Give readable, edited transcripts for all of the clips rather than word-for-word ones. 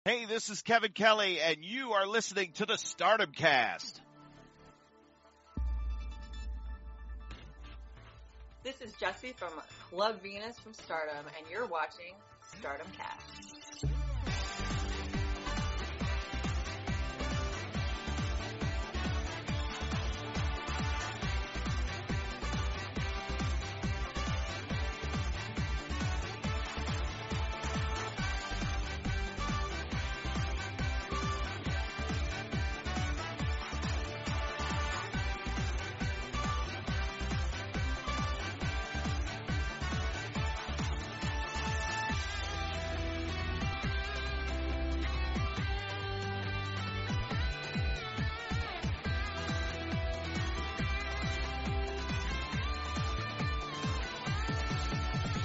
Hey, this is Kevin Kelly, and you are listening to the Stardom Cast. This is Jessie from Club Venus from Stardom, and you're watching Stardom Cast.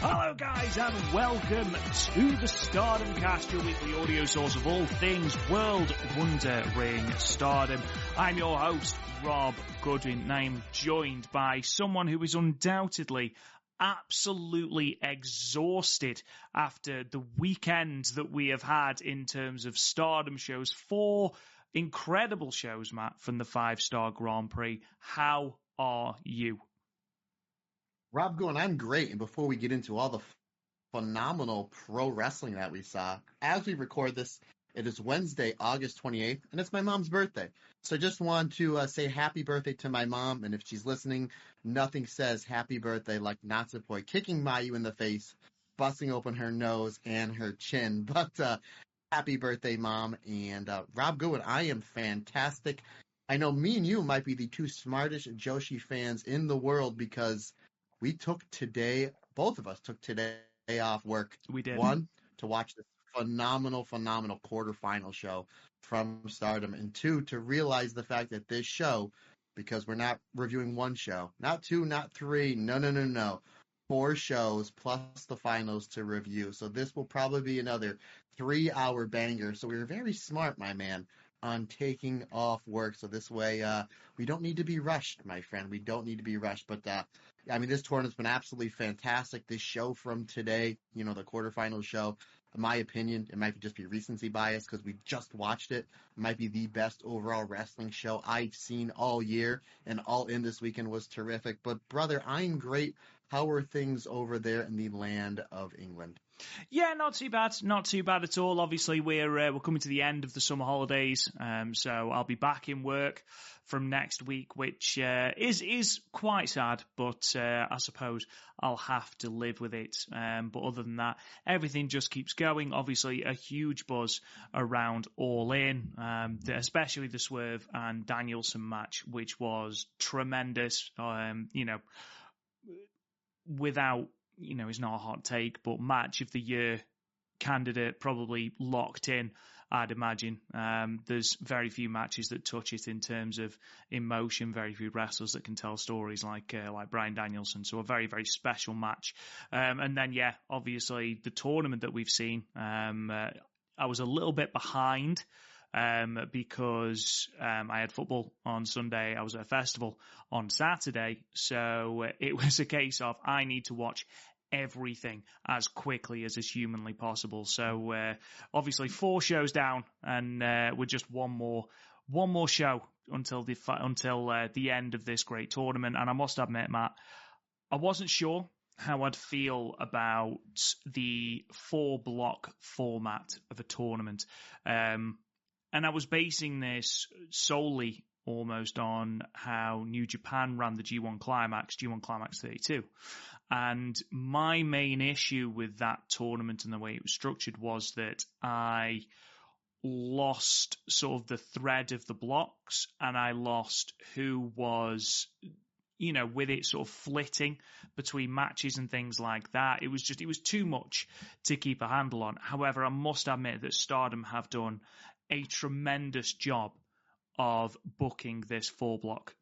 Hello guys and welcome to the Stardom Cast, your weekly audio source of all things World Wonder Ring Stardom. I'm your host, Rob Goodwin, and I'm joined by someone who is undoubtedly absolutely exhausted after the weekend that we have had in terms of Stardom shows. 4 incredible shows, Matt, from the 5-Star Grand Prix. How are you? Rob Goodwin, I'm great. And before we get into all the phenomenal pro wrestling that we saw, as we record this, it is Wednesday, August 28th, and it's my mom's birthday. So I just want to say happy birthday to my mom. And if she's listening, nothing says happy birthday like Natsupoi kicking Mayu in the face, busting open her nose and her chin. But happy birthday, Mom. And Rob Goodwin, I am fantastic. I know me and you might be the 2 smartest Joshi fans in the world because we took today, both of us took today off work. We did. 1, to watch this phenomenal quarterfinal show from Stardom. And 2, to realize the fact that this show, because we're not reviewing 1 show, not 2, not 3, no. 4 shows plus the finals to review. So this will probably be another 3-hour banger. So we were very smart, my man, on taking off work. So this way, we don't need to be rushed, my friend. We don't need to be rushed. But, I mean, this tournament's been absolutely fantastic. This show from today, you know, the quarterfinal show, in my opinion, it might just be recency bias because we just watched it. It might be the best overall wrestling show I've seen all year, and All In this weekend was terrific. But, brother, I'm great. How are things over there in the land of England? Yeah, not too bad. Not too bad at all. Obviously, we're coming to the end of the summer holidays, so I'll be back in work from next week, which is quite sad, but I suppose I'll have to live with it. But other than that, everything just keeps going. Obviously, a huge buzz around All In, especially the Swerve and Danielson match, which was tremendous. Without, it's not a hot take, but match of the year candidate probably locked in, I'd imagine. There's very few matches that touch it in terms of emotion, very few wrestlers that can tell stories like Bryan Danielson. So a very, very special match. And then, yeah, obviously the tournament that we've seen, I was a little bit behind because I had football on Sunday. I was at a festival on Saturday. So it was a case of I need to watch everything as quickly as is humanly possible. So obviously 4 shows down, and we're just one more show until the end of this great tournament. And I must admit, Matt, I wasn't sure how I'd feel about the 4-block format of a tournament. And I was basing this solely almost on how New Japan ran the G1 Climax 32. And my main issue with that tournament and the way it was structured was that I lost sort of the thread of the blocks, and I lost who was, with it sort of flitting between matches and things like that. It was too much to keep a handle on. However, I must admit that Stardom have done a tremendous job of booking this 4-block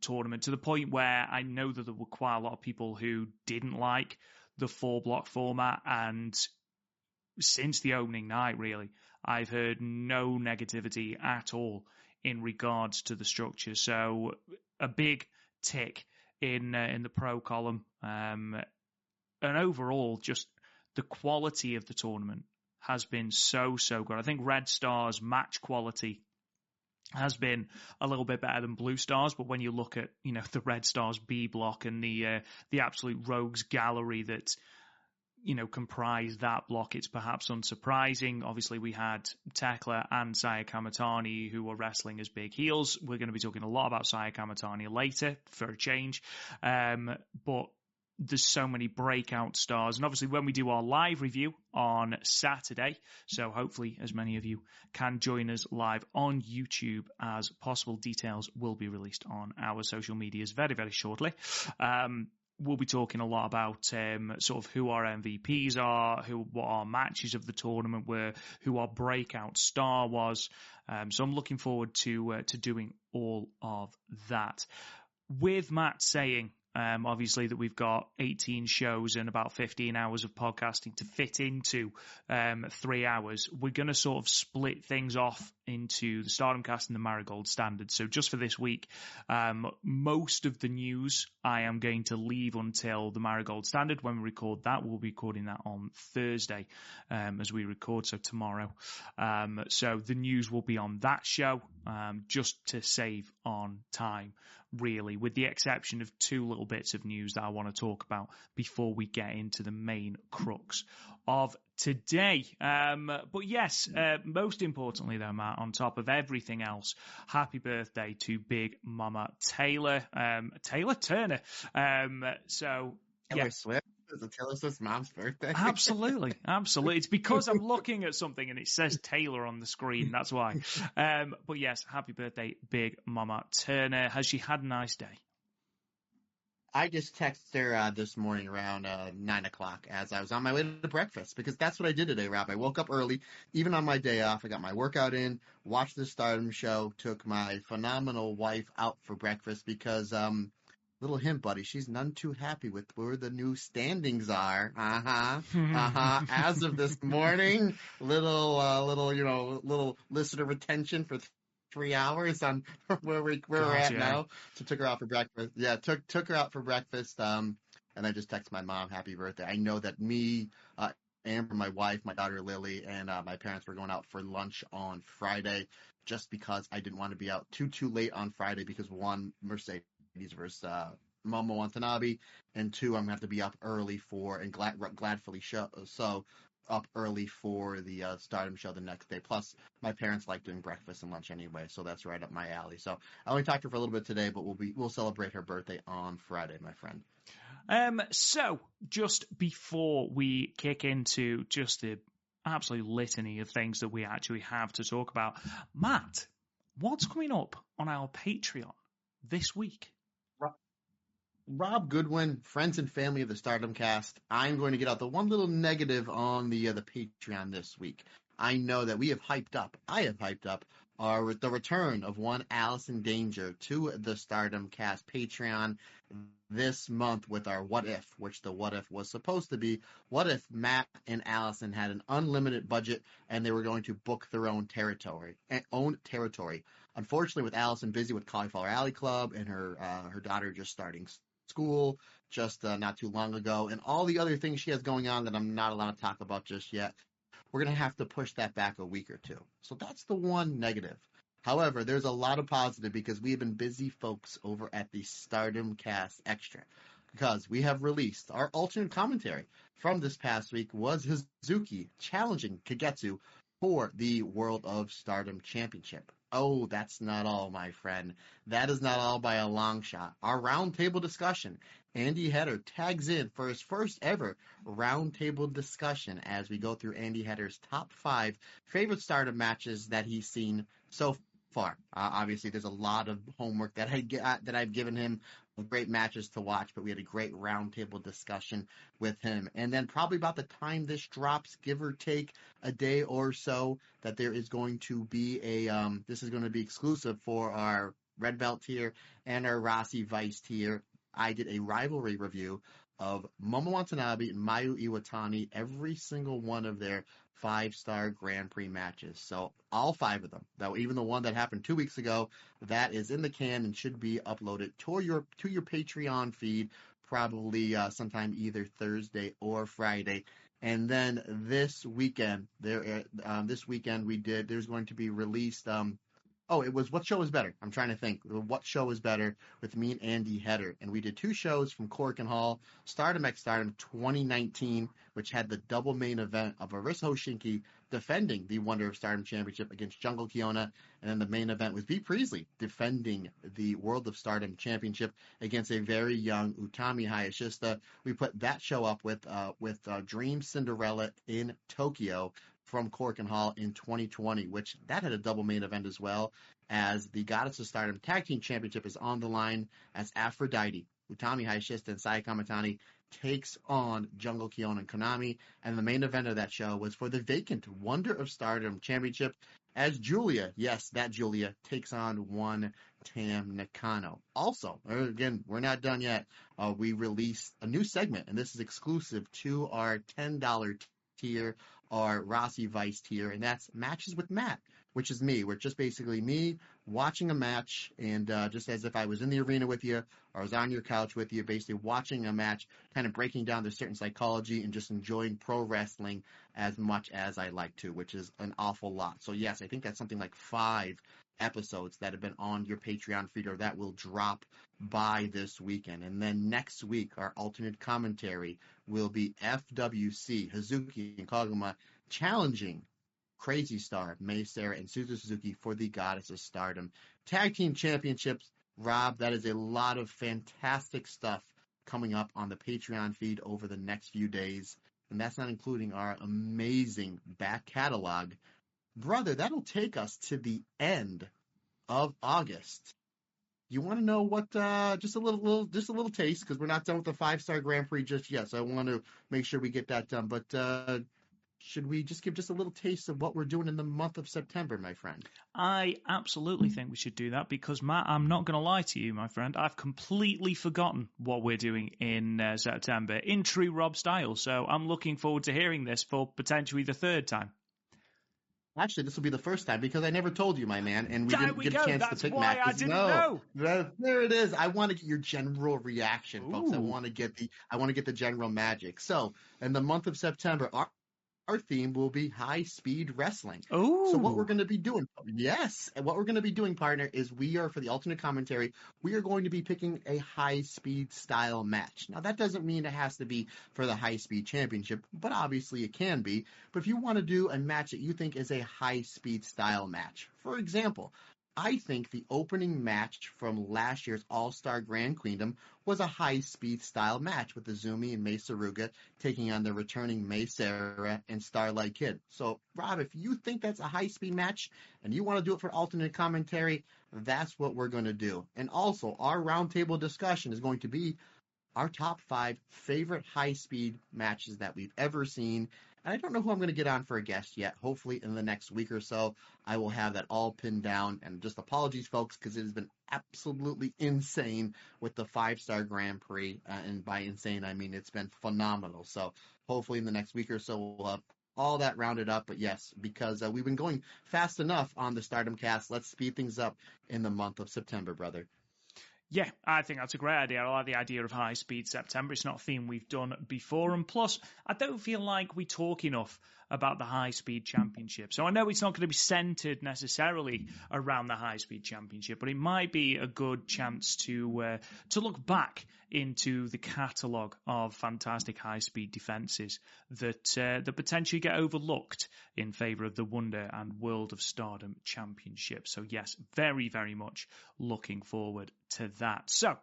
tournament, to the point where I know that there were quite a lot of people who didn't like the 4-block format, and since the opening night, really, I've heard no negativity at all in regards to the structure. So a big tick in the pro column, and overall, just the quality of the tournament has been so good. I think Red Star's match quality has been a little bit better than Blue Stars, but when you look at, the Red Stars B block and the absolute rogues gallery that, comprise that block, it's perhaps unsurprising. Obviously, we had Thekla and Saya Kamatani who were wrestling as big heels. We're going to be talking a lot about Saya Kamatani later for a change. But there's so many breakout stars. And obviously when we do our live review on Saturday, so hopefully as many of you can join us live on YouTube as possible, details will be released on our social medias very, very shortly. We'll be talking a lot about sort of who our MVPs are, what our matches of the tournament were, who our breakout star was. So I'm looking forward to doing all of that. With Matt saying, obviously, that we've got 18 shows and about 15 hours of podcasting to fit into 3 hours, we're going to sort of split things off into the Stardom Cast and the Marigold Standard. So just for this week, most of the news I am going to leave until the Marigold Standard. When we record that, we'll be recording that on Thursday as we record, so tomorrow. So the news will be on that show just to save on time, really, with the exception of two little bits of news that I want to talk about before we get into the main crux of today. But yes, most importantly though, Matt, on top of everything else, happy birthday to Big Mama Taylor Turner. So Taylor Swift? Is it Taylor Swift's mom's birthday? Absolutely. It's because I'm looking at something and it says Taylor on the screen. That's why. But yes, happy birthday, Big Mama Turner. Has she had a nice day? I just texted her this morning around 9 o'clock as I was on my way to breakfast, because that's what I did today, Rob. I woke up early, even on my day off. I got my workout in, watched the Stardom show, took my phenomenal wife out for breakfast because, little hint, buddy, she's none too happy with where the new standings are. As of this morning, little listener retention for 3 hours on where we're at now. So took her out for breakfast. Yeah, took her out for breakfast. And I just texted my mom, happy birthday. I know that me, Amber, my wife, my daughter Lily, and my parents were going out for lunch on Friday, just because I didn't want to be out too late on Friday, because one, Mercedes versus Momo Watanabe, and two, I'm gonna have to be up early for, and gladfully so up early for the Stardom show the next day. Plus, my parents like doing breakfast and lunch anyway, so that's right up my alley. So I only talked to her for a little bit today, but we'll celebrate her birthday on Friday, my friend. So just before we kick into just the absolute litany of things that we actually have to talk about, Matt, what's coming up on our Patreon this week? Rob Goodwin, friends and family of the Stardom Cast, I'm going to get out the one little negative on the Patreon this week. I know that I have hyped up the return of one Allison Danger to the Stardom Cast Patreon this month with our What If, which the What If was supposed to be, what if Matt and Allison had an unlimited budget and they were going to book their own territory. Unfortunately, with Allison busy with Cauliflower Alley Club and her daughter just starting school just not too long ago, and all the other things she has going on that I'm not allowed to talk about just yet, we're going to have to push that back a week or two. So that's the one negative. However, there's a lot of positive, because we have been busy folks over at the Stardom Cast Extra, because we have released our alternate commentary from this past week was Hazuki challenging Kagetsu for the World of Stardom Championship. Oh, that's not all, my friend. That is not all by a long shot. Our roundtable discussion, Andy Hedder tags in for his first ever roundtable discussion as we go through Andy Hedder's top 5 favorite Stardom matches that he's seen so far. Obviously, there's a lot of homework that I've given him, great matches to watch, but we had a great roundtable discussion with him. And then probably about the time this drops, give or take a day or so, that there is going to be this is going to be exclusive for our Red Belt tier and our Rossi Vice tier. I did a rivalry review of Momo Watanabe and Mayu Iwatani, every single one of their 5-star Grand Prix matches. So all 5 of them, though, even the one that happened 2 weeks ago, that is in the can and should be uploaded to your Patreon feed, probably sometime either Thursday or Friday. And then this weekend, there's going to be released. It was What Show Is Better? I'm trying to think. What Show Is Better with me and Andy Header. And we did 2 shows from Cork and Hall. Stardom X Stardom 2019, which had the double main event of Arisa Hoshiki defending the Wonder of Stardom Championship against Jungle Kiona. And then the main event was Bea Priestley defending the World of Stardom Championship against a very young Utami Hayashishita. We put that show up with Dream Cinderella in Tokyo from Cork and Hall in 2020, which that had a double main event as well, as the Goddess of Stardom Tag Team Championship is on the line as Aphrodite, Utami Hayashishita, and Saya Kamatani takes on Jungle Kiona and Konami, and the main event of that show was for the vacant Wonder of Stardom Championship as Julia, yes, that Julia, takes on one Tam Nakano. Also, again, we're not done yet. We released a new segment, and this is exclusive to our $10 tier, our Rossi Vice tier, and that's Matches with Matt, which is me. We're just basically me watching a match, and just as if I was in the arena with you or I was on your couch with you, basically watching a match, kind of breaking down the certain psychology and just enjoying pro wrestling as much as I like to, which is an awful lot. So yes, I think that's something like 5 episodes that have been on your Patreon feed or that will drop by this weekend. And then next week, our alternate commentary will be FWC, Hazuki and Kaguma challenging Crazy Star, May, Sera, and Suzu Suzuki for the Goddess of Stardom Tag Team Championships. Rob, that is a lot of fantastic stuff coming up on the Patreon feed over the next few days. And that's not including our amazing back catalog. Brother, that'll take us to the end of August. You want to know what? Just a little taste, because we're not done with the 5-star Grand Prix just yet. So I want to make sure we get that done. But should we just give just a little taste of what we're doing in the month of September, my friend? I absolutely think we should do that because, Matt, I'm not going to lie to you, my friend. I've completely forgotten what we're doing in September in true Rob style. So I'm looking forward to hearing this for potentially the 3rd time. Actually, this will be the first time because I never told you, my man, and we didn't get a chance to pick why matches. I didn't know. There it is. I want to get your general reaction, folks. I Ooh. want to get the general magic. So, in the month of September, our theme will be high-speed wrestling. Oh. So what we're going to be doing, partner, is for the alternate commentary, we are going to be picking a high-speed style match. Now, that doesn't mean it has to be for the high-speed championship, but obviously it can be. But if you want to do a match that you think is a high-speed style match, for example, I think the opening match from last year's All-Star Grand Queendom was a high-speed style match with Izumi and Mei Saruga taking on the returning Mei Sera and Starlight Kid. So, Rob, if you think that's a high-speed match and you want to do it for alternate commentary, that's what we're going to do. And also, our roundtable discussion is going to be our top 5 favorite high-speed matches that we've ever seen. And I don't know who I'm going to get on for a guest yet. Hopefully in the next week or so, I will have that all pinned down. And just apologies, folks, because it has been absolutely insane with the 5-star Grand Prix. And by insane, I mean it's been phenomenal. So hopefully in the next week or so, we'll have all that rounded up. But yes, because we've been going fast enough on the Stardom Cast, let's speed things up in the month of September, brother. Yeah, I think that's a great idea. I like the idea of high speed September. It's not a theme we've done before. And plus, I don't feel like we talk enough about the high speed championship. So I know it's not going to be centered necessarily around the high speed championship, but it might be a good chance to look back into the catalogue of fantastic high speed defences that potentially get overlooked in favour of the Wonder and World of Stardom Championship. So yes, very, very much looking forward to that. So,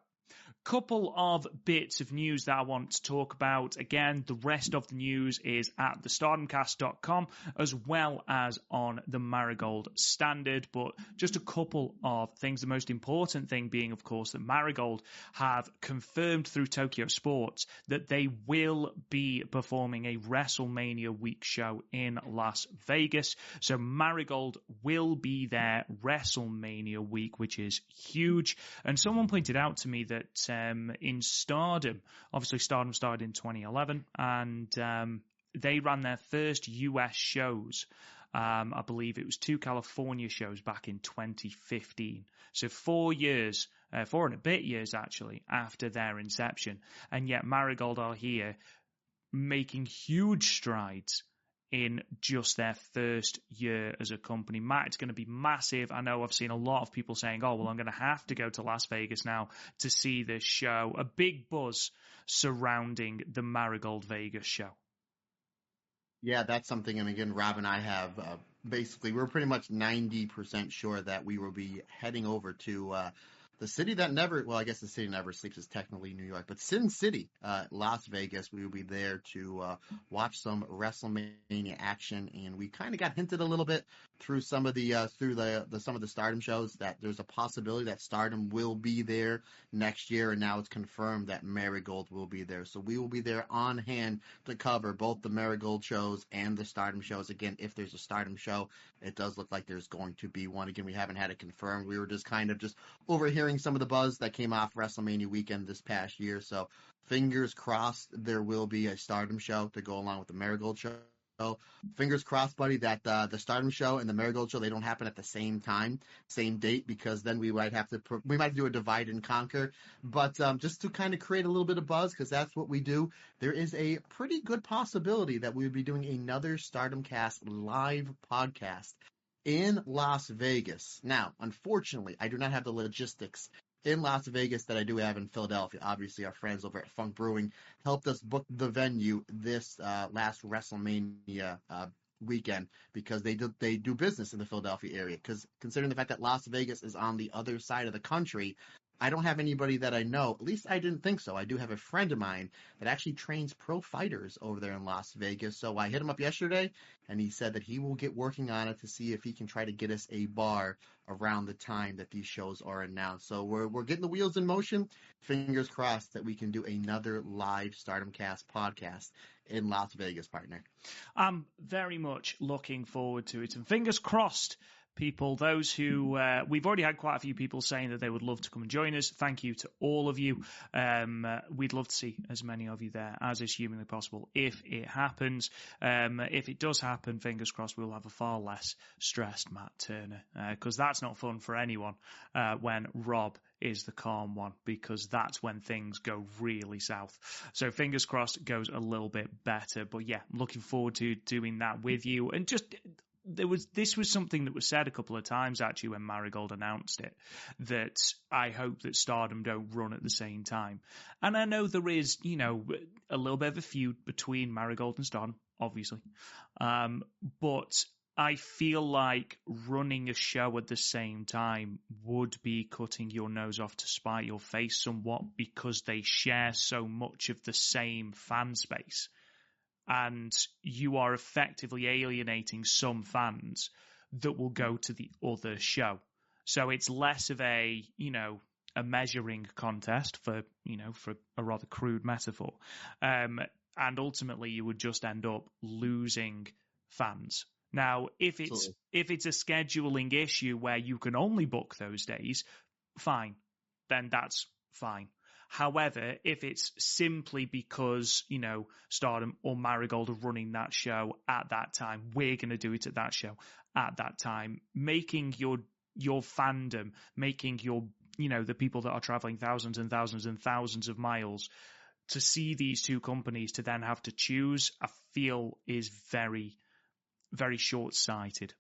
couple of bits of news that I want to talk about. Again, the rest of the news is at thestardomcast.com as well as on the Marigold Standard. But just a couple of things. The most important thing being, of course, that Marigold have confirmed through Tokyo Sports that they will be performing a WrestleMania week show in Las Vegas. So Marigold will be there WrestleMania week, which is huge. And someone pointed out to me that in Stardom, obviously Stardom started in 2011, and they ran their first US shows. I believe it was 2 California shows back in 2015. So 4 and a bit years actually after their inception. And yet Marigold are here making huge strides in just their first year as a company. Matt, it's going to be massive. I know I've seen a lot of people saying, oh, well, I'm going to have to go to Las Vegas now to see this show. A big buzz surrounding the Marigold Vegas show. Yeah, that's something. And again, Rob and I have basically, we're pretty much 90% sure that we will be heading over to the city that never, well, I guess the city never sleeps is technically New York, but Sin City, Las Vegas. We will be there to watch some WrestleMania action, and we kind of got hinted a little bit through some of the some of the Stardom shows that there's a possibility that Stardom will be there next year, and now it's confirmed that Marigold will be there. So we will be there on hand to cover both the Marigold shows and the Stardom shows. Again, if there's a Stardom show, it does look like there's going to be one. Again, we haven't had it confirmed. We were just kind of just overhearing some of the buzz that came off WrestleMania weekend this past year. So fingers crossed there will be a Stardom show to go along with the Marigold show. Fingers crossed, buddy, that the Stardom show and the Marigold show, they don't happen at the same time, same date, because then we might do a divide and conquer. But just to kind of create a little bit of buzz, because that's what we do, there is a pretty good possibility that we would be doing another Stardom Cast live podcast in Las Vegas. Now, unfortunately, I do not have the logistics in Las Vegas that I do have in Philadelphia. Obviously, our friends over at Funk Brewing helped us book the venue this last WrestleMania weekend, because they do business in the Philadelphia area. Because considering the fact that Las Vegas is on the other side of the country, I don't have anybody that I know. At least I didn't think so. I do have a friend of mine that actually trains pro fighters over there in Las Vegas. So I hit him up yesterday, and he said that he will get working on it to see if he can try to get us a bar around the time that these shows are announced. So we're getting the wheels in motion. Fingers crossed that we can do another live Stardom Cast podcast in Las Vegas, partner. I'm very much looking forward to it. And fingers crossed, people, those who we've already had quite a few people saying that they would love to come and join us. Thank you to all of you. We'd love to see as many of you there as is humanly possible if it happens. If it does happen, fingers crossed, we'll have a far less stressed Matt Turner, because that's not fun for anyone when Rob is the calm one, because that's when things go really south. So fingers crossed it goes a little bit better. But yeah, looking forward to doing that with you. And just this was something that was said a couple of times actually when Marigold announced it, that I hope that Stardom don't run at the same time. And I know there is, a little bit of a feud between Marigold and Stardom, obviously. But I feel like running a show at the same time would be cutting your nose off to spite your face somewhat, because they share so much of the same fan space. And you are effectively alienating some fans that will go to the other show. So it's less of a measuring contest, for a rather crude metaphor. And ultimately you would just end up losing fans. Now, if it's a scheduling issue where you can only book those days, fine, then that's fine. However, if it's simply because, Stardom or Marigold are running that show at that time, we're going to do it at that show at that time, making your fandom, making your, the people that are traveling thousands and thousands and thousands of miles to see these two companies to then have to choose, I feel is very, very short-sighted.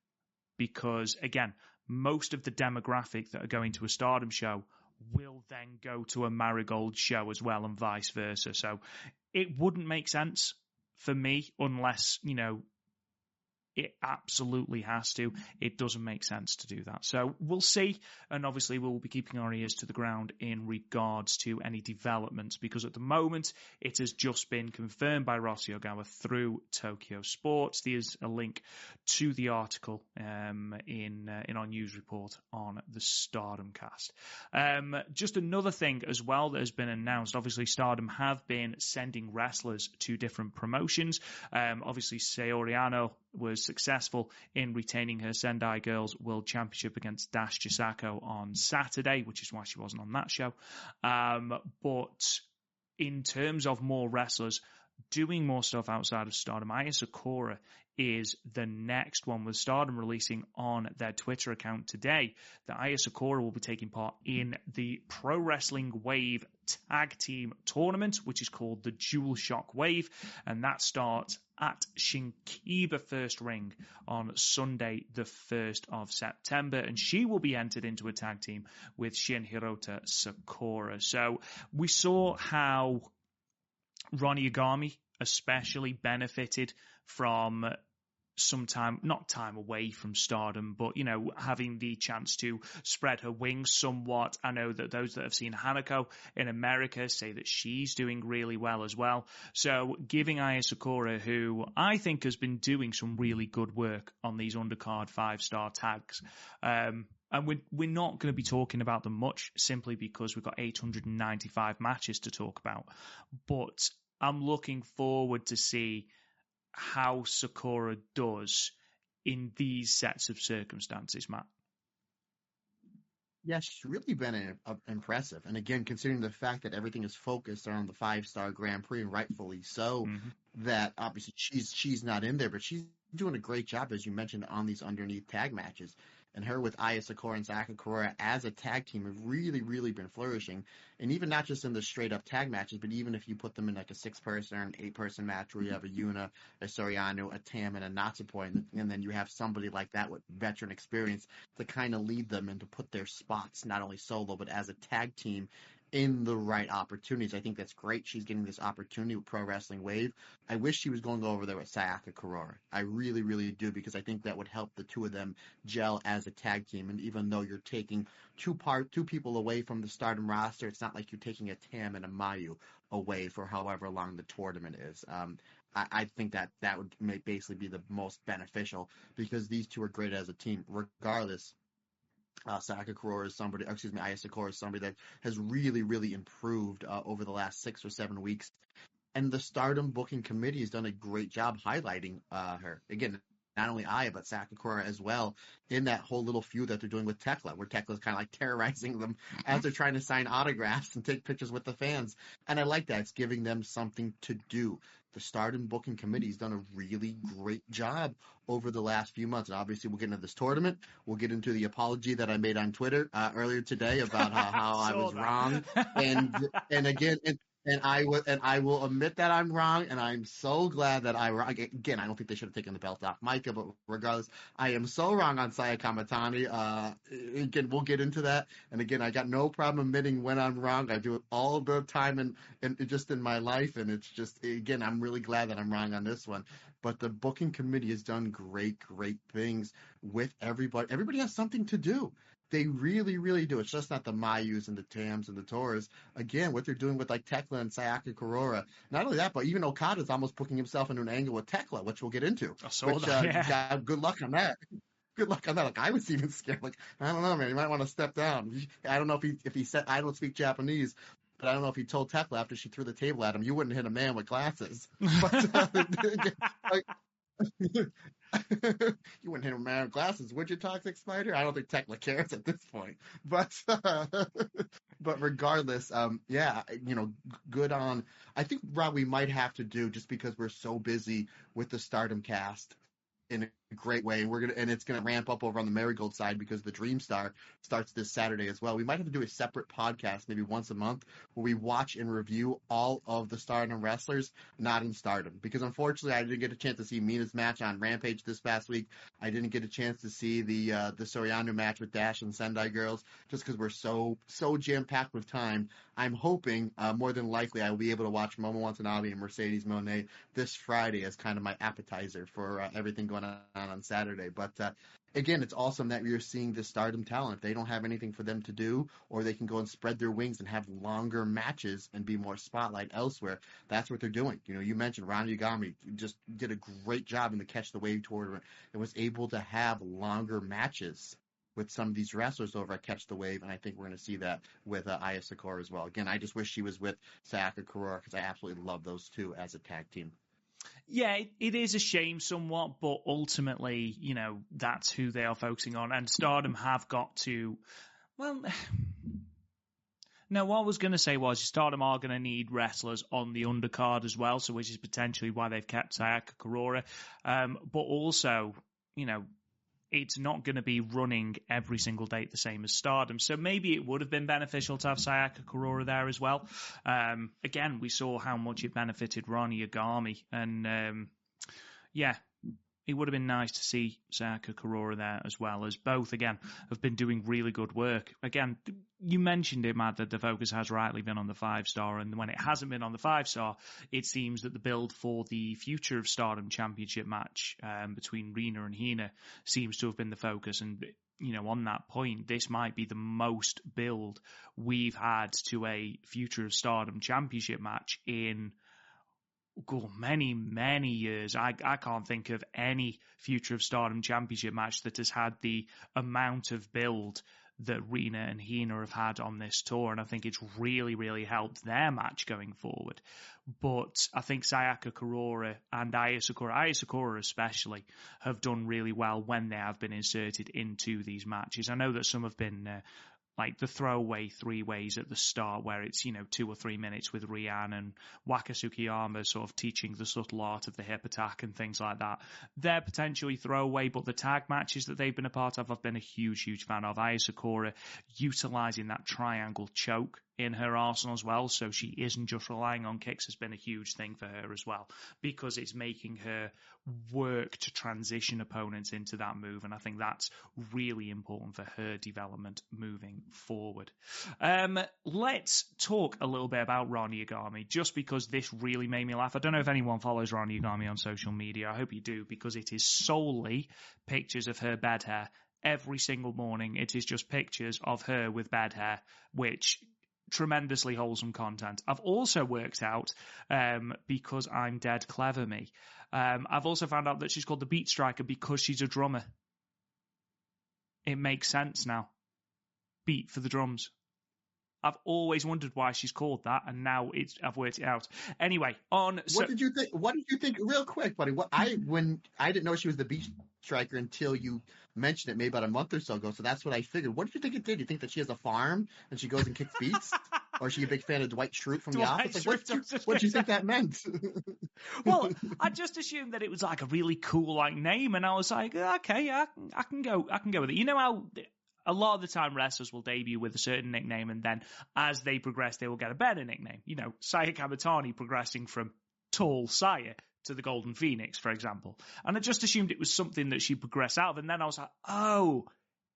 Because, again, most of the demographic that are going to a Stardom show will then go to a Marigold show as well, and vice versa. So it wouldn't make sense for me unless, it absolutely has to. It doesn't make sense to do that. So we'll see. And obviously we'll be keeping our ears to the ground in regards to any developments, because at the moment it has just been confirmed by Rossi Ogawa through Tokyo Sports. There's a link to the article in our news report on the Stardom Cast. Just another thing as well that has been announced. Obviously Stardom have been sending wrestlers to different promotions. Obviously Saori Anou was successful in retaining her Sendai Girls World Championship against Dash Chisako on Saturday, which is why she wasn't on that show. But in terms of more wrestlers doing more stuff outside of Stardom, Aya Sakura is the next one, with Stardom releasing on their Twitter account today that Aya Sakura will be taking part in the Pro Wrestling Wave Tag Team Tournament, which is called the Dual Shock Wave, and that starts at Shinkiba First Ring on Sunday, the 1st of September, and she will be entered into a tag team with Shin Hirota Sakura. So we saw how Ronnie Yagami especially benefited from some time, not time away from Stardom, but, you know, having the chance to spread her wings somewhat. I know that those that have seen Hanako in America say that she's doing really well as well. So giving Aya Sakura, who I think has been doing some really good work on these undercard 5-star tags, and we're not going to be talking about them much simply because we've got 895 matches to talk about. But I'm looking forward to see how Sakura does in these sets of circumstances, Matt. Yeah, she's really been impressive. And again, considering the fact that everything is focused around the 5-star Grand Prix, and rightfully so, that obviously she's not in there, but she's doing a great job, as you mentioned, on these underneath tag matches. And her with Aya Sakura and Sakura as a tag team have really, really been flourishing. And even not just in the straight-up tag matches, but even if you put them in like a 6-person or an 8-person match where you have a Yuna, a Soriano, a Tam, and a Natsupoi, and then you have somebody like that with veteran experience to kind of lead them and to put their spots, not only solo, but as a tag team in the right opportunities. I think that's great. She's getting this opportunity with Pro Wrestling Wave. I wish she was going over there with Sayaka Kurora. I really, really do, because I think that would help the two of them gel as a tag team. And even though you're taking two people away from the Stardom roster, it's not like you're taking a Tam and a Mayu away for however long the tournament is. I think that would basically be the most beneficial, because these two are great as a team, regardless. Aya Sakura is somebody that has really, really improved over the last 6 or 7 weeks. And the Stardom booking committee has done a great job highlighting her. Again, not only Aya, but Sakura as well, in that whole little feud that they're doing with Thekla, where Thekla is kind of like terrorizing them as they're trying to sign autographs and take pictures with the fans. And I like that. It's giving them something to do. The Stardom booking committee has done a really great job over the last few months. And obviously, we'll get into this tournament. We'll get into the apology that I made on Twitter earlier today about how I was wrong. And I will admit that I'm wrong, and I'm so glad that again, I don't think they should have taken the belt off Maika, but regardless, I am so wrong on Saya Kamatani. Again, we'll get into that. And again, I got no problem admitting when I'm wrong. I do it all the time and just in my life, and it's just, again, I'm really glad that I'm wrong on this one. But the booking committee has done great things with everybody. Everybody has something to do. They really, really do. It's just not the Mayus and the Tams and the Toras. Again, what they're doing with like Thekla and Sayaka Kurora. Not only that, but even Okada's almost booking himself into an angle with Thekla, which we'll get into. Good luck on that. Good luck on that. Like, I was even scared. Like, I don't know, man. You might want to step down. I don't know if he said, I don't speak Japanese, but I don't know if he told Thekla after she threw the table at him, you wouldn't hit a man with glasses. But, you wouldn't hit a man with glasses, would you, Toxic Spider? I don't think Thekla cares at this point. But regardless, good on. I think, Rob, we might have to do, just because we're so busy with the Stardom cast in a great way, and it's gonna ramp up over on the Marigold side because the Dream Star starts this Saturday as well. We might have to do a separate podcast, maybe once a month, where we watch and review all of the Stardom wrestlers not in Stardom. Because unfortunately, I didn't get a chance to see Mina's match on Rampage this past week. I didn't get a chance to see the Soriano match with Dash and Sendai Girls, just because we're so jam packed with time. I'm hoping more than likely I will be able to watch Momo Watanabe and Mercedes Moné this Friday as kind of my appetizer for everything going on Saturday. But again, it's awesome that you're seeing this Stardom talent. If they don't have anything for them to do, or they can go and spread their wings and have longer matches and be more spotlight elsewhere, that's what they're doing. You know, you mentioned Ron Yagami just did a great job in the Catch the Wave tournament and was able to have longer matches with some of these wrestlers over at Catch the Wave, and I think we're going to see that with Aya Sakura as well. Again, I just wish she was with Sayaka Kurora, because I absolutely love those two as a tag team. Yeah, it is a shame somewhat, but ultimately, you know, that's who they are focusing on. And Stardom have got to, well, No, what I was going to say was Stardom are going to need wrestlers on the undercard as well, so which is potentially why they've kept Sayaka Kurora. But also, it's not going to be running every single date the same as Stardom. So maybe it would have been beneficial to have Sayaka Kurora there as well. Again, we saw how much it benefited Ronnie Yagami. And it would have been nice to see Sayaka Kurora there as well, as both, again, have been doing really good work. Again, you mentioned it, Matt, that the focus has rightly been on the 5-star, and when it hasn't been on the 5-star, it seems that the build for the Future of Stardom Championship match between Rina and Hina seems to have been the focus. And, on that point, this might be the most build we've had to a Future of Stardom Championship match in many, many years. I can't think of any Future of Stardom Championship match that has had the amount of build that Rina and Hina have had on this tour, and I think it's really, really helped their match going forward. But I think Sayaka Kurora and Aya Sakura especially, have done really well when they have been inserted into these matches. I know that some have been like the throwaway 3-ways at the start where it's, 2 or 3 minutes with Rian and Waka Tsukiyama sort of teaching the subtle art of the hip attack and things like that. They're potentially throwaway, but the tag matches that they've been a part of, I've been a huge, huge fan of. Aya Sakura utilising that triangle choke in her arsenal as well, so she isn't just relying on kicks, has been a huge thing for her as well, because it's making her work to transition opponents into that move, and I think that's really important for her development moving forward. Let's talk a little bit about Ronnie Yagami, just because this really made me laugh. I don't know if anyone follows Ronnie Yagami on social media. I hope you do, because it is solely pictures of her bed hair. Every single morning, it is just pictures of her with bed hair, which tremendously wholesome content. I've also worked out, because I'm dead clever me, I've also found out that she's called the Beat Striker because she's a drummer. It makes sense now. Beat for the drums. I've always wondered why she's called that, and now I've worked it out. Anyway, what did you think? What did you think? Real quick, buddy. I didn't know she was the Beat Striker until you mentioned it maybe about a month or so ago. So that's what I figured. What did you think it did? Do you think that she has a farm and she goes and kicks beats, or is she a big fan of Dwight Schrute from The Office? Like, what do you think that meant? Well, I just assumed that it was like a really cool name, and I was like, okay, I can go with it. You know how a lot of the time wrestlers will debut with a certain nickname, and then as they progress, they will get a better nickname. Saya Kamatani progressing from Tall Saya to the Golden Phoenix, for example. And I just assumed it was something that she progressed out of, and then I was like, oh,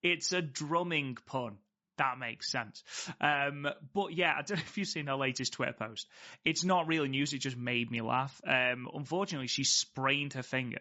it's a drumming pun. That makes sense. But yeah, I don't know if you've seen her latest Twitter post. It's not really news. It just made me laugh. Unfortunately, she sprained her finger,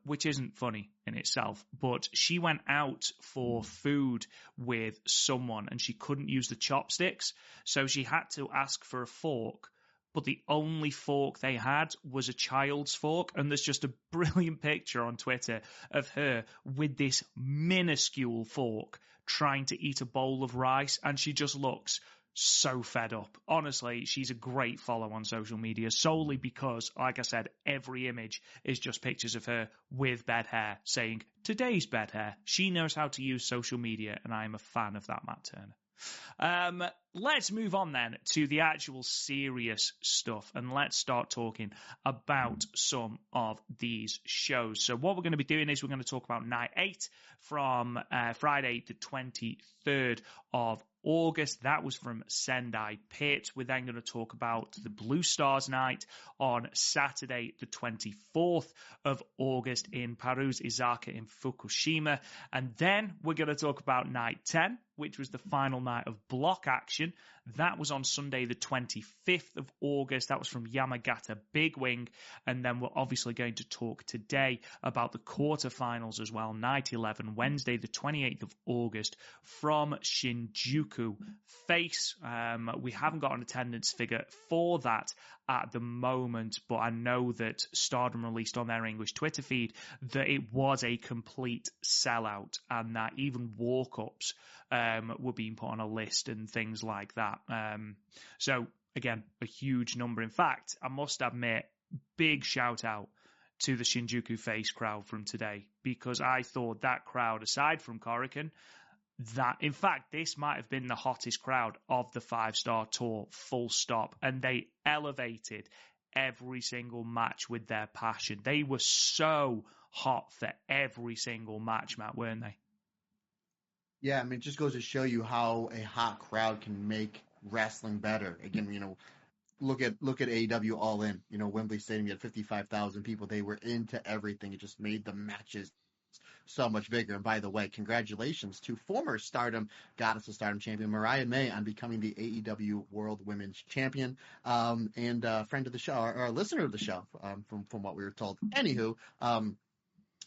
which isn't funny in itself. But she went out for food with someone and she couldn't use the chopsticks. So she had to ask for a fork. But the only fork they had was a child's fork. And there's just a brilliant picture on Twitter of her with this minuscule fork trying to eat a bowl of rice, and she just looks so fed up. Honestly, she's a great follow on social media, solely because, like I said, every image is just pictures of her with bed hair saying, today's bed hair. She knows how to use social media, and I'm a fan of that, Matt Turner. Let's move on then to the actual serious stuff, and let's start talking about some of these shows. So what we're going to be doing is we're going to talk about Night 8 from Friday the 23rd of August. That was from Sendai Pit. We're then going to talk about the Blue Stars Night on Saturday the 24th of August in Paru's Izaka in Fukushima. And then we're going to talk about Night 10, which was the final night of block action. That was on Sunday the 25th of August. That was from Yamagata Big Wing. And then we're obviously going to talk today about the quarterfinals as well. Night 11, Wednesday the 28th of August from Shinjuku Face. We haven't got an attendance figure for that at the moment, but I know that Stardom released on their English Twitter feed that it was a complete sellout, and that even walk-ups were being put on a list and things like that. So again, a huge number. In fact, I must admit, big shout out to the Shinjuku Face crowd from today, because I thought that crowd, aside from Korakuen, that. In fact, this might have been the hottest crowd of the 5-star tour, full stop. And they elevated every single match with their passion. They were so hot for every single match, Matt, weren't they? Yeah, I mean, it just goes to show you how a hot crowd can make wrestling better. Again, look at AEW All In. Wembley Stadium, you had 55,000 people. They were into everything. It just made the matches so much bigger. And by the way, congratulations to former Stardom Goddess of Stardom champion Mariah May on becoming the AEW World Women's Champion, and friend of the show, or listener of the show, from what we were told. Anywho,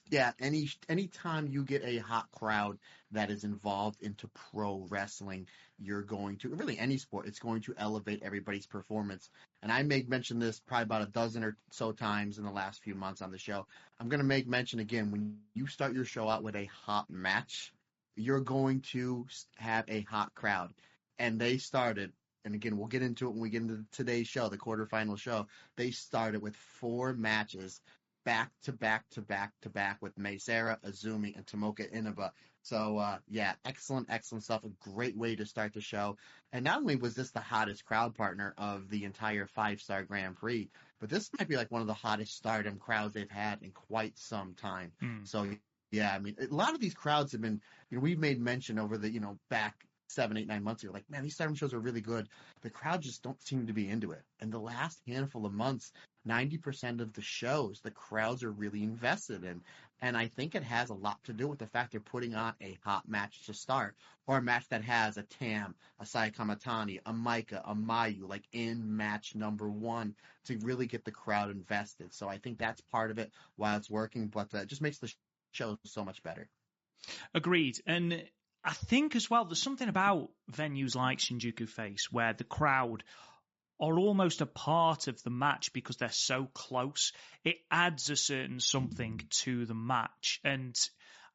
yeah, any time you get a hot crowd that is involved into pro wrestling, you're going to, really any sport, it's going to elevate everybody's performance. And I may mention this probably about a dozen or so times in the last few months on the show. I'm going to make mention again, when you start your show out with a hot match, you're going to have a hot crowd. And they started, and again, we'll get into it when we get into today's show, the quarterfinal show. They started with 4 matches back to back to back to back with Sera, Azumi, and Tomoka Inaba. So, yeah, excellent stuff. A great way to start the show. And not only was this the hottest crowd partner of the entire 5-star Grand Prix, but this might be like one of the hottest Stardom crowds they've had in quite some time. So, yeah, I mean, a lot of these crowds have been, we've made mention over the, back 7, 8, 9 months ago, like, man, these Stardom shows are really good. The crowd just don't seem to be into it. And the last handful of months, 90% of the shows, the crowds are really invested in. And I think it has a lot to do with the fact they're putting on a hot match to start, or a match that has a Tam, a Kamatani, a Maika, a Mayu, like in match number 1 to really get the crowd invested. So I think that's part of it while it's working, but it just makes the show so much better. Agreed. And I think as well, there's something about venues like Shinjuku Face where the crowd are almost a part of the match because they're so close. It adds a certain something to the match. And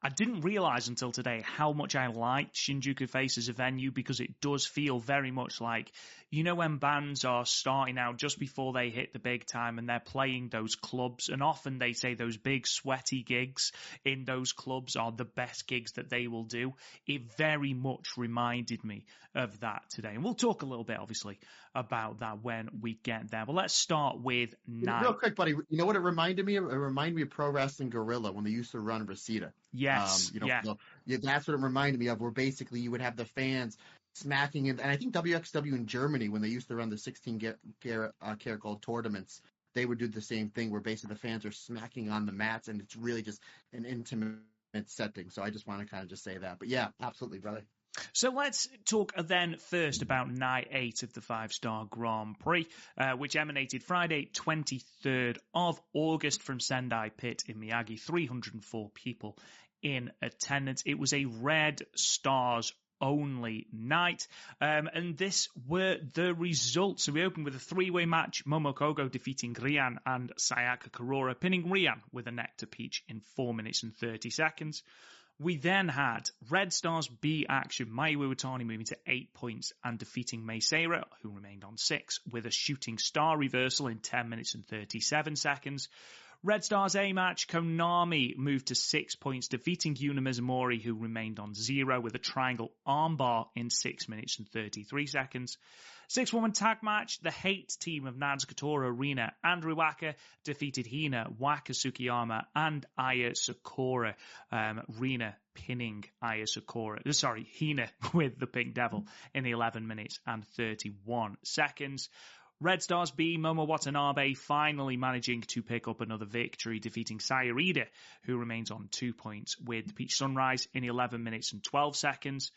I didn't realize until today how much I liked Shinjuku Face as a venue, because it does feel very much like, when bands are starting out just before they hit the big time and they're playing those clubs, and often they say those big sweaty gigs in those clubs are the best gigs that they will do. It very much reminded me of that today. And we'll talk a little bit, obviously, about that when we get there. But let's start with night. Real quick, buddy, you know what it reminded me of? It reminded me of Pro Wrestling Guerrilla when they used to run Reseda. Yes, that's what it reminded me of, where basically you would have the fans smacking in. And I think WXW in Germany, when they used to run the 16-karat gold tournaments, they would do the same thing, where basically the fans are smacking on the mats, and it's really just an intimate setting. So I just want to kind of just say that. But yeah, absolutely, brother. So let's talk then first about night 8 of the 5-star Grand Prix, which emanated Friday, 23rd of August from Sendai Pit in Miyagi. 304 people in attendance. It was a Red Stars only night. And this were the results. So we opened with a 3-way match, Momo Kogo defeating Rian and Sayaka Kurora, pinning Rian with a neck to Peach in 4 minutes and 30 seconds. We then had Red Stars B action, Mayu Iwatani moving to 8 points and defeating Sera, who remained on 6, with a shooting star reversal in 10 minutes and 37 seconds. Red Stars A match, Konami moved to 6 points, defeating Yuna Mizumori, who remained on 0, with a triangle armbar in 6 minutes and 33 seconds. 6-woman tag match, the Hate team of Natsuko Tora, Rina, and Riwaka defeated Hina, Waka Tsukiyama, and Aya Sakura. Rina pinning Hina with the Pink Devil in the 11 minutes and 31 seconds. Red Stars B, Momo Watanabe finally managing to pick up another victory, defeating Sayarida, who remains on 2 points, with Peach Sunrise in 11 minutes and 12 seconds.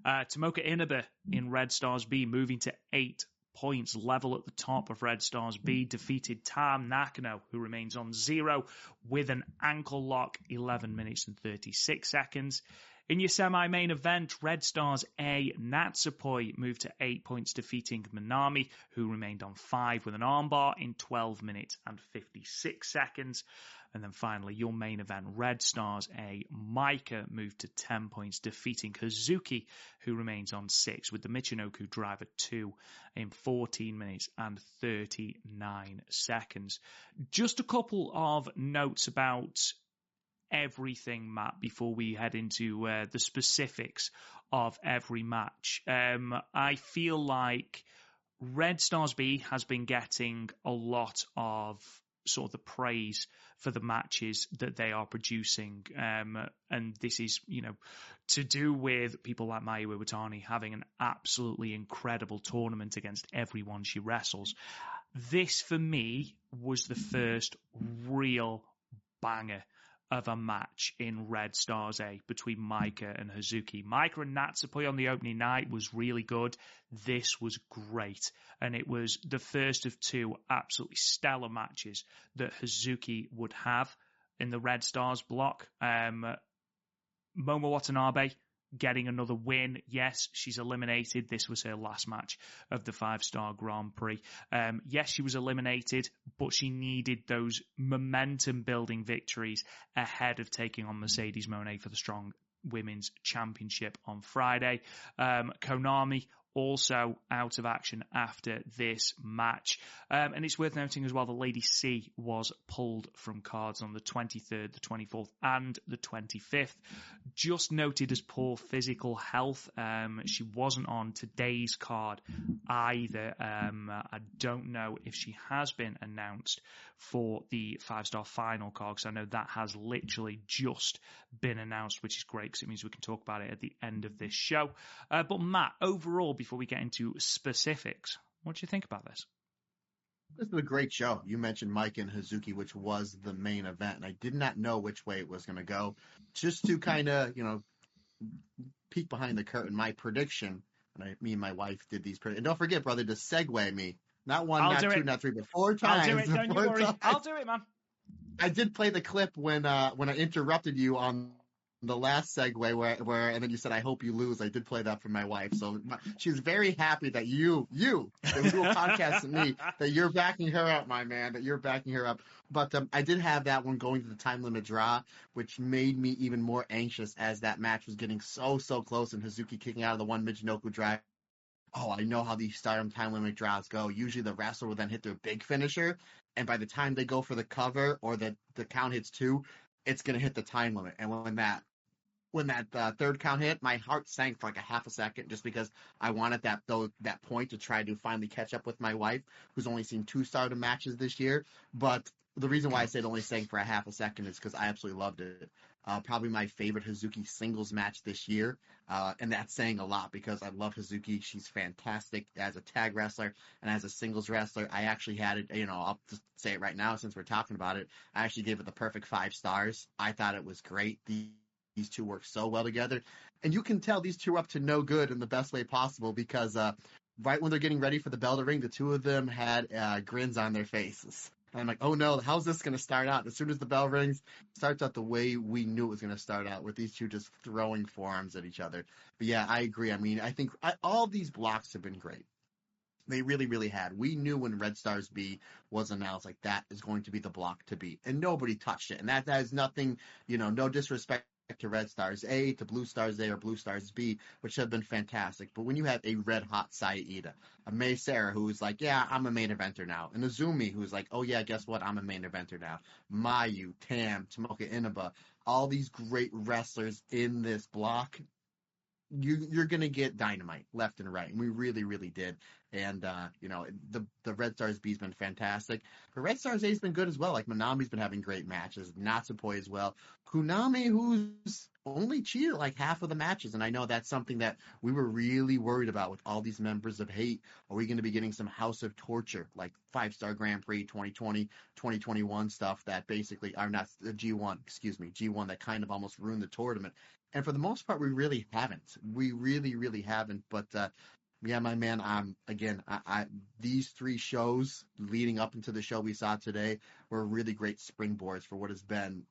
Tomoka Inaba in Red Stars B moving to 8 points, level at the top of Red Stars B, defeated Tam Nakano, who remains on 0, with an ankle lock, 11 minutes and 36 seconds. In your semi-main event, Red Stars A, Natsupoi moved to 8 points, defeating Manami, who remained on 5 with an armbar in 12 minutes and 56 seconds. And then finally, your main event, Red Stars A, Maika moved to 10 points, defeating Hazuki, who remains on 6 with the Michinoku Driver 2 in 14 minutes and 39 seconds. Just a couple of notes about everything, Matt, before we head into the specifics of every match. I feel like Red Stars B has been getting a lot of sort of the praise for the matches that they are producing. And this is, to do with people like Mayu Iwatani having an absolutely incredible tournament against everyone she wrestles. This, for me, was the first real banger of a match in Red Stars A between Maika and Hazuki. Maika and Natsupoi on the opening night was really good. This was great. And it was the first of two absolutely stellar matches that Hazuki would have in the Red Stars block. Momo Watanabe getting another win. Yes, she's eliminated. This was her last match of the 5-star Grand Prix. Yes, she was eliminated, but she needed those momentum-building victories ahead of taking on Mercedes Moné for the Strong Women's Championship on Friday. Konami also out of action after this match. And it's worth noting as well, the Lady C was pulled from cards on the 23rd, the 24th, and the 25th. Just noted as poor physical health. She wasn't on today's card either. I don't know if she has been announced for the 5-star final card, because I know that has literally just been announced, which is great because it means we can talk about it at the end of this show. But Matt, overall, before we get into specifics, what do you think about this? This is a great show. You mentioned Mike and Hazuki, which was the main event, and I did not know which way it was going to go. Just to kind of, peek behind the curtain, my prediction, and me and my wife did these. And don't forget, brother, to segue me. Not one, not two, not three, but 4 times. I'll do it. Don't you worry. I'll do it, man. I did play the clip when I interrupted you on the last segue where and then you said, I hope you lose. I did play that for my wife. So she's very happy that you, that we do a podcast with me, that you're backing her up, my man, that you're backing her up. But I did have that one going to the time limit draw, which made me even more anxious as that match was getting so close and Hazuki kicking out of the one Michinoku drive. Oh, I know how these Stardom time limit draws go. Usually the wrestler will then hit their big finisher, and by the time they go for the cover or the count hits 2, it's going to hit the time limit. And when that third count hit, my heart sank for like a half a second just because I wanted that point to try to finally catch up with my wife, who's only seen 2 Stardom matches this year. But the reason why I said only sank for a half a second is because I absolutely loved it. Probably my favorite Hazuki singles match this year. And that's saying a lot because I love Hazuki. She's fantastic as a tag wrestler and as a singles wrestler. I actually had it, I'll just say it right now since we're talking about it. I actually gave it the perfect 5 stars. I thought it was great. These two work so well together. And you can tell these two are up to no good in the best way possible because right when they're getting ready for the bell to ring, the two of them had grins on their faces. And I'm like, oh no, how's this going to start out? As soon as the bell rings, it starts out the way we knew it was going to start out, with these two just throwing forearms at each other. But yeah, I agree. I mean, I think all these blocks have been great. They really, really had. We knew when Red Stars B was announced, like, that is going to be the block to beat. And nobody touched it. And that has nothing, no disrespect to Red Stars A, to Blue Stars A, or Blue Stars B, which have been fantastic. But when you have a red-hot Saida, a May Sera who's like, yeah, I'm a main eventer now, and Azumi who's like, oh yeah, guess what, I'm a main eventer now, Mayu, Tam, Tomoka, Inaba, all these great wrestlers in this block, you're going to get dynamite left and right. And we really, really did. And, the Red Stars B has been fantastic. But Red Stars A has been good as well. Like, Manami's been having great matches. Natsupoi as well. Konami, who's only cheated like half of the matches. And I know that's something that we were really worried about with all these members of Hate. Are we going to be getting some House of Torture, like 5-star Grand Prix 2020, 2021 stuff that basically are not G1 that kind of almost ruined the tournament. And for the most part, we really haven't. We really, really haven't. But, yeah, my man, these 3 shows leading up into the show we saw today were really great springboards for what has been.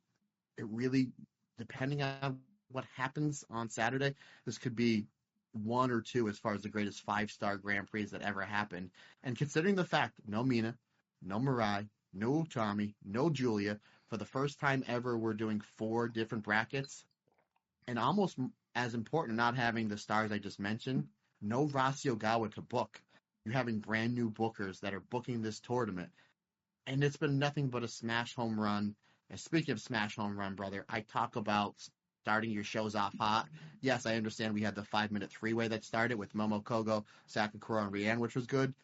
It really, depending on what happens on Saturday, this could be 1 or 2 as far as the greatest 5-star Grand Prix that ever happened. And considering the fact, no Mina, no Mirai, no Utami, no Julia, for the first time ever, we're doing 4 different brackets. And almost as important, not having the stars I just mentioned, no Rasi Ogawa to book. You're having brand new bookers that are booking this tournament. And it's been nothing but a smash home run. And speaking of Smash Home Run, brother, I talk about starting your shows off hot. Yes, I understand we had the 5-minute three-way that started with Momo, Kogo, Sakakura, and Rian, which was good.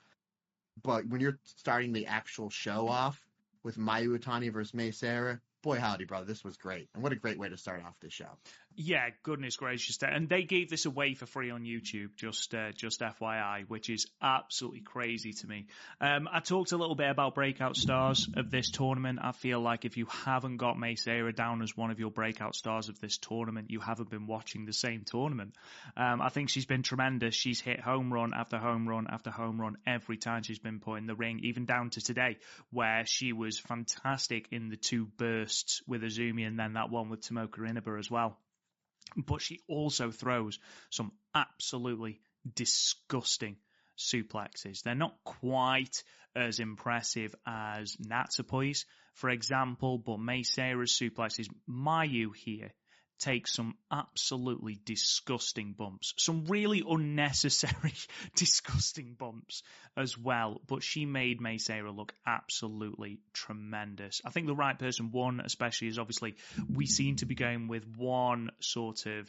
But when you're starting the actual show off with Mayu Iwatani versus Mei Sera, boy howdy, brother, this was great. And what a great way to start off the show. Yeah, goodness gracious. And they gave this away for free on YouTube, just FYI, which is absolutely crazy to me. I talked a little bit about breakout stars of this tournament. I feel like if you haven't got Mei Sera down as one of your breakout stars of this tournament, you haven't been watching the same tournament. I think she's been tremendous. She's hit home run after home run after home run every time she's been put in the ring, even down to today, where she was fantastic in the 2 bursts with Azumi and then that one with Tomoka Inaba as well. But she also throws some absolutely disgusting suplexes. They're not quite as impressive as Natsupoi's, for example, but Mei Sera's suplexes, Mayu here takes some absolutely disgusting bumps, some really unnecessary disgusting bumps as well, but she made Mei Sera look absolutely tremendous. I think the right person won, especially is obviously we seem to be going with one sort of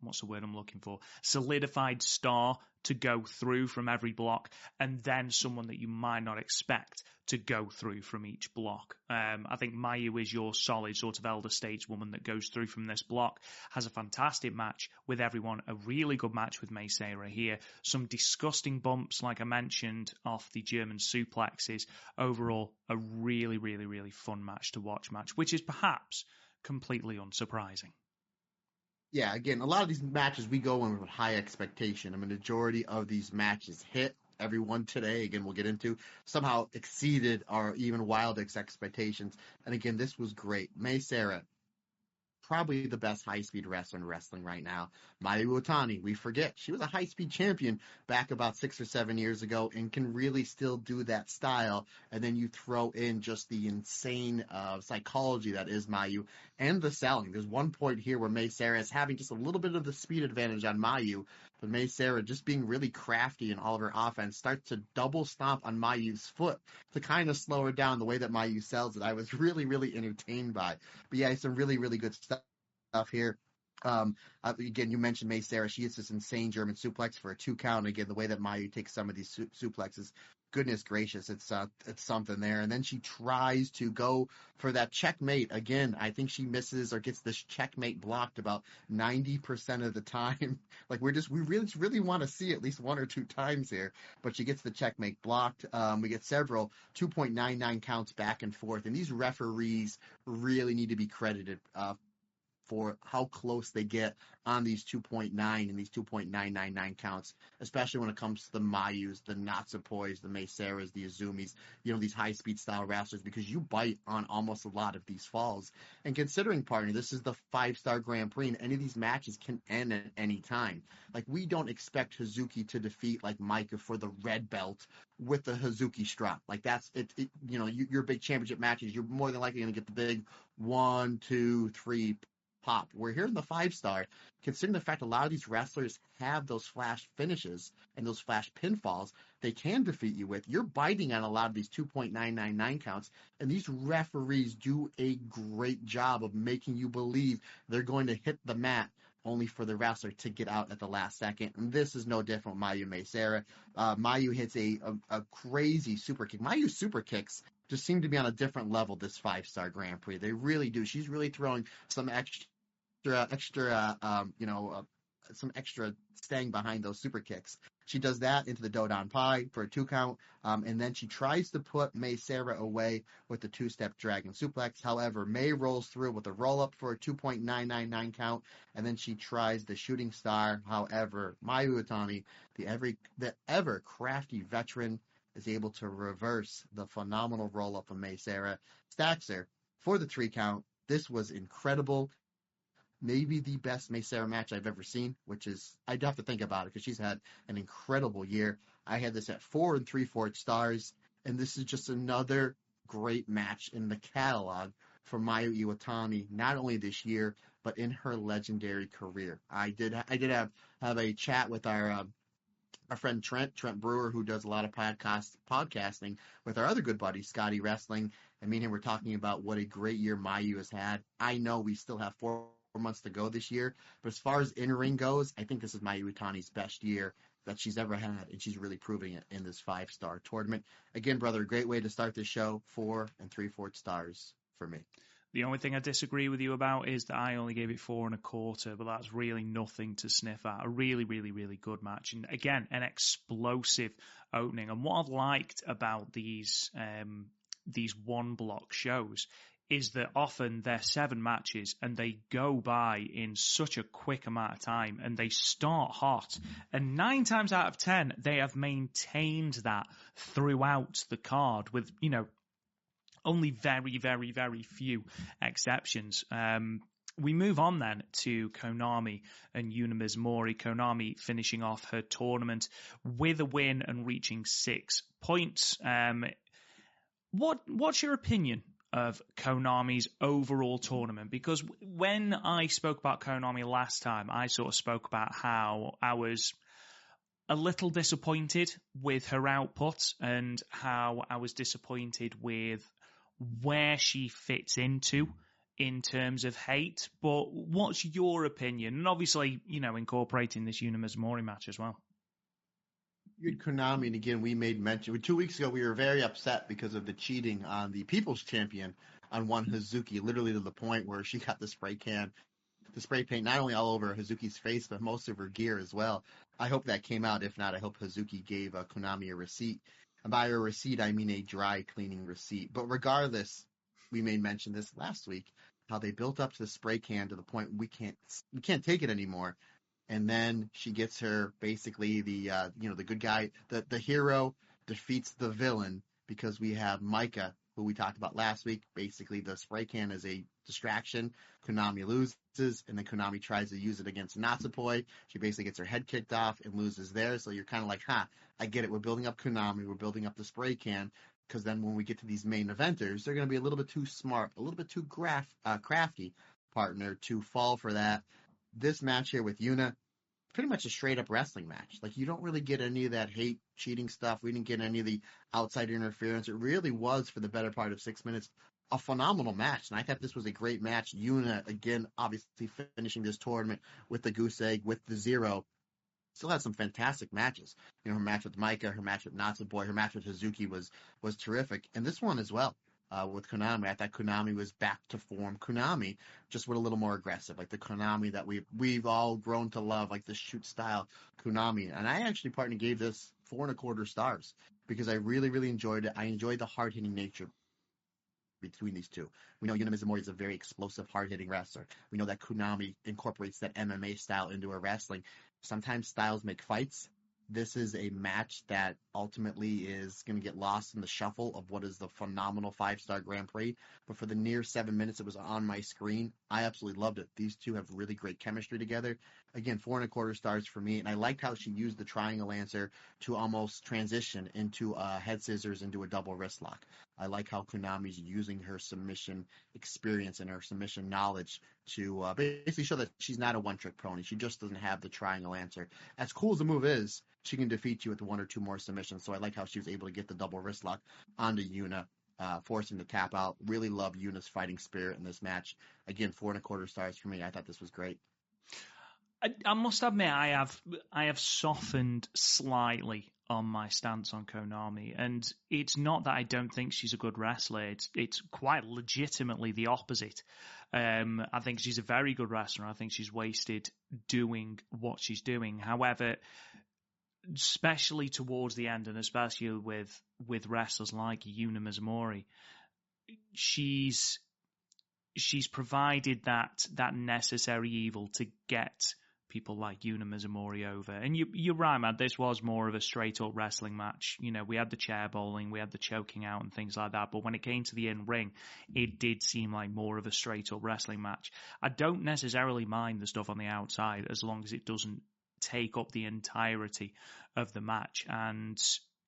what's the word I'm looking for? Solidified star to go through from every block, and then someone that you might not expect to go through from each block. I think Mayu is your solid sort of elder stateswoman that goes through from this block, has a fantastic match with everyone, a really good match with Mei Sera here, some disgusting bumps, like I mentioned, off the German suplexes. Overall, a really, really, really fun match to watch, which is perhaps completely unsurprising. Yeah, again, a lot of these matches we go in with high expectation. I mean, the majority of these matches hit. Everyone today, again, we'll get into, somehow exceeded our even wildest expectations. And again, this was great. Mei Sera, probably the best high-speed wrestler in wrestling right now. Mayu Iwatani, we forget, she was a high-speed champion back about 6 or 7 years ago and can really still do that style. And then you throw in just the insane psychology that is Mayu and the selling. There's one point here where Mei Sera is having just a little bit of the speed advantage on Mayu, but Mei Sera, just being really crafty in all of her offense, starts to double stomp on Mayu's foot to kind of slow her down the way that Mayu sells it. I was really, really entertained by. But yeah, some really, really good stuff here. Again, you mentioned Mei Sera. She hits this insane German suplex for a 2 count. Again, the way that Mayu takes some of these suplexes, goodness gracious, it's something there. And then she tries to go for that checkmate. Again, I think she misses or gets this checkmate blocked about 90% of the time. Like we really want to see at least 1 or 2 times here, but she gets the checkmate blocked. We get several 2.99 counts back and forth, and these referees really need to be credited for how close they get on these 2.9 and these 2.999 counts, especially when it comes to the Mayus, the Natsupois, the Mei Seras, the Azumis, these high-speed style wrestlers, because you bite on almost a lot of these falls. And considering, partner, this is the 5-star Grand Prix, and any of these matches can end at any time. Like, we don't expect Hazuki to defeat, like, Maika for the red belt with the Hazuki strut. Like, that's it. Your big championship matches, you're more than likely going to get the big 1, 2, 3 pop. We're here in the 5-star, considering the fact a lot of these wrestlers have those flash finishes and those flash pinfalls they can defeat you with. You're biting on a lot of these 2.999 counts, and these referees do a great job of making you believe they're going to hit the mat only for the wrestler to get out at the last second. And this is no different with Mayu Mei Sera. Mayu hits a crazy super kick. Mayu's super kicks just seem to be on a different level this 5-star Grand Prix. They really do. She's really throwing some extra some extra staying behind those super kicks. She does that into the Dodon Pie for a 2 count, and then she tries to put Mei Sera away with the 2-step Dragon Suplex. However, Mei rolls through with a roll-up for a 2.999 count, and then she tries the Shooting Star. However, Mayu Iwatani, the ever crafty veteran, is able to reverse the phenomenal roll-up of Mei Sera, stacks her for the 3 count. This was incredible. Maybe the best Mei Sera match I've ever seen, which is, I'd have to think about it because she's had an incredible year. I had this at 4 3/4 stars, and this is just another great match in the catalog for Mayu Iwatani, not only this year, but in her legendary career. I did have a chat with our our friend Trent Brewer, who does a lot of podcasting with our other good buddy, Scotty Wrestling. And me and him were talking about what a great year Mayu has had. I know we still have 4 months to go this year, but as far as in-ring goes, I think this is Mayu Iwatani's best year that she's ever had, and she's really proving it in this 5-star tournament. Again, brother, a great way to start this show, 4 3/4 stars for me. The only thing I disagree with you about is that I only gave it 4 1/4, but that's really nothing to sniff at. A really, really, really good match. And again, an explosive opening. And what I've liked about these one-block shows is that often they're 7 matches and they go by in such a quick amount of time and they start hot. And 9 times out of 10, they have maintained that throughout the card with, only very, very, very few exceptions. We move on then to Konami and Yuna Mizumori. Konami finishing off her tournament with a win and reaching 6 points. What's your opinion of Konami's overall tournament? Because when I spoke about Konami last time, I sort of spoke about how I was a little disappointed with her output and how I was disappointed with where she fits into in terms of hate. But what's your opinion? And obviously, incorporating this Yuna Mizumori match as well. Konami, and again, we made mention 2 weeks ago. We were very upset because of the cheating on the People's Champion on one Hazuki, literally to the point where she got the spray paint not only all over Hazuki's face, but most of her gear as well. I hope that came out. If not, I hope Hazuki gave Konami a receipt. And by a receipt, I mean a dry cleaning receipt. But regardless, we made mention this last week, how they built up the spray can to the point we can't take it anymore. And then she gets her, basically the good guy, the hero defeats the villain, because we have Maika, who we talked about last week. Basically, the spray can is a distraction. Konami loses, and then Konami tries to use it against Natsupoi. She basically gets her head kicked off and loses there. So you're kind of like, I get it. We're building up Konami. We're building up the spray can, because then when we get to these main eventers, they're going to be a little bit too smart, a little bit too crafty, partner, to fall for that. This match here with Yuna, pretty much a straight-up wrestling match. Like, you don't really get any of that hate, cheating stuff. We didn't get any of the outside interference. It really was, for the better part of 6 minutes, a phenomenal match. And I thought this was a great match. Yuna, again, obviously finishing this tournament with the goose egg, with the 0. Still had some fantastic matches. Her match with Maika, her match with Natsupoi, her match with Hazuki was terrific. And this one as well. With Konami, I thought Konami was back to form. Konami, just with a little more aggressive, like the Konami that we've all grown to love, like the shoot style Konami. And I actually, partner, gave this 4 1/4 stars, because I really, really enjoyed it. I enjoyed the hard-hitting nature between these two. We know Yuna Mizumori is a very explosive, hard-hitting wrestler. We know that Konami incorporates that MMA style into her wrestling. Sometimes styles make fights. This is a match that ultimately is going to get lost in the shuffle of what is the phenomenal 5-star Grand Prix. But for the near 7 minutes it was on my screen, I absolutely loved it. These two have really great chemistry together. Again, 4 1/4 stars for me. And I liked how she used the triangle answer to almost transition into head scissors, into a double wrist lock. I like how Konami's using her submission experience and her submission knowledge to basically show that she's not a one-trick pony. She just doesn't have the triangle answer. As cool as the move is, she can defeat you with 1 or 2 more submissions. So I like how she was able to get the double wrist lock onto Yuna, forcing the tap out. Really love Yuna's fighting spirit in this match. Again, 4 1/4 stars for me. I thought this was great. I must admit, I have softened slightly on my stance on Konami, and it's not that I don't think she's a good wrestler. It's quite legitimately the opposite. I think she's a very good wrestler. I think she's wasted doing what she's doing. However, especially towards the end, and especially with wrestlers like Yuna Mizumori, she's provided that necessary evil to get people like Yuna Mizumori over. And you're right, man, this was more of a straight-up wrestling match. We had the chair bowling, we had the choking out and things like that, but when it came to the in-ring, it did seem like more of a straight-up wrestling match. I don't necessarily mind the stuff on the outside, as long as it doesn't take up the entirety of the match. And,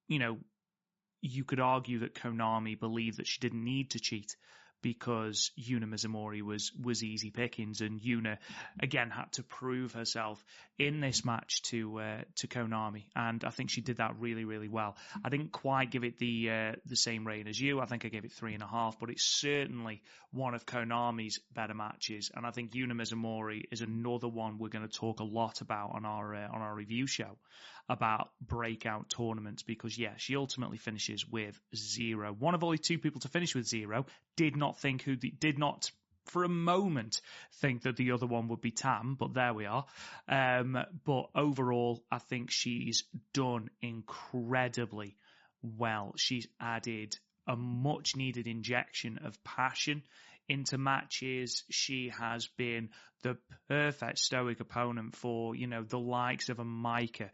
you could argue that Konami believed that she didn't need to cheat because Yuna Mizumori was easy pickings, and Yuna again had to prove herself in this match to Konami, and I think she did that really, really well. I didn't quite give it the same rating as you. I think I gave it 3.5, but it's certainly one of Konami's better matches, and I think Yuna Mizumori is another one we're going to talk a lot about on our review show about breakout tournaments, because she ultimately finishes with 0. One of only 2 people to finish with 0. Did not for a moment think that the other one would be Tam, but there we are. But overall, I think she's done incredibly well. She's added a much needed injection of passion into matches. She has been the perfect stoic opponent for, the likes of a Maika,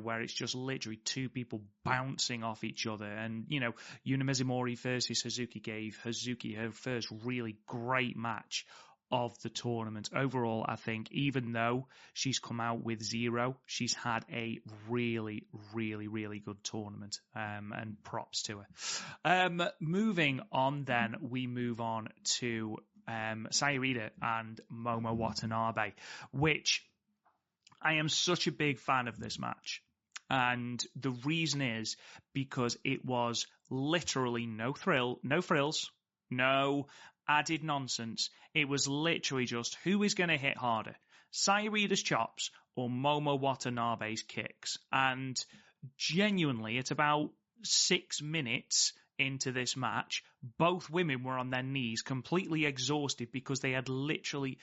where it's just literally 2 people bouncing off each other. And, Yuna Mizumori versus Hazuki gave Hazuki her first really great match of the tournament. Overall, I think even though she's come out with 0, she's had a really, really, really good tournament, and props to her. Moving on then, we move on to Sayurita and Momo Watanabe, which I am such a big fan of this match. And the reason is because it was literally no frills, no added nonsense. It was literally just who is going to hit harder, Sayurita's chops or Momo Watanabe's kicks. And genuinely, at about 6 minutes into this match, both women were on their knees, completely exhausted because they had literally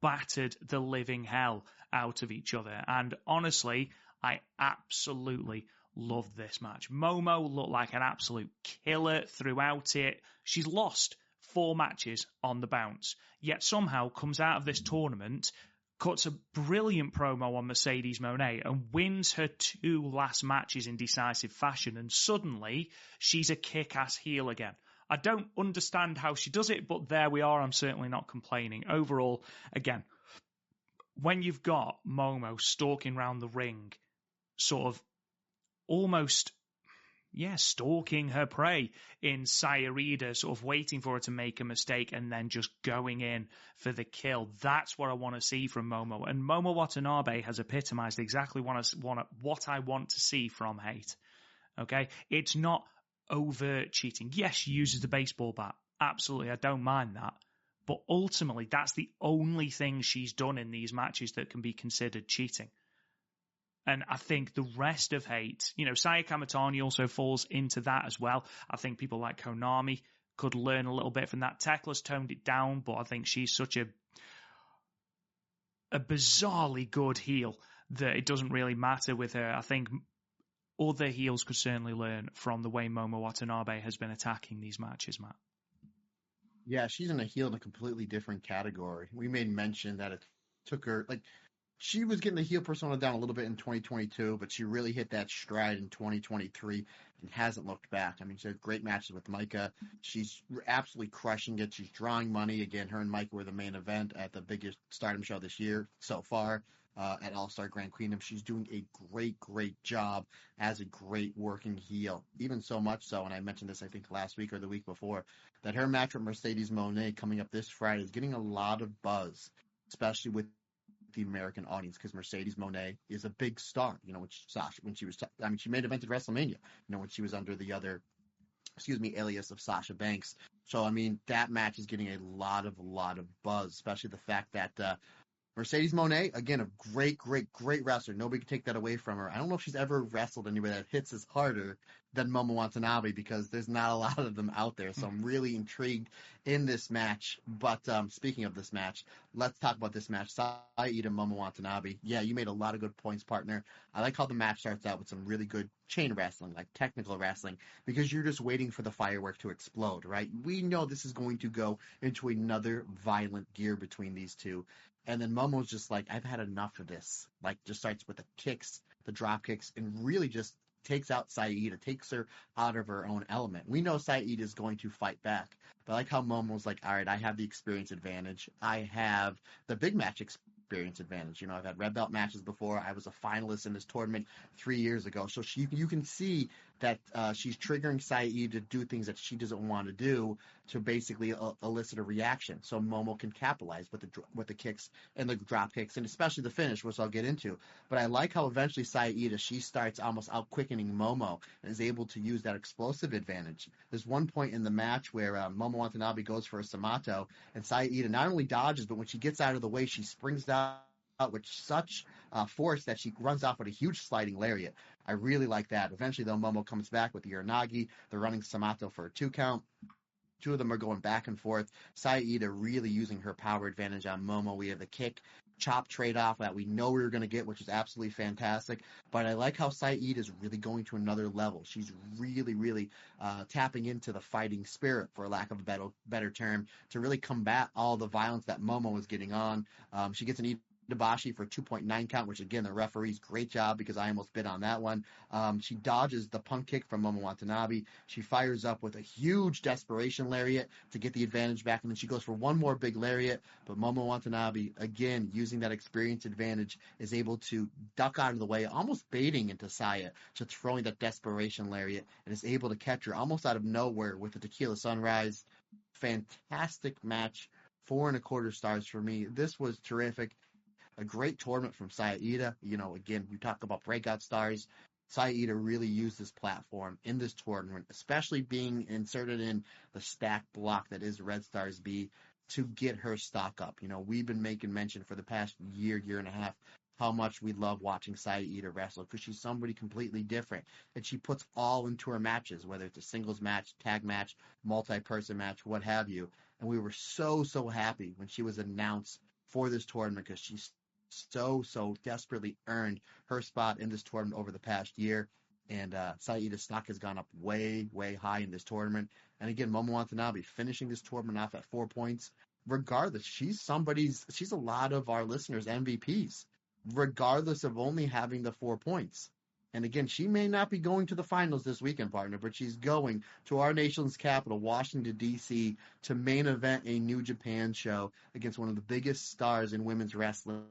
battered the living hell out of each other. And honestly, I absolutely loved this match. Momo looked like an absolute killer throughout it. She's lost 4 matches on the bounce, yet somehow comes out of this tournament, cuts a brilliant promo on Mercedes Moné, and wins her 2 last matches in decisive fashion, and suddenly she's a kick-ass heel again. I don't understand how she does it, but there we are. I'm certainly not complaining. Overall, again, when you've got Momo stalking around the ring, sort of almost stalking her prey in Sayurita, sort of waiting for her to make a mistake and then just going in for the kill. That's what I want to see from Momo. And Momo Watanabe has epitomized exactly what I want to see from Hate. Okay? It's not overt cheating. Yes, she uses the baseball bat. Absolutely, I don't mind that. But ultimately, that's the only thing she's done in these matches that can be considered cheating. And I think the rest of Hate, Saya Kamatani also falls into that as well. I think people like Konami could learn a little bit from that. Thecla's toned it down, but I think she's such a bizarrely good heel that it doesn't really matter with her. I think other heels could certainly learn from the way Momo Watanabe has been attacking these matches, Matt. Yeah, she's in a heel in a completely different category. We made mention that it took her, she was getting the heel persona down a little bit in 2022, but she really hit that stride in 2023 and hasn't looked back. I mean, she had great matches with Maika. She's absolutely crushing it. She's drawing money. Again, her and Maika were the main event at the biggest Stardom show this year so far at All-Star Grand Queendom. She's doing a great, great job as a great working heel. Even so much so, and I mentioned this I think last week or the week before, that her match with Mercedes Moné coming up this Friday is getting a lot of buzz, especially with the American audience, because Mercedes Moné is a big star. When she was, she made event at WrestleMania, when she was under the other, alias of Sasha Banks. So, that match is getting a lot of buzz, especially the fact that Mercedes Moné, again, a great, great, great wrestler. Nobody can take that away from her. I don't know if she's ever wrestled anybody that hits as harder than Momo Watanabe, because there's not a lot of them out there. So I'm really intrigued in this match. But speaking of this match, let's talk about this match. Saida Momo Watanabe. Yeah, you made a lot of good points, partner. I like how the match starts out with some really good chain wrestling, like technical wrestling, because you're just waiting for the firework to explode, right? We know this is going to go into another violent gear between these two. And then Momo's just like, I've had enough of this. Just starts with the kicks, the drop kicks, and really just takes out Saida, takes her out of her own element. We know Saida is going to fight back. But I like how Momo's like, all right, I have the experience advantage. I have the big match experience advantage. I've had red belt matches before. I was a finalist in this tournament 3 years ago. So you can see that she's triggering Saeed to do things that she doesn't want to do to basically elicit a reaction, so Momo can capitalize with the kicks and the drop kicks, and especially the finish, which I'll get into. But I like how eventually Saeed, she starts almost out quickening Momo and is able to use that explosive advantage. There's one point in the match where Momo Watanabe goes for a Samato, and Saeed not only dodges, but when she gets out of the way, she springs down with such force that she runs off with a huge sliding lariat. I really like that. Eventually, though, Momo comes back with the Uranagi. They're running Samato for a 2 count. Two of them are going back and forth. Saida really using her power advantage on Momo. We have the kick, chop trade-off that we know we were going to get, which is absolutely fantastic. But I like how Saida is really going to another level. She's really, really tapping into the fighting spirit, for lack of a better term, to really combat all the violence that Momo is getting on. She gets an Dabashi for 2.9 count, which again, the referee's great job because I almost bid on that one. She dodges the punt kick from Momo Watanabe. She fires up with a huge desperation lariat to get the advantage back, and then she goes for one more big lariat, but Momo Watanabe, again, using that experience advantage, is able to duck out of the way, almost baiting into Saya to throwing that desperation lariat, and is able to catch her almost out of nowhere with the Tequila Sunrise. Fantastic match. 4.25 stars for me. This was terrific. A great tournament from Saida. Again, we talk about breakout stars. Saida really used this platform in this tournament, especially being inserted in the stack block that is Red Stars B, to get her stock up. We've been making mention for the past year and a half how much we love watching Saida wrestle, because she's somebody completely different, and she puts all into her matches, whether it's a singles match, tag match, multi-person match, what have you. And we were so happy when she was announced for this tournament, because she's so desperately earned her spot in this tournament over the past year. And Saida's stock has gone up way high in this tournament. And again, Momo Watanabe finishing this tournament off at 4 points. Regardless, she's a lot of our listeners' MVPs, regardless of only having the 4 points. And again, she may not be going to the finals this weekend, partner, but she's going to our nation's capital, Washington, D.C., to main event a New Japan show against one of the biggest stars in women's wrestling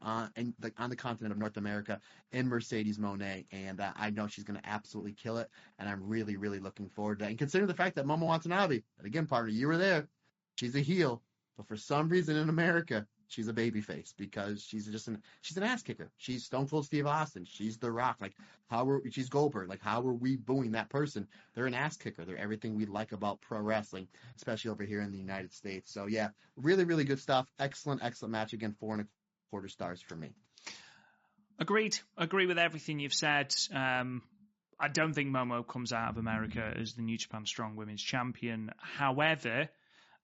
on the continent of North America, in Mercedes Moné, and I know she's going to absolutely kill it, and I'm really looking forward to that. And considering the fact that Momo Watanabe, and again, partner, you were there, she's a heel, but for some reason in America, she's a babyface, because she's an ass kicker. She's Stone Cold Steve Austin. She's The Rock. She's Goldberg. How are we booing that person? They're an ass kicker. They're everything we like about pro wrestling, especially over here in the United States. So yeah, really good stuff. Excellent match. Again, 4.25 stars for me. Agreed. Agree with everything you've said. I don't think Momo comes out of America as the New Japan Strong Women's Champion. However,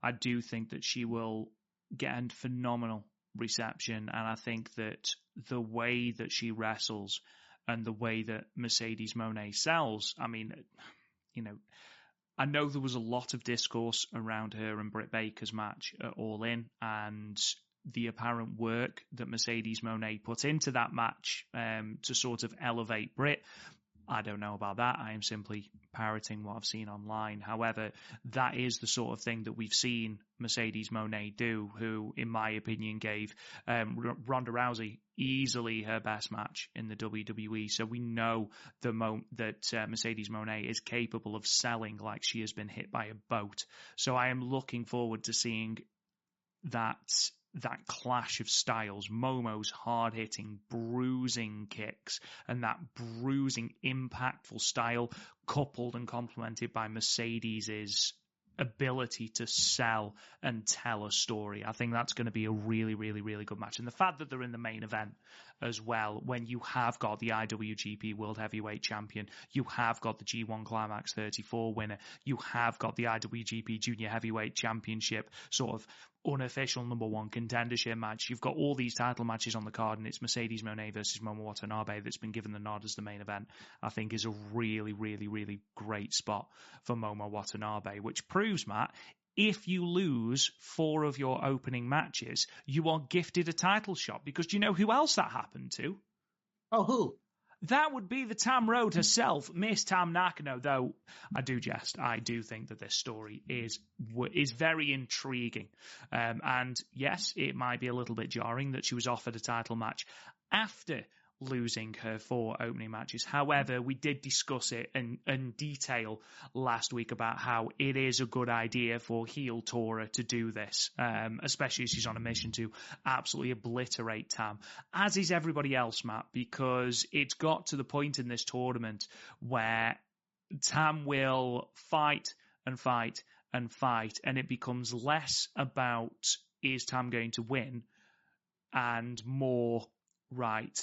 I do think that she will get a phenomenal reception, and I think that the way that she wrestles and the way that Mercedes Moné sells, I know there was a lot of discourse around her and Britt Baker's match at All In, and the apparent work that Mercedes Moné put into that match to sort of elevate Britt. I don't know about that. I am simply parroting what I've seen online. However, that is the sort of thing that we've seen Mercedes Moné do, who, in my opinion, gave Ronda Rousey easily her best match in the WWE. So we know that Mercedes Moné is capable of selling like she has been hit by a boat. So I am looking forward to seeing that clash of styles, Momo's hard-hitting, bruising kicks, and that bruising, impactful style, coupled and complemented by Mercedes's ability to sell and tell a story. I think that's going to be a really good match. And the fact that they're in the main event as well, when you have got the IWGP World Heavyweight Champion, you have got the G1 Climax 34 winner, you have got the IWGP Junior Heavyweight Championship sort of unofficial number one contendership match. You've got all these title matches on the card, and it's Mercedes Moné versus Momo Watanabe that's been given the nod as the main event. I think is a really great spot for Momo Watanabe, which proves, Matt, if you lose 4 of your opening matches, you are gifted a title shot, because do you know who else that happened to? Oh, who? That would be the Tam Road herself, Miss Tam Nakano, though I do jest. I do think that this story is very intriguing. And yes, it might be a little bit jarring that she was offered a title match after losing her 4 opening matches. However, we did discuss it in detail last week about how it is a good idea for heel Tora to do this, especially as she's on a mission to absolutely obliterate Tam, as is everybody else, Matt, because it's got to the point in this tournament where Tam will fight and fight and fight, and it becomes less about is Tam going to win and more, right,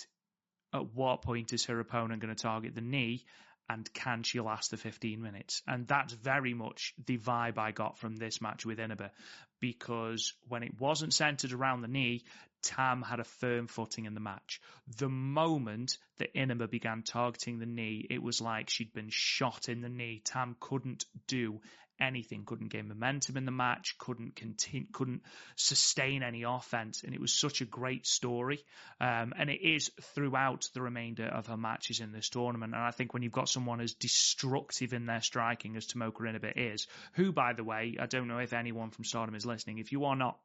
at what point is her opponent going to target the knee, and can she last the 15 minutes? And that's very much the vibe I got from this match with Inaba, because when it wasn't centered around the knee, Tam had a firm footing in the match. The moment that Inaba began targeting the knee, it was like she'd been shot in the knee. Tam couldn't do anything, couldn't gain momentum in the match, couldn't sustain any offense, and it was such a great story, and it is throughout the remainder of her matches in this tournament. And I think when you've got someone as destructive in their striking as Tomoka Inaba is, who, by the way, I don't know if anyone from Stardom is listening, if you are not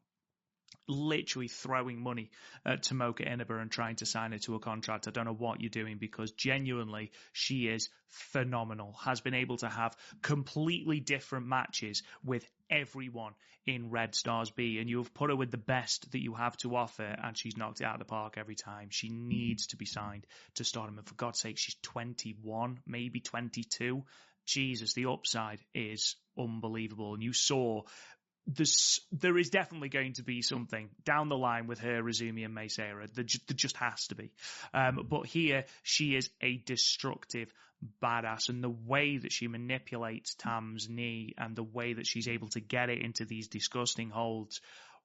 literally throwing money at Tomoka Inaba and trying to sign her to a contract, I don't know what you're doing, because genuinely she is phenomenal, has been able to have completely different matches with everyone in Red Stars B, and you've put her with the best that you have to offer, and she's knocked it out of the park every time. She needs to be signed to Stardom, and for God's sake, she's 21, maybe 22. Jesus, the upside is unbelievable, and you saw there is definitely going to be something down the line with her, Razumi and Sera. There just has to be. But here, she is a destructive badass, and the way that she manipulates Tam's knee and the way that she's able to get it into these disgusting holds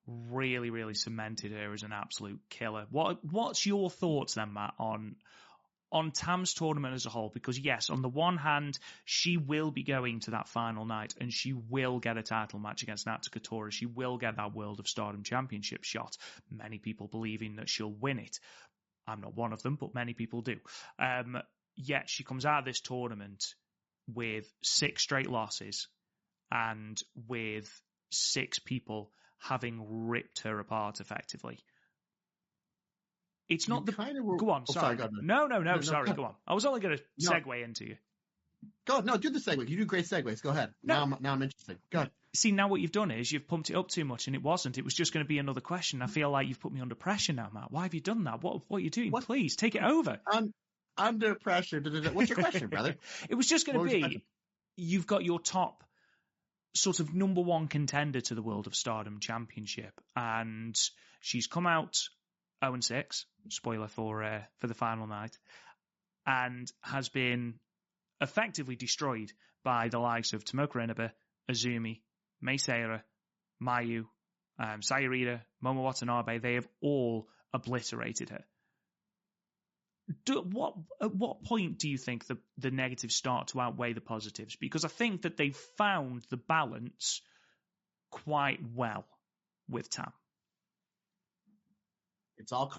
really, really cemented her as an absolute killer. What's your thoughts then, Matt, on Tam's tournament as a whole? Because yes, on the one hand, she will be going to that final night and she will get a title match against Natsuko Tora. She will get that World of Stardom Championship shot. Many people believing that she'll win it. I'm not one of them, but many people do. Yet she comes out of this tournament with 6 straight losses and with 6 people having ripped her apart effectively. It's not Go on, sorry. Go No, sorry, go on. I was only going to segue into you. Go ahead. No, do the segue. You do great segues. Go ahead. No. Now I'm interested. Go ahead. See, now what you've done is you've pumped it up too much, and it wasn't. It was just going to be another question. I feel like you've put me under pressure now, Matt. Why have you done that? What are you doing? What? Please, take it over. I'm under pressure. What's your question, brother? It was just going to be, you've got your top sort of number 1 contender to the World of Stardom Championship, and she's come out 0-6, spoiler for the final night, and has been effectively destroyed by the likes of Tomoka Inaba, Azumi, Sera, Mayu, Sayurita, Momo Watanabe. They have all obliterated her. At what point do you think the negatives start to outweigh the positives? Because I think that they've found the balance quite well with Tam. It's all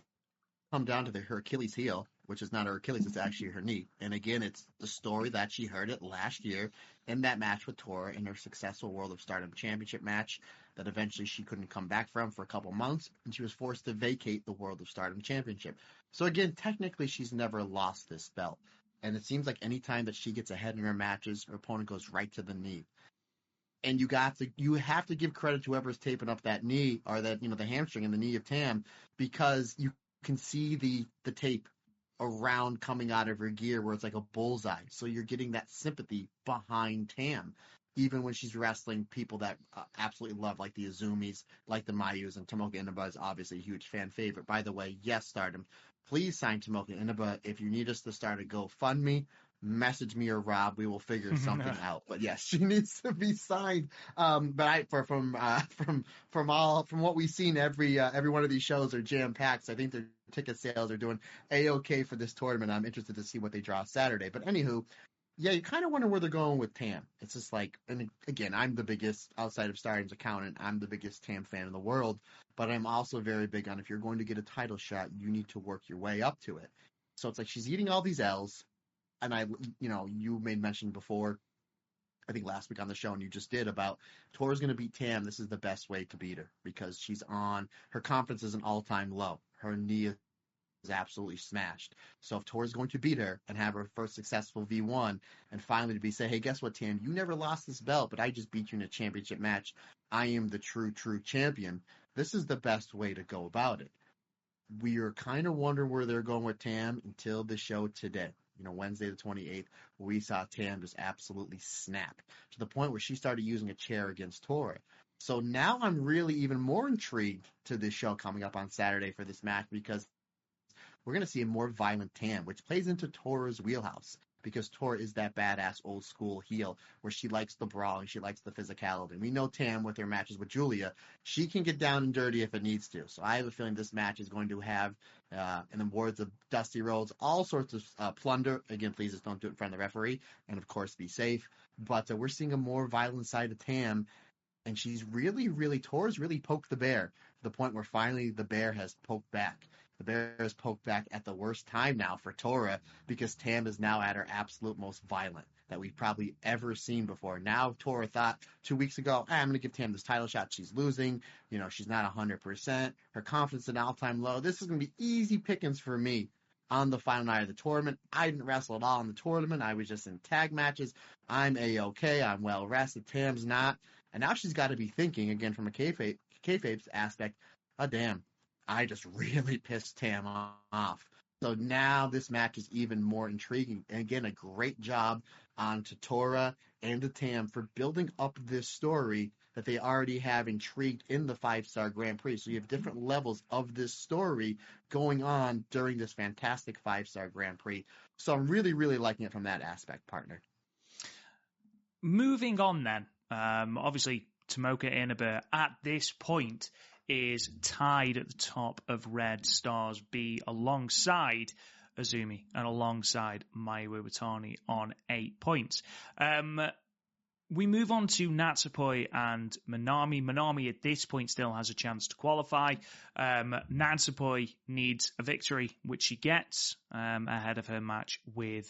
come down to her Achilles heel, which is not her Achilles, it's actually her knee. And again, it's the story that she heard it last year in that match with Tora in her successful World of Stardom Championship match that eventually she couldn't come back from for a couple months, and she was forced to vacate the World of Stardom Championship. So again, technically, she's never lost this belt. And it seems like any time that she gets ahead in her matches, her opponent goes right to the knee. And you have to give credit to whoever's taping up that knee, or that, the hamstring in the knee of Tam, because you can see the tape around coming out of her gear where it's like a bullseye. So you're getting that sympathy behind Tam, even when she's wrestling people that absolutely love, like the Azumis, like the Mayus, and Tomoka Inaba is obviously a huge fan favorite. By the way, yes, Stardom, please sign Tomoka Inaba. If you need us to start a GoFundMe, message me or Rob. We will figure something out. But yes, she needs to be signed. But from what we've seen, every one of these shows are jam packed. So I think their ticket sales are doing a-okay for this tournament. I'm interested to see what they draw Saturday. But anywho, yeah, you kind of wonder where they're going with Tam. It's just like, and again, I'm the biggest, outside of Stardom's accountant, I'm the biggest Tam fan in the world. But I'm also very big on, if you're going to get a title shot, you need to work your way up to it. So it's like she's eating all these L's. And you made mention before, I think last week on the show, and you just did, about Tora's going to beat Tam. This is the best way to beat her, because her confidence is an all-time low. Her knee is absolutely smashed. So if Tora's going to beat her and have her first successful V1 and finally to be say, hey, guess what, Tam? You never lost this belt, but I just beat you in a championship match. I am the true champion. This is the best way to go about it. We are kind of wondering where they're going with Tam until the show today. Wednesday the 28th, where we saw Tam just absolutely snap to the point where she started using a chair against Tora. So now I'm really even more intrigued to this show coming up on Saturday for this match because we're going to see a more violent Tam, which plays into Tora's wheelhouse because Tora is that badass old school heel where she likes the brawling, she likes the physicality. We know Tam with her matches with Julia, she can get down and dirty if it needs to. So I have a feeling this match is going to have, in the words of Dusty Rhodes, all sorts of plunder. Again, please just don't do it in front of the referee, and of course be safe. But we're seeing a more violent side of Tam, and she's Tora's really poked the bear to the point where finally the bear has poked back. The bear has poked back at the worst time now for Tora because Tam is now at her absolute most violent that we've probably ever seen before. Now Tora thought 2 weeks ago, I'm going to give Tam this title shot. She's losing. She's not 100%. Her confidence is an all-time low. This is going to be easy pickings for me on the final night of the tournament. I didn't wrestle at all in the tournament. I was just in tag matches. I'm A-okay. I'm well rested. Tam's not. And now she's got to be thinking, again, from a kayfabe aspect, oh, damn, I just really pissed Tam off. So now this match is even more intriguing. And again, a great job on to Tora and to Tam for building up this story that they already have intrigued in the 5-star Grand Prix. So you have different levels of this story going on during this fantastic 5-star Grand Prix. So I'm really liking it from that aspect, partner. Moving on then. Obviously, Tomoka Inaba at this point is tied at the top of Red Stars B alongside Azumi and alongside Mayu Iwatani on 8 points. We move on to Natsupoi and Manami. Manami at this point still has a chance to qualify. Natsupoi needs a victory, which she gets ahead of her match with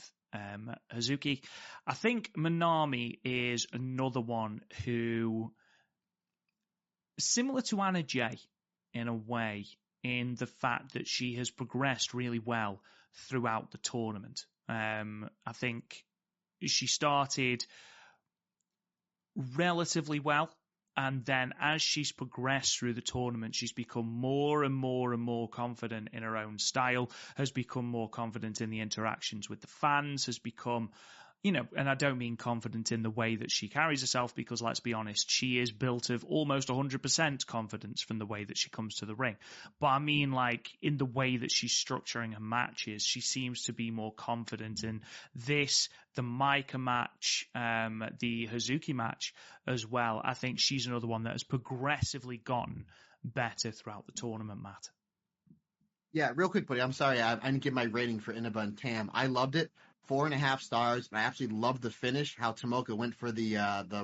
Hazuki. I think Manami is another one who, similar to Anna Jay in a way, in the fact that she has progressed really well throughout the tournament. I think she started relatively well, and then as she's progressed through the tournament, she's become more and more confident in her own style, has become more confident in the interactions with the fans, has become, and I don't mean confident in the way that she carries herself, because let's be honest, she is built of almost 100% confidence from the way that she comes to the ring. But I mean, like, in the way that she's structuring her matches, she seems to be more confident in this, the Maika match, the Hazuki match as well. I think she's another one that has progressively gotten better throughout the tournament, Matt. Yeah, real quick, buddy. I'm sorry. I didn't give my rating for Inaba and Tam. I loved it. 4.5 stars. I absolutely loved the finish, how Tomoka went for the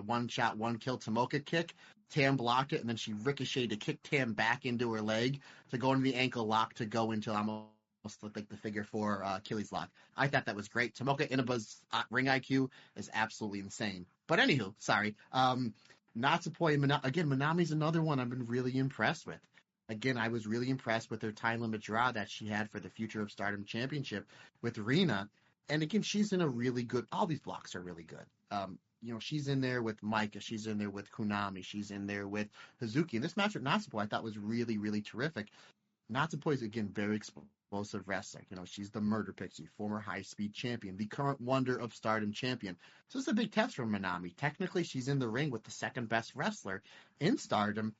one-shot, one-kill Tomoka kick. Tam blocked it, and then she ricocheted to kick Tam back into her leg to go into the ankle lock to go into almost like the figure 4 Achilles lock. I thought that was great. Tomoka Inaba's ring IQ is absolutely insane. But anywho, sorry. Natsupoi, again, Manami's another one I've been really impressed with. Again, I was really impressed with her time limit draw that she had for the Future of Stardom Championship with Rina. And again, she's in a really good, all these blocks are really good. She's in there with Maika, she's in there with Konami, she's in there with Hazuki. And this match with Natsupoi I thought was really terrific. Natsupoi is, again, very explosive wrestler. She's the murder pixie, former high-speed champion, the current wonder of Stardom champion. So it's a big test for Manami. Technically, she's in the ring with the second best wrestler in Stardom.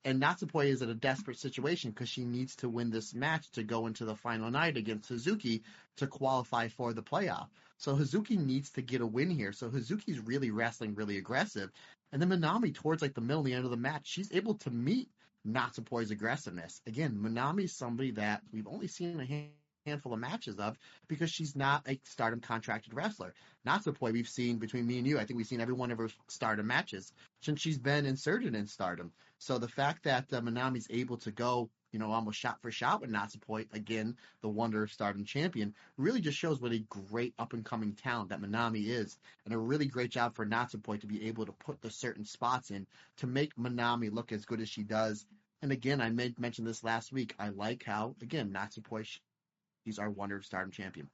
And Natsupoi is in a desperate situation because she needs to win this match to go into the final night against Hazuki to qualify for the playoff. So Hazuki needs to get a win here. So Hazuki's really wrestling really aggressive. And then Manami, towards like the middle and the end of the match, she's able to meet Natsupoi's aggressiveness. Again, Manami's somebody that we've only seen a handful of matches of because she's not a Stardom contracted wrestler. Natsupoi we've seen, between me and you, I think we've seen every one of her Stardom matches since she's been inserted in Stardom. So the fact that Manami's able to go, almost shot for shot with Natsupoi, again, the wonder of Stardom champion, really just shows what a great up-and-coming talent that Manami is, and a really great job for Natsupoi to be able to put the certain spots in to make Manami look as good as she does. And again, I mentioned this last week, I like how, again, Natsupoi She's our Wonder of Stardom champion.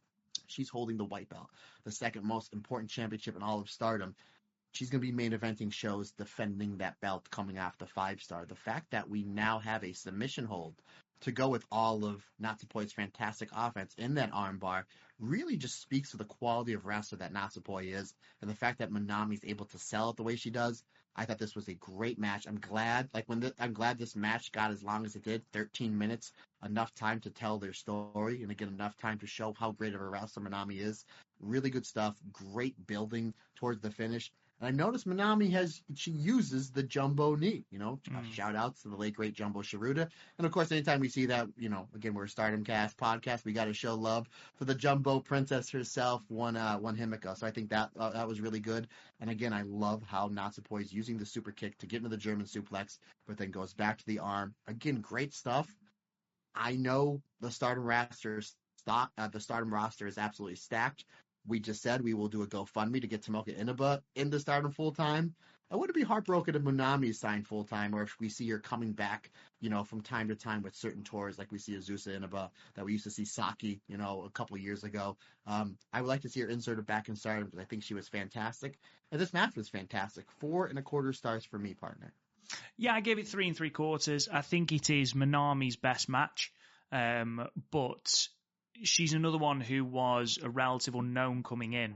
She's holding the white belt, the second most important championship in all of Stardom. She's going to be main eventing shows defending that belt coming off the 5-star. The fact that we now have a submission hold to go with all of Natsupoi's fantastic offense in that armbar really just speaks to the quality of wrestler that Natsupoi is, and the fact that Manami's able to sell it the way she does. I thought this was a great match. I'm glad, I'm glad this match got as long as it did, 13 minutes, enough time to tell their story, and again, enough time to show how great of a wrestler Manami is. Really good stuff. Great building towards the finish. And I noticed Manami she uses the jumbo knee, shout outs to the late great Jumbo Shiruda. And of course, anytime we see that, again, we're a Stardom Cast podcast, we got to show love for the Jumbo Princess herself, one Himika. So I think that was really good. And again, I love how Natsupoi is using the super kick to get into the German suplex, but then goes back to the arm. Again, great stuff. I know the Stardom roster is absolutely stacked. We just said we will do a GoFundMe to get Tomoka Inaba into Stardom full-time. I wouldn't be heartbroken if Manami is signed full-time, or if we see her coming back, from time to time with certain tours, like we see Azusa Inaba, that we used to see Saki, a couple of years ago. I would like to see her inserted back in Stardom because I think she was fantastic. And this match was fantastic. 4.25 stars for me, partner. Yeah, I gave it 3 3/4. I think it is Manami's best match, but she's another one who was a relative unknown coming in,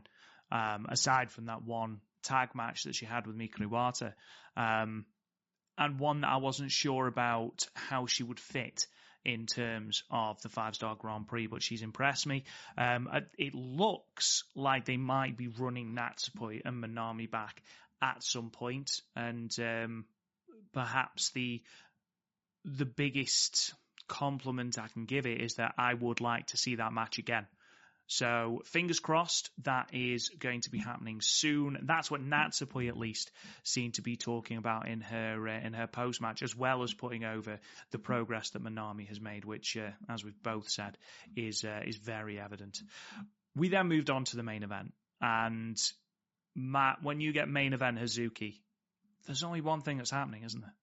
aside from that one tag match that she had with Mika Iwata, and one that I wasn't sure about how she would fit in terms of the 5-star Grand Prix, but she's impressed me. It looks like they might be running Natsupoi and Manami back at some point, and perhaps the biggest compliment I can give it is that I would like to see that match again. So fingers crossed that is going to be happening soon. That's what Natsupoi at least seemed to be talking about in her post match, as well as putting over the progress that Manami has made, which, as we've both said, is very evident. We then moved on to the main event, and Matt, when you get main event Hazuki, there's only one thing that's happening, isn't there?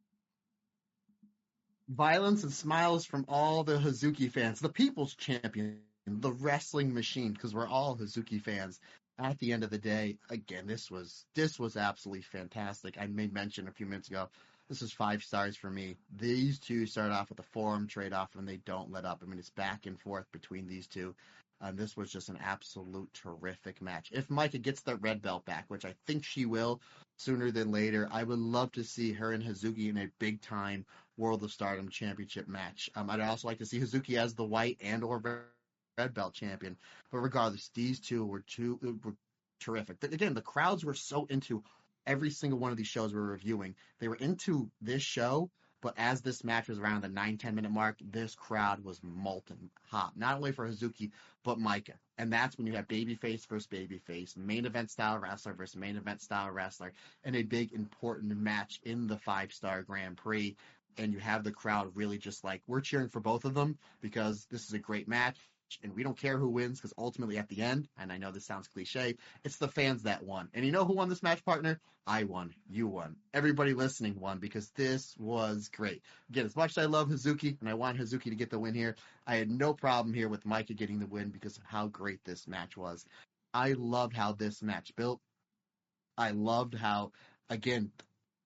Violence and smiles from all the Hazuki fans, the people's champion, the wrestling machine, because we're all Hazuki fans. At the end of the day, again, this was absolutely fantastic. I made mention a few minutes ago, this is 5 stars for me. These two start off with a forearm trade-off, and they don't let up. I mean, it's back and forth between these two. This was just an absolute terrific match. If Maika gets that red belt back, which I think she will sooner than later, I would love to see her and Hazuki in a big-time World of Stardom championship match. I'd also like to see Hazuki as the white and or red belt champion. But regardless, these two were terrific. Again, the crowds were so into every single one of these shows we're reviewing. They were into this show, but as this match was around the 9-10 minute mark, this crowd was molten hot, not only for Hazuki, but Maika. And that's when you have babyface versus babyface, main event style wrestler versus main event style wrestler, and a big important match in the 5-star Grand Prix. And you have the crowd really just like, we're cheering for both of them because this is a great match. And we don't care who wins because ultimately at the end, and I know this sounds cliche, it's the fans that won. And you know who won this match, partner? I won. You won. Everybody listening won because this was great. Again, as much as I love Hazuki and I want Hazuki to get the win here, I had no problem here with Maika getting the win because of how great this match was. I loved how this match built. I loved how, again,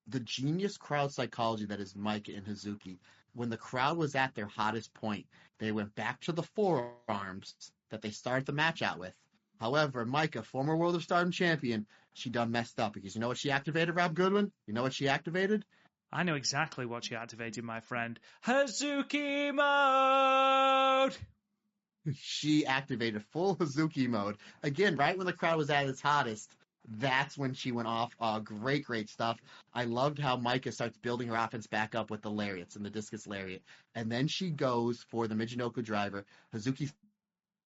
the genius crowd psychology that is Maika and Hazuki. When the crowd was at their hottest point, they went back to the forearms that they started the match out with. However, Maika, former World of Stardom champion, she done messed up because you know what she activated, Rob Goodwin? You know what she activated? I know exactly what she activated, my friend. Hazuki mode! She activated full Hazuki mode. Again, right when the crowd was at its hottest, that's when she went off. Great stuff. I loved how Maika starts building her offense back up with the lariats and the discus lariat. And then she goes for the Michinoku driver. Hazuki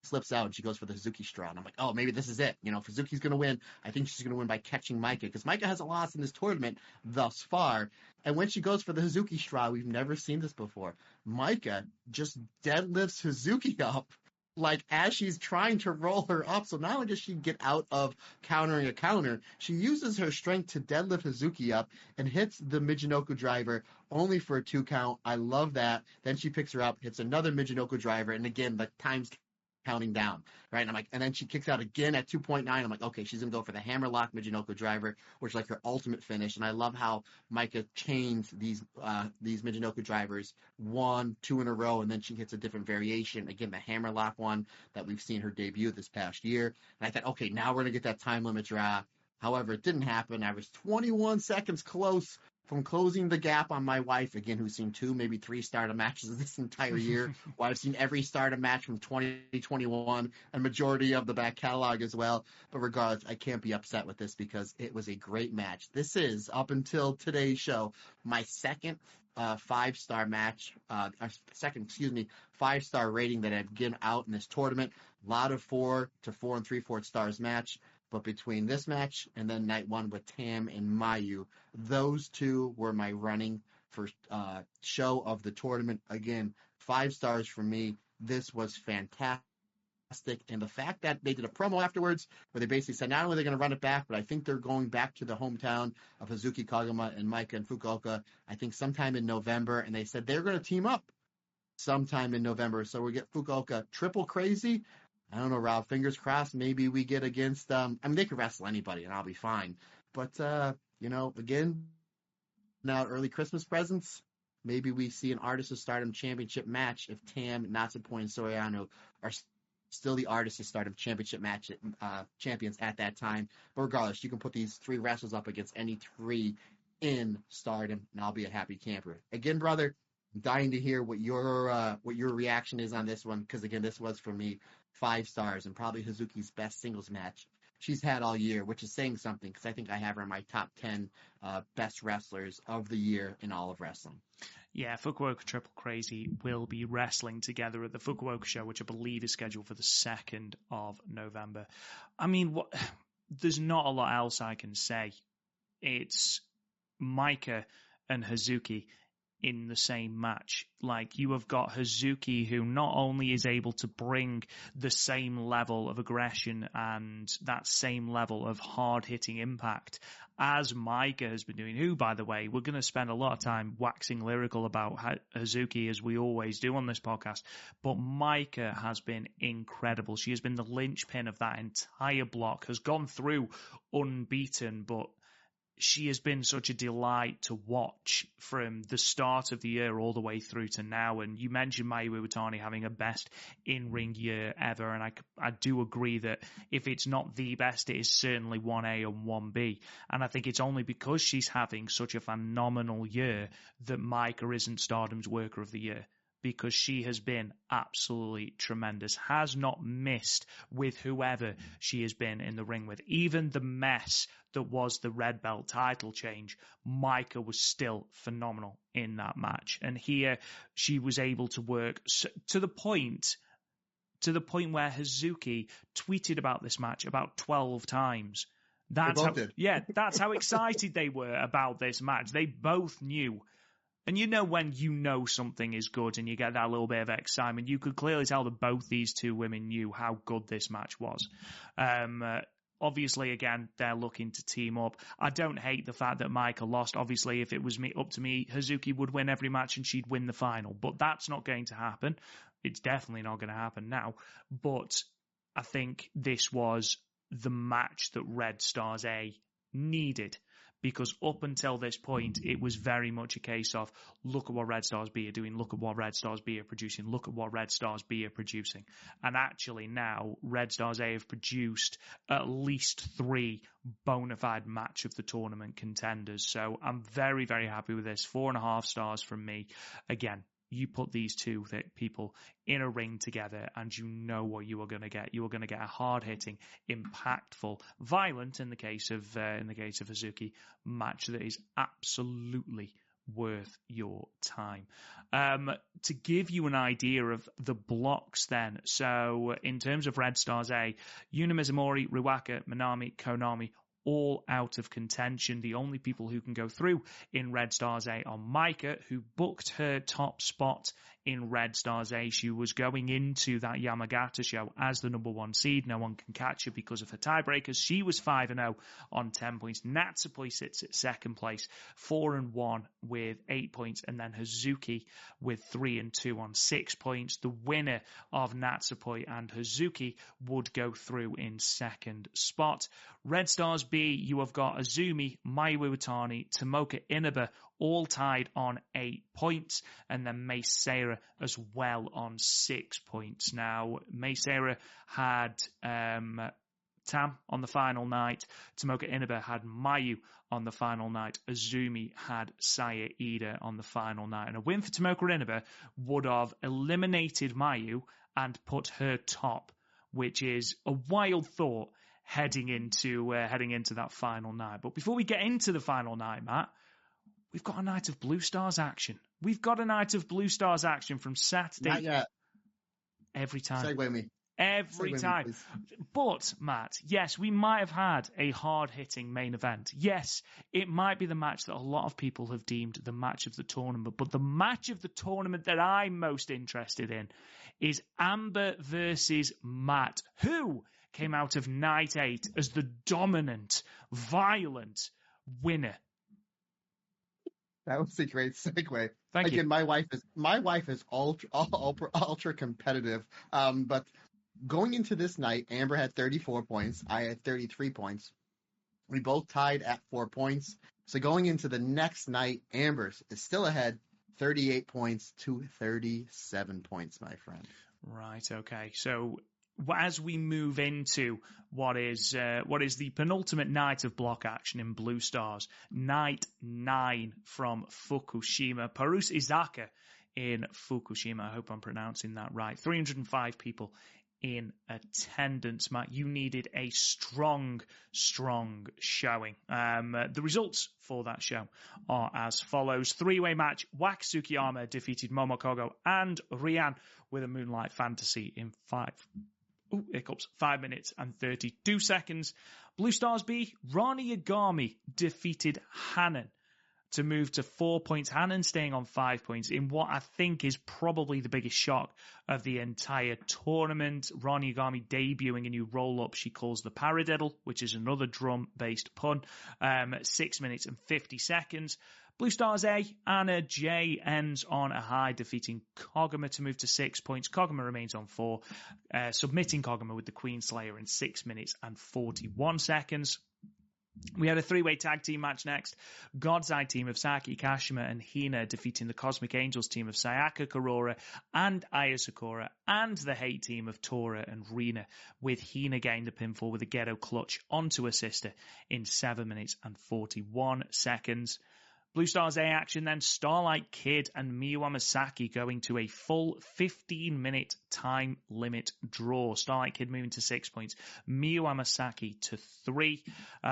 slips out and she goes for the Hazuki straw. And I'm like, oh, maybe this is it. If Hazuki's going to win, I think she's going to win by catching Maika because Maika hasn't lost in this tournament thus far. And when she goes for the Hazuki straw, we've never seen this before. Maika just deadlifts Hazuki up. Like, as she's trying to roll her up, so not only does she get out of countering a counter, she uses her strength to deadlift Hazuki up and hits the Michinoku driver only for a 2 count. I love that. Then she picks her up, hits another Michinoku driver, and again, the times counting down, right? And I'm like, and then she kicks out again at 2.9. I'm like, okay, she's gonna go for the hammerlock Michinoku driver, which is like her ultimate finish. And I love how Maika chains these Michinoku drivers 1, 2 in a row, and then she hits a different variation. Again, the hammerlock one that we've seen her debut this past year. And I thought, okay, now we're gonna get that time limit draw. However, it didn't happen. I was 21 seconds close from closing the gap on my wife, again, who's seen 2, maybe 3 Stardom matches this entire year. Well, I've seen every Stardom match from 2021 and majority of the back catalog as well. But regardless, I can't be upset with this because it was a great match. This is, up until today's show, my second 5-star match, second 5-star rating that I've given out in this tournament. A lot of 4 to 4 3/4 stars match. But between this match and then night 1 with Tam and Mayu, those 2 were my running for show of the tournament. Again, 5 stars for me. This was fantastic. And the fact that they did a promo afterwards where they basically said not only they're going to run it back, but I think they're going back to the hometown of Hazuki, Kagama, and Maika and Fukuoka, I think sometime in November. And they said they're going to team up sometime in November. So we get Fukuoka triple crazy. I don't know, Rob. Fingers crossed. Maybe we get against. They could wrestle anybody, and I'll be fine. But again, now early Christmas presents. Maybe we see an Artists of Stardom Championship match if Tam, Natsupoi, and Soriano are still the Artists of Stardom Championship match champions at that time. But regardless, you can put these 3 wrestlers up against any 3 in Stardom, and I'll be a happy camper. Again, brother, I'm dying to hear what your reaction is on this one, because again, this was for me 5 stars and probably Hazuki's best singles match she's had all year, which is saying something because I think I have her in my top 10 best wrestlers of the year in all of wrestling. Yeah, Fukuoka Triple Crazy will be wrestling together at the Fukuoka show, which I believe is scheduled for the 2nd of November. I mean, there's not a lot else I can say. It's Maika and Hazuki in the same match. Like, you have got Hazuki, who not only is able to bring the same level of aggression and that same level of hard-hitting impact as Maika has been doing, who, by the way, we're going to spend a lot of time waxing lyrical about Hazuki, as we always do on this podcast, but Maika has been incredible. She has been the linchpin of that entire block, has gone through unbeaten, but she has been such a delight to watch from the start of the year all the way through to now. And you mentioned Mayu Iwatani having a best in-ring year ever, and I do agree that if it's not the best, it is certainly 1A and 1B. And I think it's only because she's having such a phenomenal year that Maika isn't Stardom's Worker of the Year, because she has been absolutely tremendous, has not missed with whoever she has been in the ring with. Even the mess that was the red belt title change, Maika was still phenomenal in that match. And here she was able to work to the point where Hazuki tweeted about this match about 12 times. That's how excited they were about this match. They both knew. And you know when you know something is good and you get that little bit of excitement, you could clearly tell that both these 2 women knew how good this match was. Obviously, again, they're looking to team up. I don't hate the fact that Maika lost. Obviously, if it was up to me, Hazuki would win every match and she'd win the final. But that's not going to happen. It's definitely not going to happen now. But I think this was the match that Red Stars A needed. Because up until this point, it was very much a case of, look at what Red Stars B are doing, look at what Red Stars B are producing, look at what Red Stars B are producing. And actually now, Red Stars A have produced at least 3 bona fide match of the tournament contenders. So I'm very, very happy with this. 4.5 stars from me. Again, you put these 2 people in a ring together and you know what you are going to get. You are going to get a hard-hitting, impactful, violent, in the case of Hazuki, match that is absolutely worth your time. To give you an idea of the blocks then, so in terms of Red Stars A, Yuna, Mizumori, Ruaka, Manami, Konami, all out of contention. The only people who can go through in Red Stars A are Maika, who booked her top spot in Red Stars A. She was going into that Yamagata show as the number 1 seed. No one can catch her because of her tiebreakers. She was 5-0 on 10 points. Natsupoi sits at second place, 4-1 with 8 points, and then Hazuki with 3-2 on 6 points. The winner of Natsupoi and Hazuki would go through in second spot. Red Stars B, you have got Azumi, Mayu Iwatani, Tomoka, Inaba, all tied on 8 points, and then Sera as well on 6 points. Now, Sera had Tam on the final night. Tomoka Inaba had Mayu on the final night. Azumi had Saya Ida on the final night. And a win for Tomoka Inaba would have eliminated Mayu and put her top, which is a wild thought heading into that final night. But before we get into the final night, Matt, we've got a night of Blue Stars action. We've got a night of Blue Stars action from Saturday. Not yet. Every time. Segue me. Every Segue time. Me, but, Matt, yes, we might have had a hard-hitting main event. Yes, it might be the match that a lot of people have deemed the match of the tournament. But the match of the tournament that I'm most interested in is Amber versus Matt, who came out of Night 8 as the dominant, violent winner. That was a great segue. Thank Again, you. my wife is ultra competitive. But going into this night, Amber had 34 points. I had 33 points. We both tied at 4 points. So going into the next night, Amber is still ahead, 38 points to 37 points, my friend. Right. Okay. So as we move into what is the penultimate night of block action in Blue Stars, Night 9 from Fukushima, Perus Izaka in Fukushima. I hope I'm pronouncing that right. 305 people in attendance. Matt, you needed a strong showing. The results for that show are as follows. 3-way match, Waka Tsukiyama defeated Momo Kogo and Rian with a Moonlight Fantasy in 5 minutes and 32 seconds. Blue Stars B, Rani Yagami defeated Hanan to move to 4 points. Hanan staying on 5 points in what I think is probably the biggest shock of the entire tournament. Rani Yagami debuting a new roll-up she calls the Paradiddle, which is another drum-based pun. 6 minutes and 50 seconds. Blue Stars A, Anna J ends on a high, defeating Koguma to move to 6 points. Koguma remains on 4, submitting Koguma with the Queen Slayer in 6 minutes and 41 seconds. We had a 3-way tag team match next. God's Eye team of Saki Kashima and Hina defeating the Cosmic Angels team of Sayaka Kurora and Aya Sakura and the Hate team of Tora and Rina, with Hina getting the pinfall with a ghetto clutch onto her sister in 7 minutes and 41 seconds. Blue Stars A action then, Starlight Kid and Miu Amasaki going to a full 15-minute time limit draw. Starlight Kid moving to 6 points, Miu Amasaki to 3.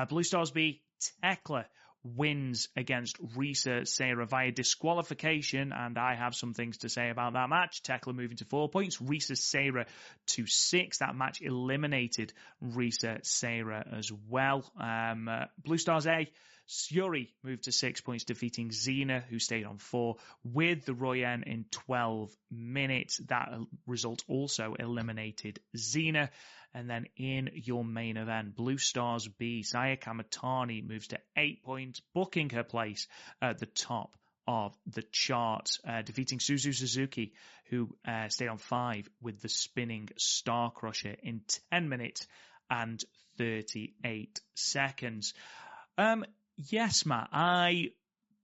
Blue Stars B, Thekla wins against Risa Sera via disqualification, and I have some things to say about that match. Thekla moving to 4 points, Risa Sera to 6. That match eliminated Risa Sera as well. Blue Stars A, Shuri moved to 6 points, defeating Zena, who stayed on 4, with the Royen in 12 minutes. That result also eliminated Zena. And then in your main event, Blue Stars B, Saya Kamatani moves to 8 points, booking her place at the top of the chart, defeating Suzu Suzuki, who stayed on 5 with the spinning Star Crusher in 10 minutes and 38 seconds. Yes, Matt,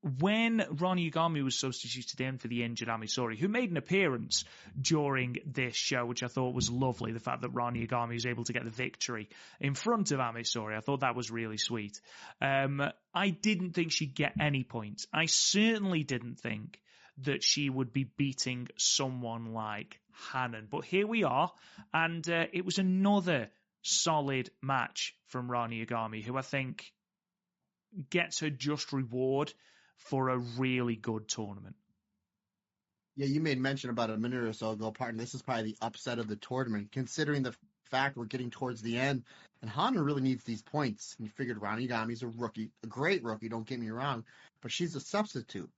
when Rani Yagami was substituted in for the injured Amisori, who made an appearance during this show, which I thought was lovely, the fact that Rani Yagami was able to get the victory in front of Amisori, I thought that was really sweet. I didn't think she'd get any points. I certainly didn't think that she would be beating someone like Hanan. But here we are, and it was another solid match from Rani Yagami, who I think gets her just reward for a really good tournament. Yeah, you made mention about a minute or so ago, partner. This is probably the upset of the tournament, considering the fact we're getting towards the end, and Hanan really needs these points. And you figured Rani Yagami's a rookie, a great rookie, don't get me wrong, but she's a substitute.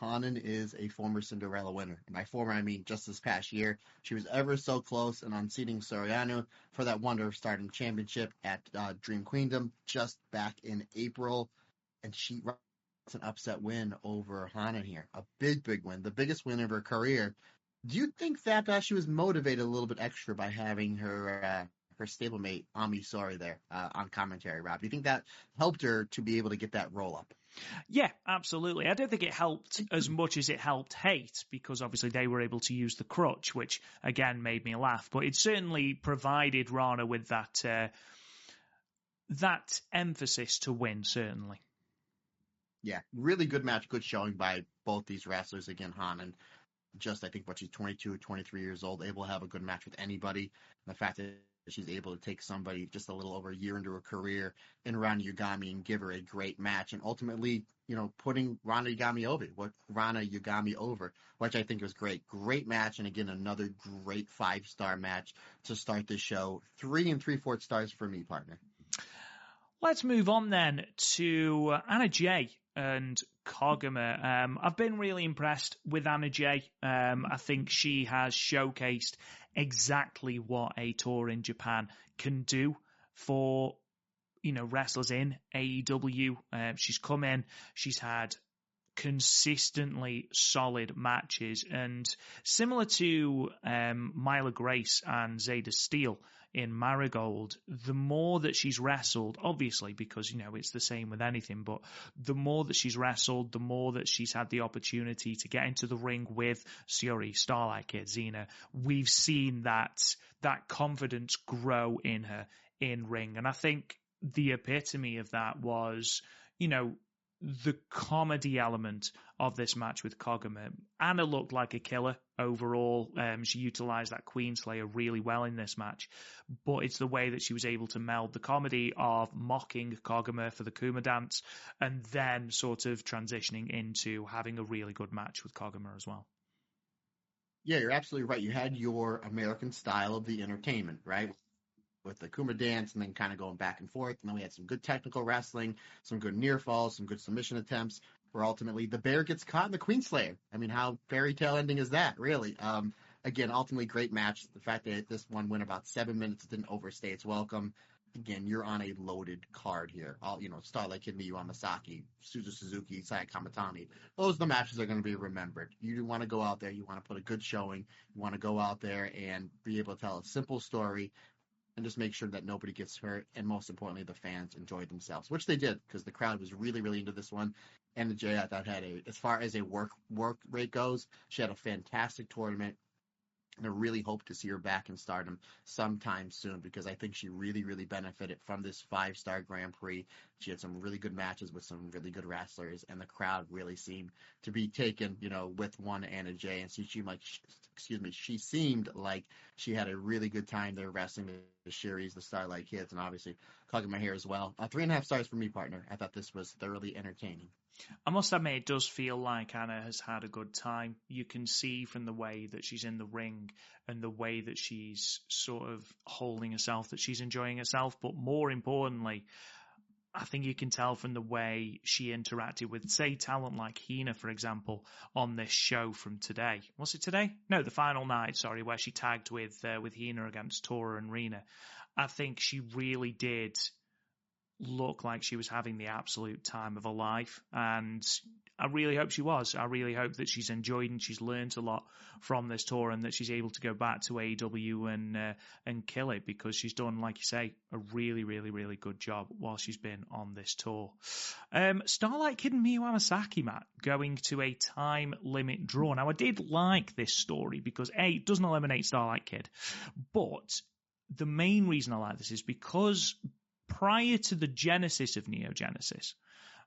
Hanan is a former Cinderella winner. And by former, I mean just this past year. She was ever so close in unseating Soriano for that Wonder of Stardom Championship at Dream Queendom just back in April. And she got an upset win over Hanan here. A big, big win. The biggest win of her career. Do you think that she was motivated a little bit extra by having her stablemate, Amisori, there on commentary, Rob? Do you think that helped her to be able to get that roll up? Yeah, absolutely. I don't think it helped as much as it helped Hate, because obviously they were able to use the crutch, which again made me laugh. But it certainly provided Rana with that emphasis to win, certainly. Yeah, really good match, good showing by both these wrestlers. Again, Hanan, I think she's 22, 23 years old, able to have a good match with anybody. And the fact that she's able to take somebody just a little over a year into her career in Rana Yugami and give her a great match, and ultimately, putting Rana Yugami over, which I think was great. Great match, and again, another great 5-star match to start the show. 3 3/4 stars for me, partner. Let's move on then to Anna Jay and Koguma. I've been really impressed with Anna Jay. I think she has showcased exactly what a tour in Japan can do for, wrestlers in AEW. She's come in, she's had consistently solid matches, and similar to Myla Grace and Zeta Steele in Marigold, the more that she's wrestled, obviously, because, it's the same with anything, but the more that she's wrestled, the more that she's had the opportunity to get into the ring with Shuri, Starlight Kid, Zena, we've seen that confidence grow in her in ring. And I think the epitome of that was, the comedy element of this match with Koguma. Anna looked like a killer overall. She utilized that Queen Slayer really well in this match, but it's the way that she was able to meld the comedy of mocking Koguma for the Kuma dance and then sort of transitioning into having a really good match with Koguma as well. Yeah, you're absolutely right. You had your American style of the entertainment, right? With the Kuma dance and then kind of going back and forth. And then we had some good technical wrestling, some good near falls, some good submission attempts, where ultimately the bear gets caught in the Queen Slayer. I mean, how fairy tale ending is that, really? Again, ultimately great match. The fact that this one went about 7 minutes didn't overstay its welcome. Again, you're on a loaded card here. Starlight Kid, Miu Amasaki, Suzuki, Saya Kamatani. Those are the matches that are going to be remembered. You want to go out there, you want to put a good showing, you want to go out there and be able to tell a simple story and just make sure that nobody gets hurt, and most importantly, the fans enjoyed themselves, which they did, because the crowd was really, really into this one. And the Jay, I thought, as far as a work rate goes, she had a fantastic tournament. And I really hope to see her back in Stardom sometime soon, because I think she really, really benefited from this 5-star Grand Prix. She had some really good matches with some really good wrestlers, and the crowd really seemed to be taken, with one Anna Jay. And she seemed like she had a really good time there wrestling the Shuris, the Starlight Kids, and obviously Koguma here as well. 3.5 stars for me, partner. I thought this was thoroughly entertaining. I must admit, it does feel like Anna has had a good time. You can see from the way that she's in the ring and the way that she's sort of holding herself that she's enjoying herself. But more importantly, I think you can tell from the way she interacted with, say, talent like Hina, for example, on this show from today. Was it today? No, the final night, sorry, where she tagged with Hina against Tora and Rina. I think she really did look like she was having the absolute time of her life, and I really hope she was. I really hope that she's enjoyed and she's learned a lot from this tour, and that she's able to go back to AEW and kill it, because she's done, like you say, a really, really, really good job while she's been on this tour. Starlight Kid and Miu Amasaki, Matt, going to a time limit draw. Now, I did like this story because it doesn't eliminate Starlight Kid, but the main reason I like this is because prior to the genesis of Neo Genesis,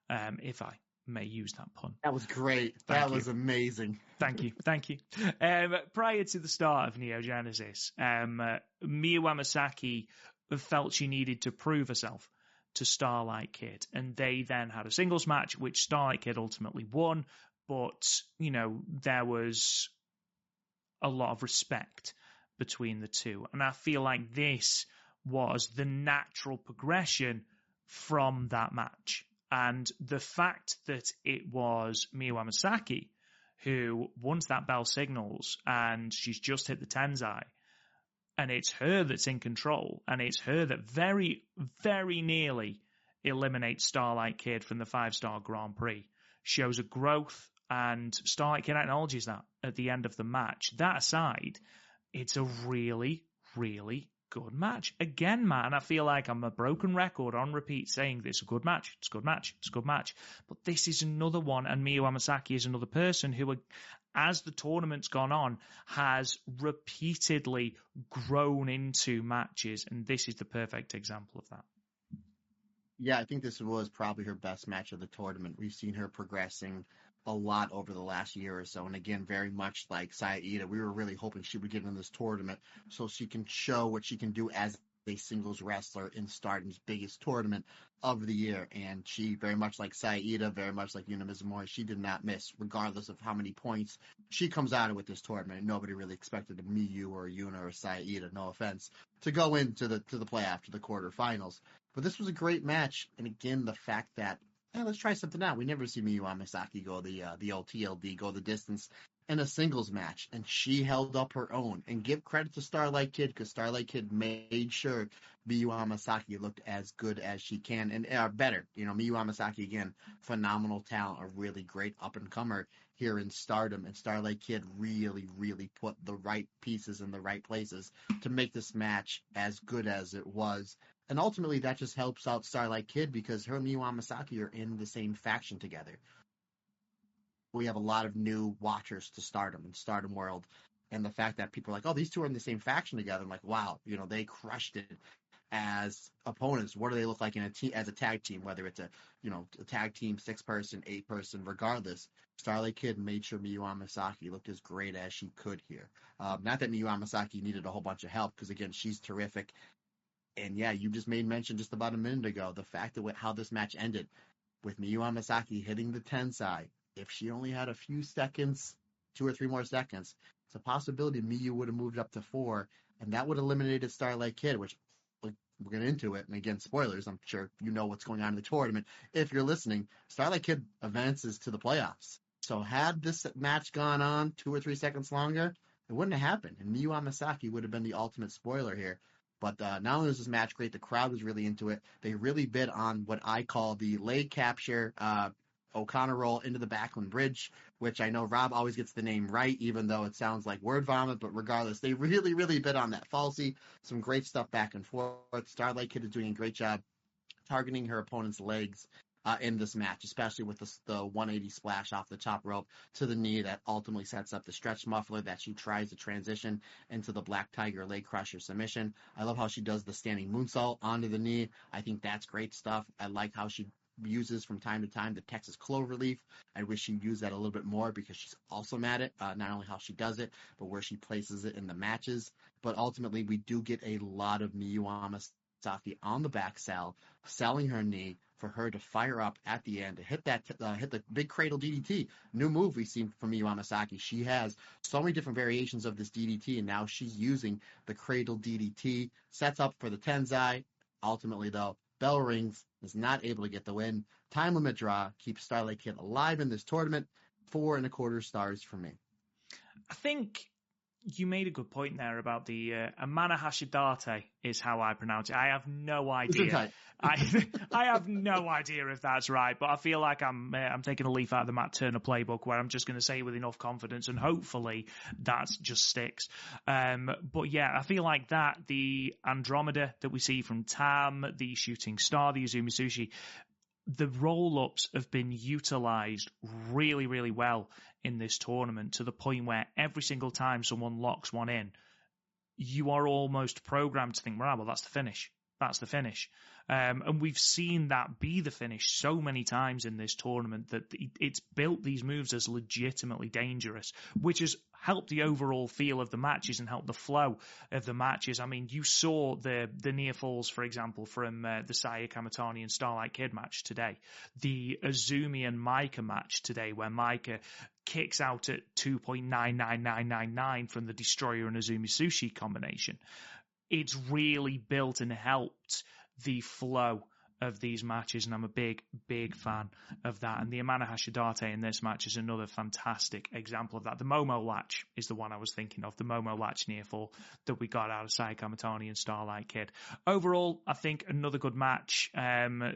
if I may use that pun. That was great. That was amazing. Thank you. Prior to the start of Neo Genesis, Miu Amasaki felt she needed to prove herself to Starlight Kid, and they then had a singles match, which Starlight Kid ultimately won, but, there was a lot of respect between the two, and I feel like this was the natural progression from that match. And the fact that it was Miu Amasaki who, once that bell signals and she's just hit the tenzai, and it's her that's in control, and it's her that very, very nearly eliminates Starlight Kid from the 5-star Grand Prix, shows a growth, and Starlight Kid acknowledges that at the end of the match. That aside, it's a really, really good match. Again, man, I feel like I'm a broken record on repeat saying this. A good match, it's a good match, it's a good match. But this is another one, and Miu Amasaki is another person who, as the tournament's gone on, has repeatedly grown into matches, and this is the perfect example of that. Yeah, I think this was probably her best match of the tournament. We've seen her progressing a lot over the last year or so. And again, very much like Saida, we were really hoping she would get in this tournament so she can show what she can do as a singles wrestler in Stardom's biggest tournament of the year. And she, very much like Saida, very much like Yuna Mizumori, she did not miss, regardless of how many points she comes out of with this tournament. Nobody really expected a Miyu or a Yuna or a Saida, no offense, to go into the playoff, to the quarterfinals. But this was a great match. And again, the fact that, let's try something out. We never see Miu Amasaki go the old TLD, go the distance in a singles match. And she held up her own. And give credit to Starlight Kid, because Starlight Kid made sure Miu Amasaki looked as good as she can, and better. Miu Amasaki, again, phenomenal talent, a really great up-and-comer here in Stardom. And Starlight Kid really, really put the right pieces in the right places to make this match as good as it was. And ultimately, that just helps out Starlight Kid because her and Miu Amasaki are in the same faction together. We have a lot of new watchers to Stardom and Stardom World. And the fact that people are like, oh, these two are in the same faction together. I'm like, wow, they crushed it as opponents. What do they look like as a tag team, whether it's a tag team, 6-person, 8-person, regardless. Starlight Kid made sure Miu Amasaki looked as great as she could here. Not that Miu Amasaki needed a whole bunch of help because, again, she's terrific. And yeah, you just made mention just about a minute ago, the fact that how this match ended with Miu Amasaki hitting the tensai. If she only had a few seconds, 2 or 3 more seconds, it's a possibility Miu would have moved up to 4, and that would have eliminated Starlight Kid, which we're getting into it. And again, spoilers, I'm sure you know what's going on in the tournament. If you're listening, Starlight Kid advances to the playoffs. So had this match gone on 2 or 3 seconds longer, it wouldn't have happened. And Miu Amasaki would have been the ultimate spoiler here. But not only was this match great, the crowd was really into it. They really bid on what I call the leg capture O'Connor roll into the Backland Bridge, which I know Rob always gets the name right, even though it sounds like word vomit. But regardless, they really, really bid on that falsie. Some great stuff back and forth. Starlight Kid is doing a great job targeting her opponent's legs in this match, especially with the 180 splash off the top rope to the knee that ultimately sets up the stretch muffler that she tries to transition into the Black Tiger leg crusher submission. I love how she does the standing moonsault onto the knee. I think that's great stuff. I like how she uses from time to time the Texas Cloverleaf. I wish she used that a little bit more because she's awesome at it. Not only how she does it, but where she places it in the matches. But ultimately, we do get a lot of Miu Amasaki on the back cell, selling her knee for her to fire up at the end to hit the big cradle DDT. New move we've seen from Miu Amasaki. She has so many different variations of this DDT, and now she's using the cradle DDT. Sets up for the tenzai. Ultimately, though, bell rings, is not able to get the win. Time limit draw keeps Starlight Kid alive in this tournament. 4.25 stars for me. I think you made a good point there about the Amana Hashidate is how I pronounce it. I have no idea. I have no idea if that's right, but I feel like I'm taking a leaf out of the Matt Turner playbook where I'm just going to say it with enough confidence, and hopefully that just sticks. But yeah, I feel like that, the Andromeda that we see from Tam, the Shooting Star, the Izumi Sushi, the roll-ups have been utilised really, really well in this tournament to the point where every single time someone locks one in, you are almost programmed to think, well, that's the finish. That's the finish. And we've seen that be the finish so many times in this tournament that it's built these moves as legitimately dangerous, which has helped the overall feel of the matches and helped the flow of the matches. I mean, you saw the near falls, for example, from the Saya Kamatani and Starlight Kid match today, the Azumi and Maika match today, where Maika kicks out at 2.99999 from the Destroyer and Azumi Sushi combination. It's really built and helped the flow of these matches, and I'm a big, big fan of that. And the Amana Hashidate in this match is another fantastic example of that. The Momo latch is the one I was thinking of, the Momo latch near fall that we got out of Sai Kamatani and Starlight Kid. Overall, I think another good match.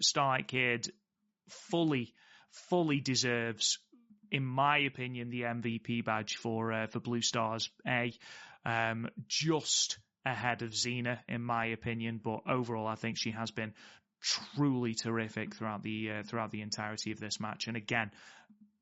Starlight Kid fully deserves, in my opinion, the MVP badge for Blue Stars A. Just ahead of Zena, in my opinion, but overall, I think she has been truly terrific throughout the entirety of this match. And again,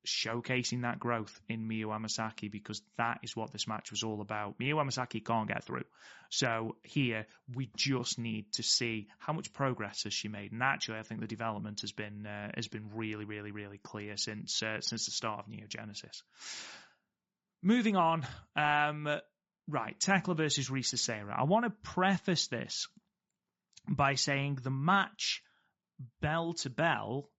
showcasing that growth in Miu Amasaki, because that is what this match was all about. Miu Amasaki can't get through. So here, we just need to see how much progress has she made. And actually, I think the development has been really, really, really clear since the start of Neo Genesis. Moving on, right, Thekla versus Risa Sera. I want to preface this by saying the match, bell to bell,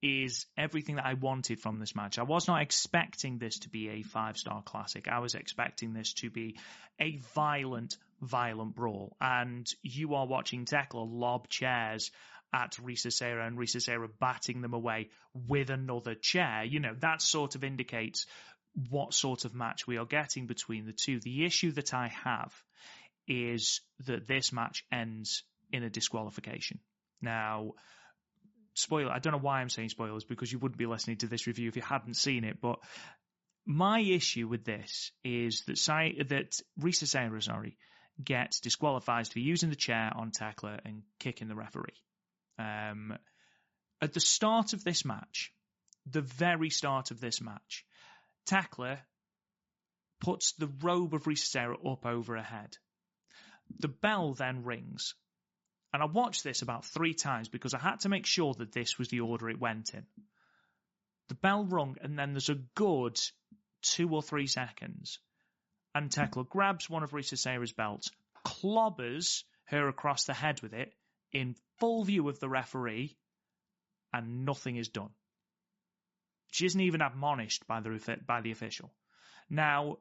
is everything that I wanted from this match. I was not expecting this to be a 5-star classic. I was expecting this to be a violent brawl. And you are watching Thekla lob chairs at Risa Sera and Risa Sera batting them away with another chair. You know, that sort of indicates what sort of match we are getting between the two. The issue that I have is that this match ends in a disqualification. Now, spoiler, I don't know why I'm saying spoilers, because you wouldn't be listening to this review if you hadn't seen it, but my issue with this is that Risa Sera, gets disqualified for using the chair on Thekla and kicking the referee. At the start of this match, the very start of this match, Thekla puts the robe of Risa Sera up over her head. The bell then rings. And I watched this about 3 times because I had to make sure that this was the order it went in. The bell rung, and then there's a good 2 or 3 seconds. And Thekla grabs one of Risa Sera's belts, clobbers her across the head with it, in full view of the referee, and nothing is done. She isn't even admonished by the official. Now,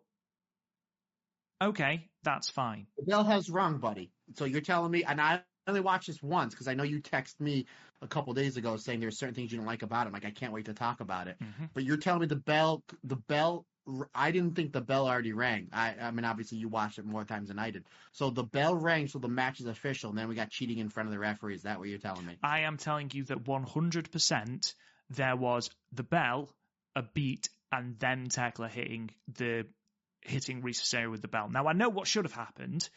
okay, that's fine. The bell has rung, buddy. So you're telling me, and I only watched this once because I know you texted me a couple days ago saying there were certain things you didn't like about it. I'm like, I can't wait to talk about it. Mm-hmm. But you're telling me the bell, I didn't think the bell already rang. I mean, obviously you watched it more times than I did. So the bell rang, so the match is official, and then we got cheating in front of the referee. Is that what you're telling me? I am telling you that 100% there was the bell, a beat, and then Thekla hitting Risa Sera with the bell. Now, I know what should have happened.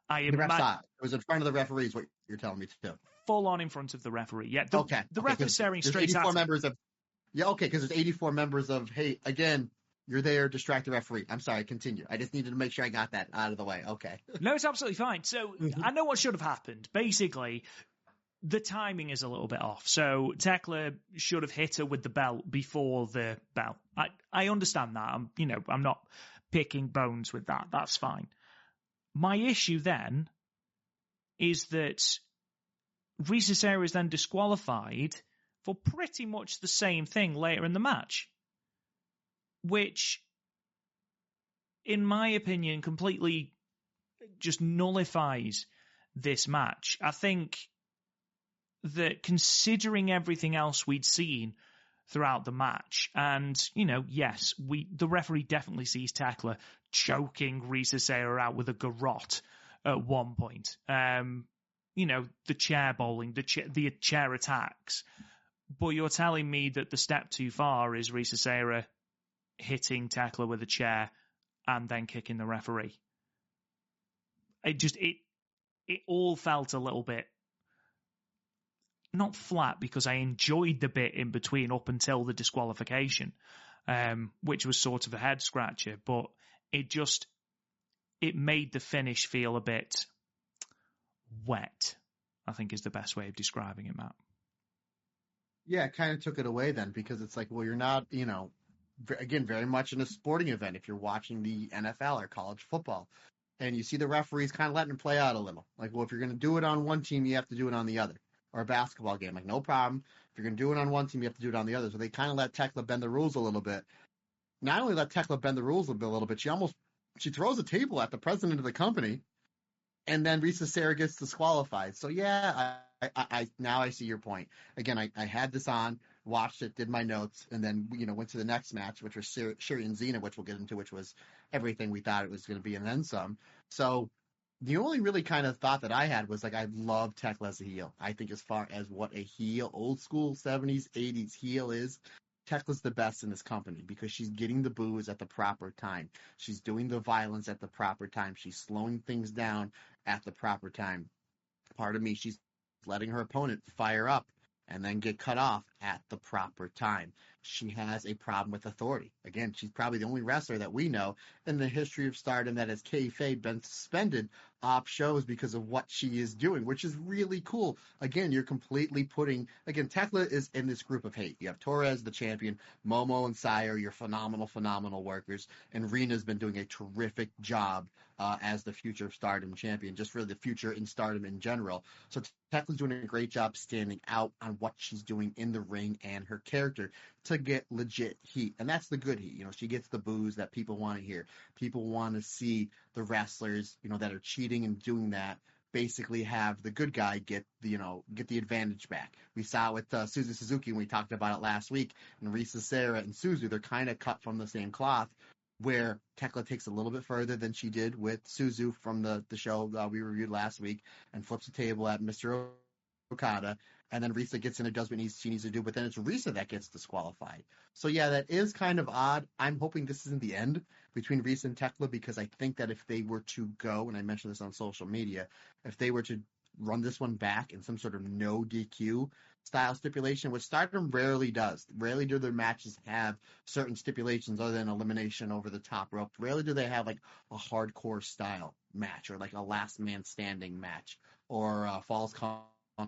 The ref saw it. It was in front of the referee, is what you're telling me to do. Full on in front of the referee. Yeah, the ref is staring straight at him. Because there's 84 members of, hey, again, you're there, distract the referee. I'm sorry, continue. I just needed to make sure I got that out of the way. Okay. No, it's absolutely fine. So I know what should have happened. Basically, the timing is a little bit off. So Thekla should have hit her with the bell before the bell. I understand that. I'm not picking bones with that. That's fine. My issue then is that Risa Sera is then disqualified for pretty much the same thing later in the match, which, in my opinion, completely just nullifies this match. I think that considering everything else we'd seen throughout the match, and, yes, the referee definitely sees Thekla choking Risa Sera out with a garrote at one point. The chair bowling, the chair attacks. But you're telling me that the step too far is Risa Sera hitting Thekla with a chair and then kicking the referee. It all felt a little bit not flat, because I enjoyed the bit in between up until the disqualification, which was sort of a head scratcher, but it made the finish feel a bit wet, I think is the best way of describing it, Matt. Yeah, it kind of took it away then, because it's like, well, you're not, again, very much in a sporting event. If you're watching the NFL or college football and you see the referees kind of letting it play out a little, like, well, if you're going to do it on one team, you have to do it on the other. Or a basketball game, like, no problem. If you're going to do it on one team, you have to do it on the other. So they kind of let Thekla bend the rules a little bit. Not only let Thekla bend the rules a little bit, she throws a table at the president of the company and then Risa Sera gets disqualified. So yeah, I now I see your point. Again, I had this on, watched it, did my notes, and then went to the next match, which was Shuri and Zena, which we'll get into, which was everything we thought it was going to be, and then some. So the only really kind of thought that I had was like I love Thekla as a heel. I think as far as what a heel, old school 70s, 80s heel is, Tekla's the best in this company because she's getting the boos at the proper time. She's doing the violence at the proper time. She's slowing things down at the proper time. Part of me, she's letting her opponent fire up and then get cut off at the proper time. She has a problem with authority. Again, she's probably the only wrestler that we know in the history of Stardom that has kayfabe been suspended off shows because of what she is doing, which is really cool. Again, you're completely putting, Thekla is in this group of hate. You have Tora as the champion, Momo and Saya are your phenomenal workers, and Rina's been doing a terrific job as the future of Stardom champion, just for the future in Stardom in general. So Tekla's doing a great job standing out on what she's doing in the ring and her character to get legit heat. And that's the good heat. She gets the boos that people want to hear. People want to see the wrestlers, that are cheating and doing that basically have the good guy get the advantage back. We saw it with Suzuki when we talked about it last week, and Risa, Sera, and Suzu, they're kind of cut from the same cloth, where Thekla takes a little bit further than she did with Suzu from the show we reviewed last week and flips the table at Mr. Okada, and then Risa gets in and does what she needs to do, but then it's Risa that gets disqualified. So yeah, that is kind of odd. I'm hoping this isn't the end between Risa and Thekla, because I think that if they were to go, and I mentioned this on social media, if they were to run this one back in some sort of no DQ style stipulation, which Stardom rarely does. Rarely do their matches have certain stipulations other than elimination over the top rope. Rarely do they have like a hardcore style match or like a last man standing match or a falls count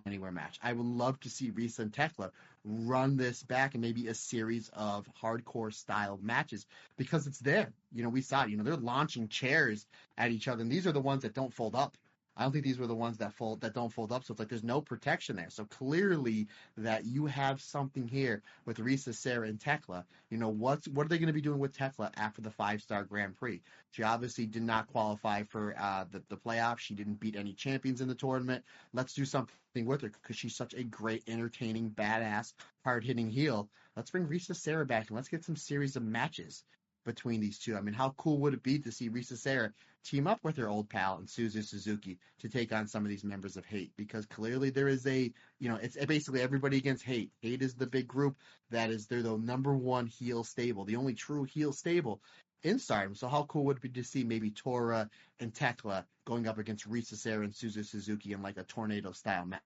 anywhere match. I would love to see Risa and Thekla run this back and maybe a series of hardcore style matches, because it's there. We saw it. They're launching chairs at each other, and these are the ones that don't fold up. I don't think these were the ones that don't fold up. So it's like there's no protection there. So clearly that you have something here with Risa, Sera, and Thekla. What are they going to be doing with Thekla after the 5-star Grand Prix? She obviously did not qualify for the playoffs. She didn't beat any champions in the tournament. Let's do something with her because she's such a great, entertaining, badass, hard-hitting heel. Let's bring Risa, Sera back and let's get some series of matches between these two. I mean, how cool would it be to see Risa, Sera team up with her old pal and Suzuki to take on some of these members of Hate? Because clearly there is it's basically everybody against Hate. Hate is the big group they're the number one heel stable, the only true heel stable in Stardom. So how cool would it be to see maybe Tora and Thekla going up against Risa, Sera, and Suzuki in like a tornado style match?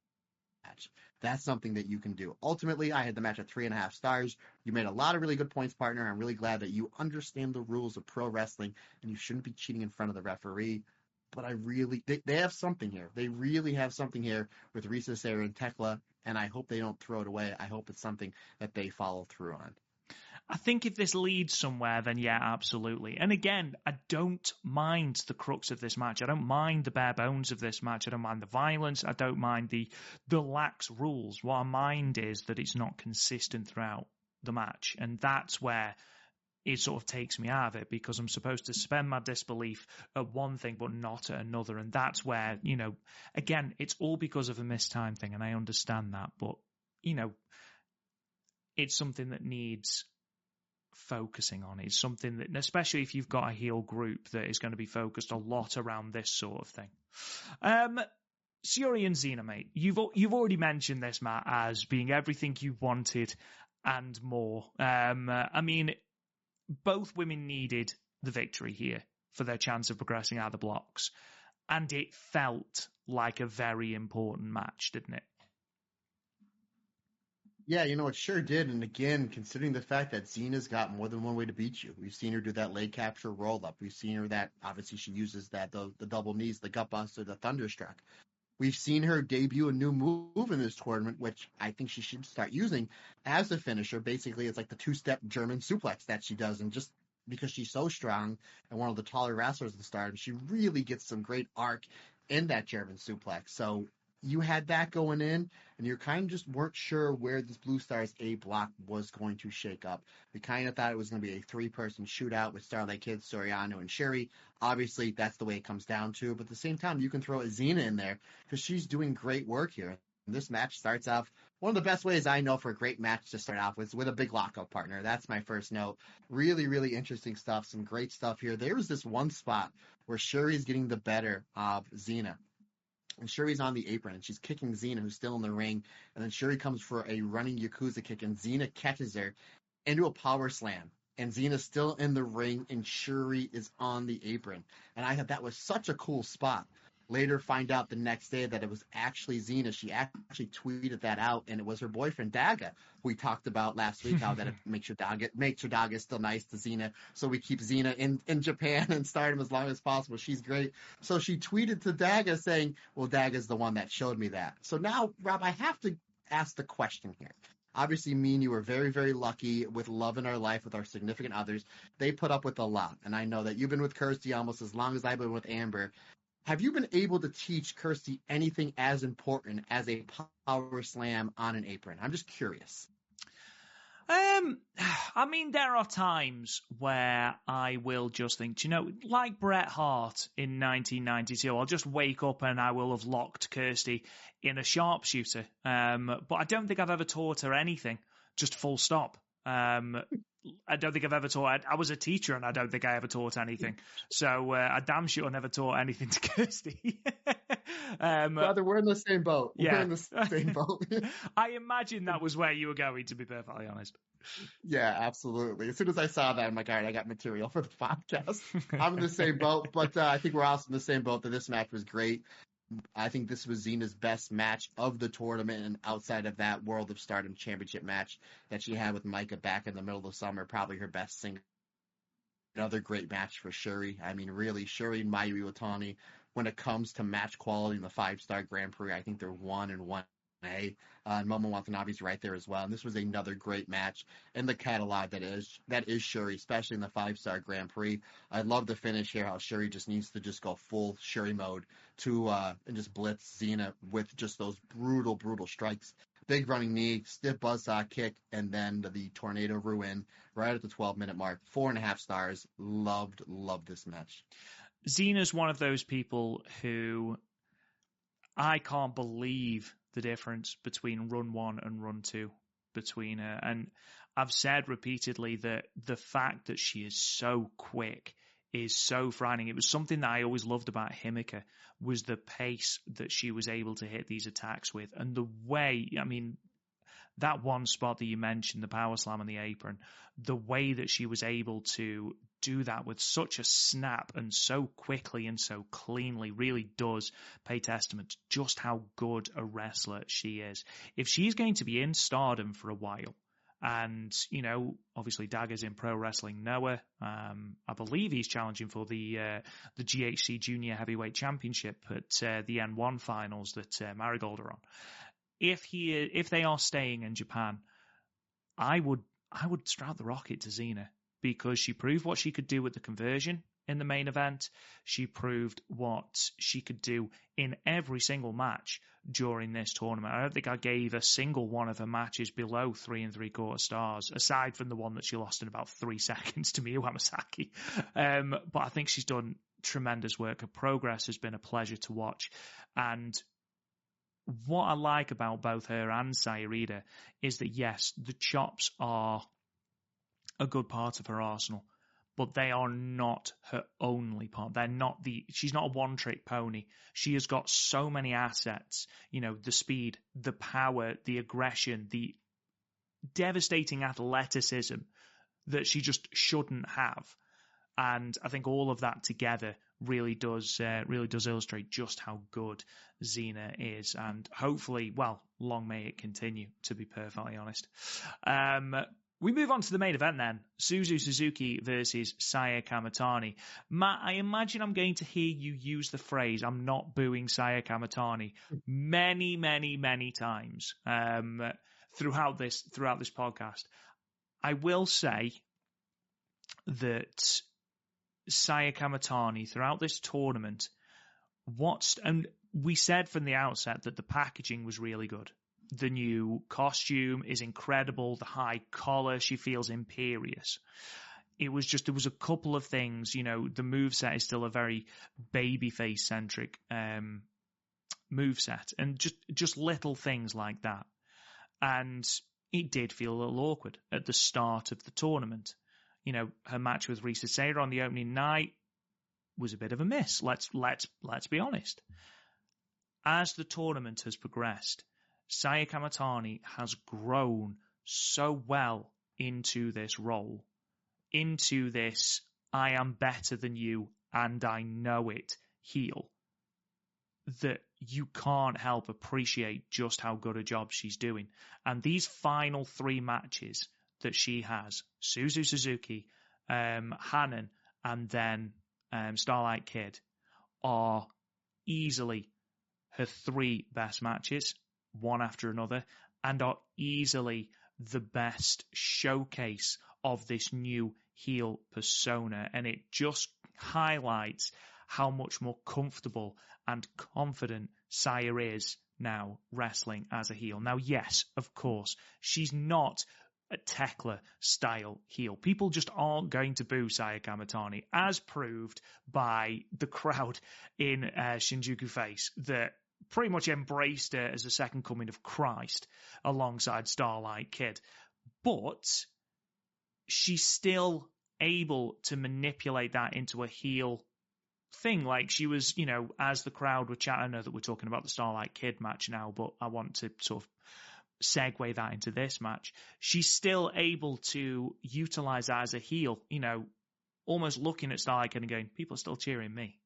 That's something that you can do. Ultimately, I had the match at 3.5 stars. You made a lot of really good points, partner. I'm really glad that you understand the rules of pro wrestling and you shouldn't be cheating in front of the referee. But they have something here. They really have something here with Risa, Sera, and Thekla, and I hope they don't throw it away. I hope it's something that they follow through on. I think if this leads somewhere, then yeah, absolutely. And again, I don't mind the crux of this match. I don't mind the bare bones of this match. I don't mind the violence. I don't mind the lax rules. What I mind is that it's not consistent throughout the match. And that's where it sort of takes me out of it, because I'm supposed to suspend my disbelief at one thing but not at another. And that's where, again, it's all because of a mistime thing. And I understand that. But, it's something that needs focusing on. It's something that, especially if you've got a heel group that is going to be focused a lot around this sort of thing. Shuri and Zena, mate, you've already mentioned this, Matt, as being everything you wanted and more. I mean, both women needed the victory here for their chance of progressing out of the blocks, and it felt like a very important match, didn't it? Yeah, it sure did. And again, considering the fact that Zena's got more than one way to beat you. We've seen her do that leg capture roll-up. We've seen her that, obviously, she uses that, the double knees, the gut buster, the thunderstruck. We've seen her debut a new move in this tournament, which I think she should start using as a finisher. Basically, it's like the 2-step German suplex that she does. And just because she's so strong and one of the taller wrestlers in Stardom, she really gets some great arc in that German suplex. So, you had that going in, and you kind of just weren't sure where this Blue Stars A block was going to shake up. We kind of thought it was going to be a 3-person shootout with Starlight Kid, Soriano, and Shuri. Obviously, that's the way it comes down to. But at the same time, you can throw a Zena in there because she's doing great work here. This match starts off one of the best ways I know for a great match to start off with a big lockout partner. That's my first note. Really, really interesting stuff. Some great stuff here. There was this one spot where Shuri's getting the better of Zena. And Shuri's on the apron, and she's kicking Zena, who's still in the ring. And then Shuri comes for a running Yakuza kick, and Zena catches her into a power slam. And Zena's still in the ring, and Shuri is on the apron. And I thought that was such a cool spot. Later, find out the next day that it was actually Zena. She actually tweeted that out, and it was her boyfriend Daga, who we talked about last week. How that it makes your Daga still nice to Zena, so we keep Zena in Japan and Stardom as long as possible. She's great. So she tweeted to Daga saying, "Well, Daga's the one that showed me that." So now, Rob, I have to ask the question here. Obviously, me and you were very, very lucky with love in our life with our significant others. They put up with a lot, and I know that you've been with Kirsty almost as long as I've been with Amber. Have you been able to teach Kirsty anything as important as a power slam on an apron? I'm just curious. I mean, there are times where I will just think, like Bret Hart in 1992, I'll just wake up and I will have locked Kirsty in a sharpshooter. But I don't think I've ever taught her anything, just full stop. I don't think I've ever taught. I was a teacher, and I don't think I ever taught anything. So I damn sure never taught anything to Kirsty. Brother, we're in the same boat. We're in the same boat. I imagine that was where you were going, to be perfectly honest. Yeah, absolutely. As soon as I saw that, I'm like, all right, I got material for the podcast. I'm in the same boat, but I think we're also in the same boat that this match was great. I think this was Zena's best match of the tournament, and outside of that World of Stardom Championship match that she had with Maika back in the middle of the summer, probably her best single. Another great match for Shuri. I mean, really, Shuri and Mayu Iwatani, when it comes to match quality in the 5-star Grand Prix, I think they're 1 and 1A. And Momo Watanabe's right there as well. And this was another great match in the catalog that is Shuri, especially in the 5-star Grand Prix. I love the finish here, how Shuri just needs to just go full Shuri mode and just blitz Zena with just those brutal strikes. Big running knee, stiff buzzsaw kick, and then the tornado ruin right at the 12-minute mark. 4.5 stars. Loved this match. Zena's one of those people who I can't believe the difference between run 1 and run 2 between her. And I've said repeatedly that the fact that she is so quick is so frightening. It was something that I always loved about Himika, was the pace that she was able to hit these attacks with. And the way, I mean, that one spot that you mentioned, the power slam on the apron, the way that she was able to do that with such a snap and so quickly and so cleanly really does pay testament to just how good a wrestler she is. If she's going to be in Stardom for a while, and, obviously Dagger's in Pro Wrestling Noah, I believe he's challenging for the GHC Junior Heavyweight Championship at the N1 finals that Marigold are on. If they are staying in Japan, I would strap the rocket to Zena, because she proved what she could do with the conversion in the main event. She proved what she could do in every single match during this tournament. I don't think I gave a single one of her matches below 3 3/4 stars, aside from the one that she lost in about 3 seconds to Miu Amasaki. But I think she's done tremendous work. Her progress has been a pleasure to watch. And what I like about both her and Sayurida is that, yes, the chops are a good part of her arsenal, but they are not her only part. She's not a one-trick pony. She has got so many assets, the speed, the power, the aggression, the devastating athleticism that she just shouldn't have. And I think all of that together really does illustrate just how good Zena is. And hopefully, long may it continue, to be perfectly honest. We move on to the main event then. Suzuki versus Saya Kamatani. Matt, I imagine I'm going to hear you use the phrase, "I'm not booing Saya Kamatani," many, many, many times throughout this podcast. I will say that Saya Kamatani, throughout this tournament, we said from the outset that the packaging was really good. The new costume is incredible. The high collar, she feels imperious. It was just, there was a couple of things, the moveset is still a very babyface centric moveset, and just little things like that. And it did feel a little awkward at the start of the tournament. Her match with Risa Sera on the opening night was a bit of a miss. Let's be honest. As the tournament has progressed, Saya Kamatani has grown so well into this role, into this I am better than you and I know it heel, that you can't help appreciate just how good a job she's doing. And these final 3 matches that she has, Suzuki, Hanan, and then Starlight Kid, are easily her 3 best matches, one after another, and are easily the best showcase of this new heel persona. And it just highlights how much more comfortable and confident Saya is now wrestling as a heel. Now, yes, of course, she's not a Thekla style heel. People just aren't going to boo Saya Kamatani, as proved by the crowd in Shinjuku Face that pretty much embraced her as a second coming of Christ alongside Starlight Kid. But she's still able to manipulate that into a heel thing. Like she was, as the crowd were chatting, I know that we're talking about the Starlight Kid match now, but I want to sort of segue that into this match. She's still able to utilize that as a heel, almost looking at Starlight Kid and going, people are still cheering me.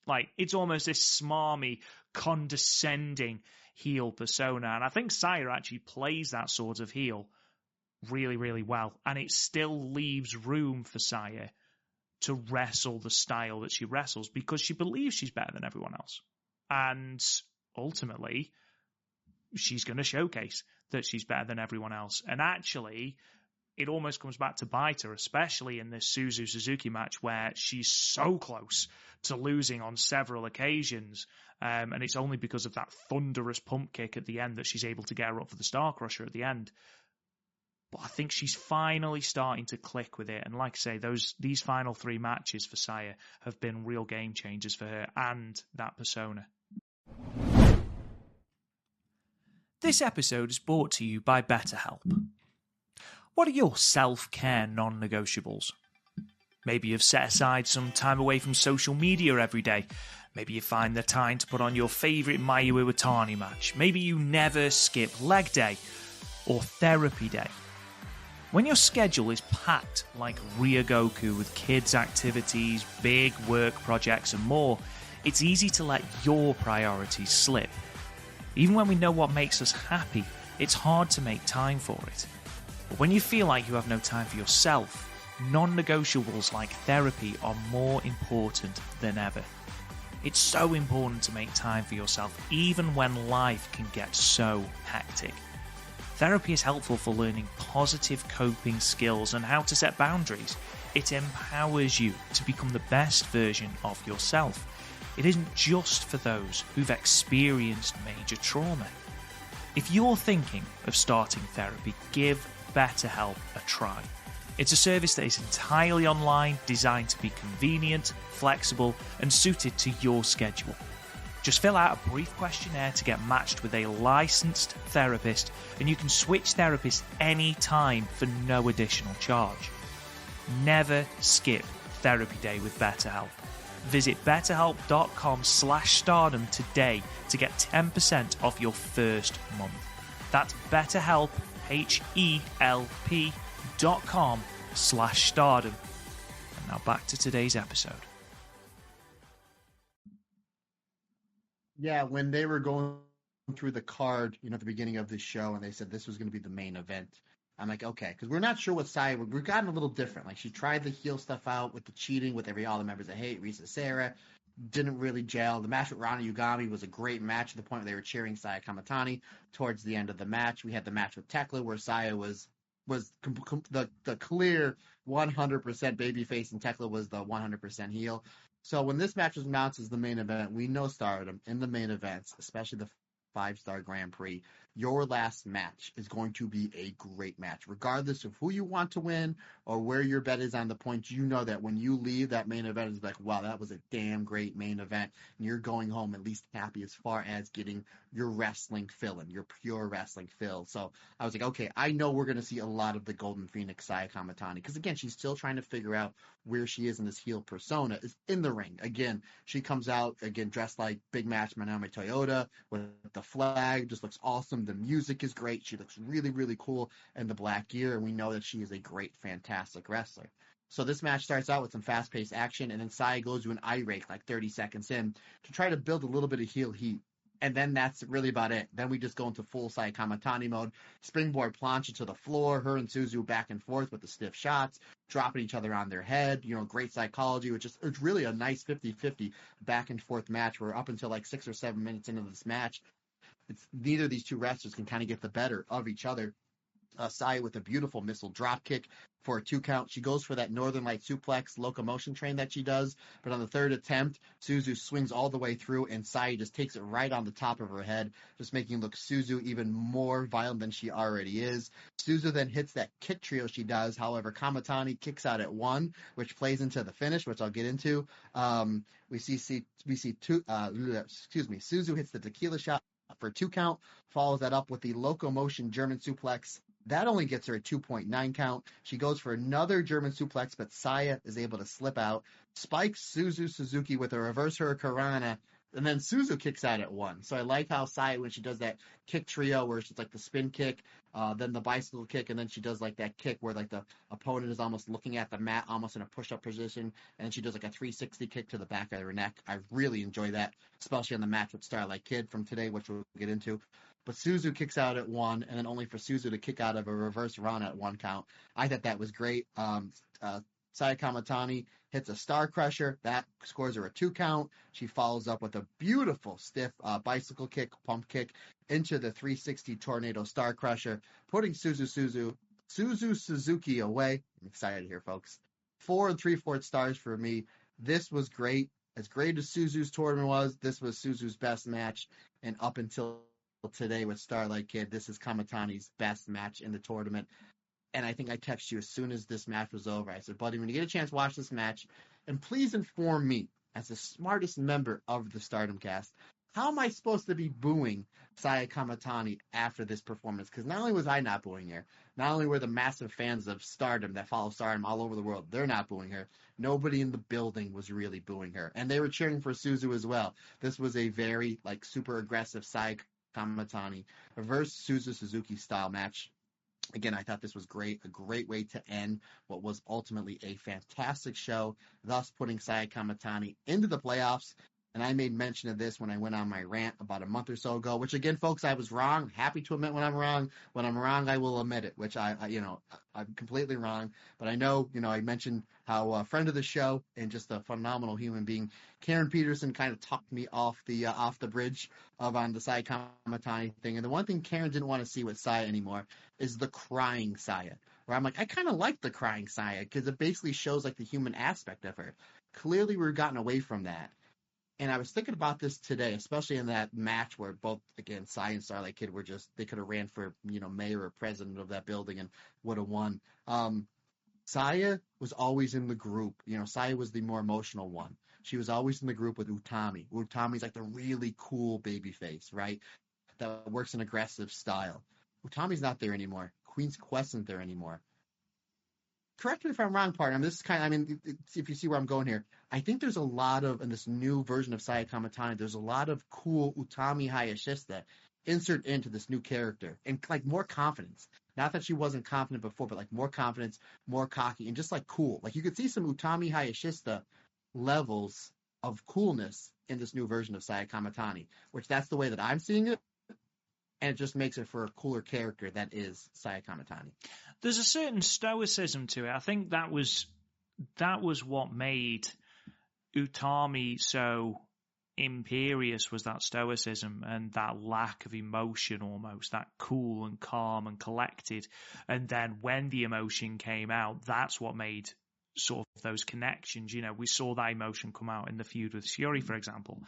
Like, it's almost this smarmy, condescending heel persona. And I think Saya actually plays that sort of heel really, really well. And it still leaves room for Saya to wrestle the style that she wrestles because she believes she's better than everyone else. And ultimately, she's going to showcase that she's better than everyone else. And actually, it almost comes back to bite her, especially in this Suzuki match where she's so close to losing on several occasions. And it's only because of that thunderous pump kick at the end that she's able to get her up for the Star Crusher at the end. But I think she's finally starting to click with it. And like I say, these final 3 matches for Saya have been real game changers for her and that persona. This episode is brought to you by BetterHelp. What are your self-care non-negotiables? Maybe you've set aside some time away from social media every day. Maybe you find the time to put on your favourite Mayu Iwatani match. Maybe you never skip leg day or therapy day. When your schedule is packed like Ryogoku with kids' activities, big work projects and more, it's easy to let your priorities slip. Even when we know what makes us happy, it's hard to make time for it. But when you feel like you have no time for yourself, non-negotiables like therapy are more important than ever. It's so important to make time for yourself, even when life can get so hectic. Therapy is helpful for learning positive coping skills and how to set boundaries. It empowers you to become the best version of yourself. It isn't just for those who've experienced major trauma. If you're thinking of starting therapy, give BetterHelp a try. It's a service that is entirely online, designed to be convenient, flexible, and suited to your schedule. Just fill out a brief questionnaire to get matched with a licensed therapist, and you can switch therapists anytime for no additional charge. Never skip therapy day with BetterHelp. Visit betterhelp.com/stardom today to get 10% off your first month. That's BetterHelp, HELP.com/stardom. And now back to today's episode. Yeah, when they were going through the card, at the beginning of the show, and they said this was going to be the main event, I'm like, okay, because we're not sure what Saya, we've gotten a little different. Like, she tried the heel stuff out with the cheating with all the members of Hate, Risa Sera, didn't really gel. The match with Rana Yugami was a great match to the point where they were cheering Saya Kamatani towards the end of the match. We had the match with Thekla where Saya was the clear 100% babyface and Thekla was the 100% heel. So when this match was announced as the main event, we know Stardom in the main events, especially the 5-star Grand Prix, your last match is going to be a great match. Regardless of who you want to win or where your bet is on the points, you know that when you leave that main event, it's like, wow, that was a damn great main event. And you're going home at least happy as far as getting your wrestling fill in, your pure wrestling fill. So I was like, okay, I know we're going to see a lot of the Golden Phoenix Saya Kamatani. Because again, she's still trying to figure out where she is in this heel persona, is in the ring. Again, she comes out, again, dressed like Big Match Manami Toyota with the flag, just looks awesome. The music is great. She looks really, really cool in the black gear, and we know that she is a great, fantastic wrestler. So this match starts out with some fast-paced action, and then Saya goes to an eye rake like 30 seconds in to try to build a little bit of heel heat. And then that's really about it. Then we just go into full Saya Kamatani mode. Springboard plancha to the floor. Her and Suzu back and forth with the stiff shots, dropping each other on their head. Great psychology, which is it's really a nice 50-50 back and forth match. We're up until like 6 or 7 minutes into this match. Neither of these two wrestlers can kind of get the better of each other. Saya with a beautiful missile drop kick for a 2 count. She goes for that Northern Light suplex locomotion train that she does, but on the third attempt, Suzu swings all the way through, and Saya just takes it right on the top of her head, just making look Suzu even more violent than she already is. Suzu then hits that kick trio she does. However, Kamatani kicks out at 1, which plays into the finish, which I'll get into. Suzu hits the tequila shot for a 2 count, follows that up with the locomotion German suplex. That only gets her a 2.9 count. She goes for another German suplex, but Saya is able to slip out, spikes Suzuki with a reverse hurricanrana, and then Suzu kicks out at 1. So I like how Saya, when she does that kick trio where she's like the spin kick, then the bicycle kick, and then she does like that kick where like the opponent is almost looking at the mat, almost in a push-up position, and then she does like a 360 kick to the back of her neck. I really enjoy that, especially on the match with Starlight Kid from today, which we'll get into. But Suzu kicks out at 1, and then only for Suzu to kick out of a reverse run at 1 count. I thought that was great. Saya Kamatani hits a Star Crusher. That scores her a 2 count. She follows up with a beautiful stiff bicycle kick, pump kick into the 360 Tornado Star Crusher, putting Suzu Suzuki away. I'm excited here, folks. 4 3/4 stars for me. This was great. As great as Suzu's tournament was, this was Suzu's best match. And up until today with Starlight Kid, this is Kamatani's best match in the tournament. And I think I texted you as soon as this match was over. I said, buddy, when you get a chance, watch this match. And please inform me, as the smartest member of the Stardom cast, how am I supposed to be booing Saya Kamatani after this performance? Because not only was I not booing her, not only were the massive fans of Stardom that follow Stardom all over the world, they're not booing her. Nobody in the building was really booing her. And they were cheering for Suzu as well. This was a very, super aggressive Saya Kamatani reverse Suzu Suzuki style match. Again, I thought this was great, a great way to end what was ultimately a fantastic show, thus putting Saya Kamatani into the playoffs. And I made mention of this when I went on my rant about a month or so ago, which again, folks, I was wrong. Happy to admit when I'm wrong. When I'm wrong, I will admit it, which I'm completely wrong. But I know, I mentioned how a friend of the show and just a phenomenal human being, Karen Peterson, kind of talked me off the bridge on the Saya Kamatani thing. And the one thing Karen didn't want to see with Saya anymore is the crying Saya, where I'm like, I kind of like the crying Saya because it basically shows the human aspect of her. Clearly, we've gotten away from that. And I was thinking about this today, especially in that match where both, again, Saya and Starlight Kid were they could have ran for, mayor or president of that building and would have won. Saya was always in the group. Saya was the more emotional one. She was always in the group with Utami. Utami's the really cool baby face, right? That works an aggressive style. Utami's not there anymore. Queen's Quest isn't there anymore. Correct me if I'm wrong, partner. This is if you see where I'm going here, I think there's a lot of, in this new version of Saya Kamatani, there's a lot of cool Utami Hayashishita insert into this new character. And, more confidence. Not that she wasn't confident before, but, more confidence, more cocky, and just, cool. You could see some Utami Hayashishita levels of coolness in this new version of Saya Kamatani, which that's the way that I'm seeing it. And it just makes it for a cooler character that is Saya Kamatani. There's a certain stoicism to it. I think that was what made Utami so imperious, was that stoicism and that lack of emotion, almost that cool and calm and collected. And then when the emotion came out, that's what made sort of those connections. You know, we saw that emotion come out in the feud with Shuri, for example.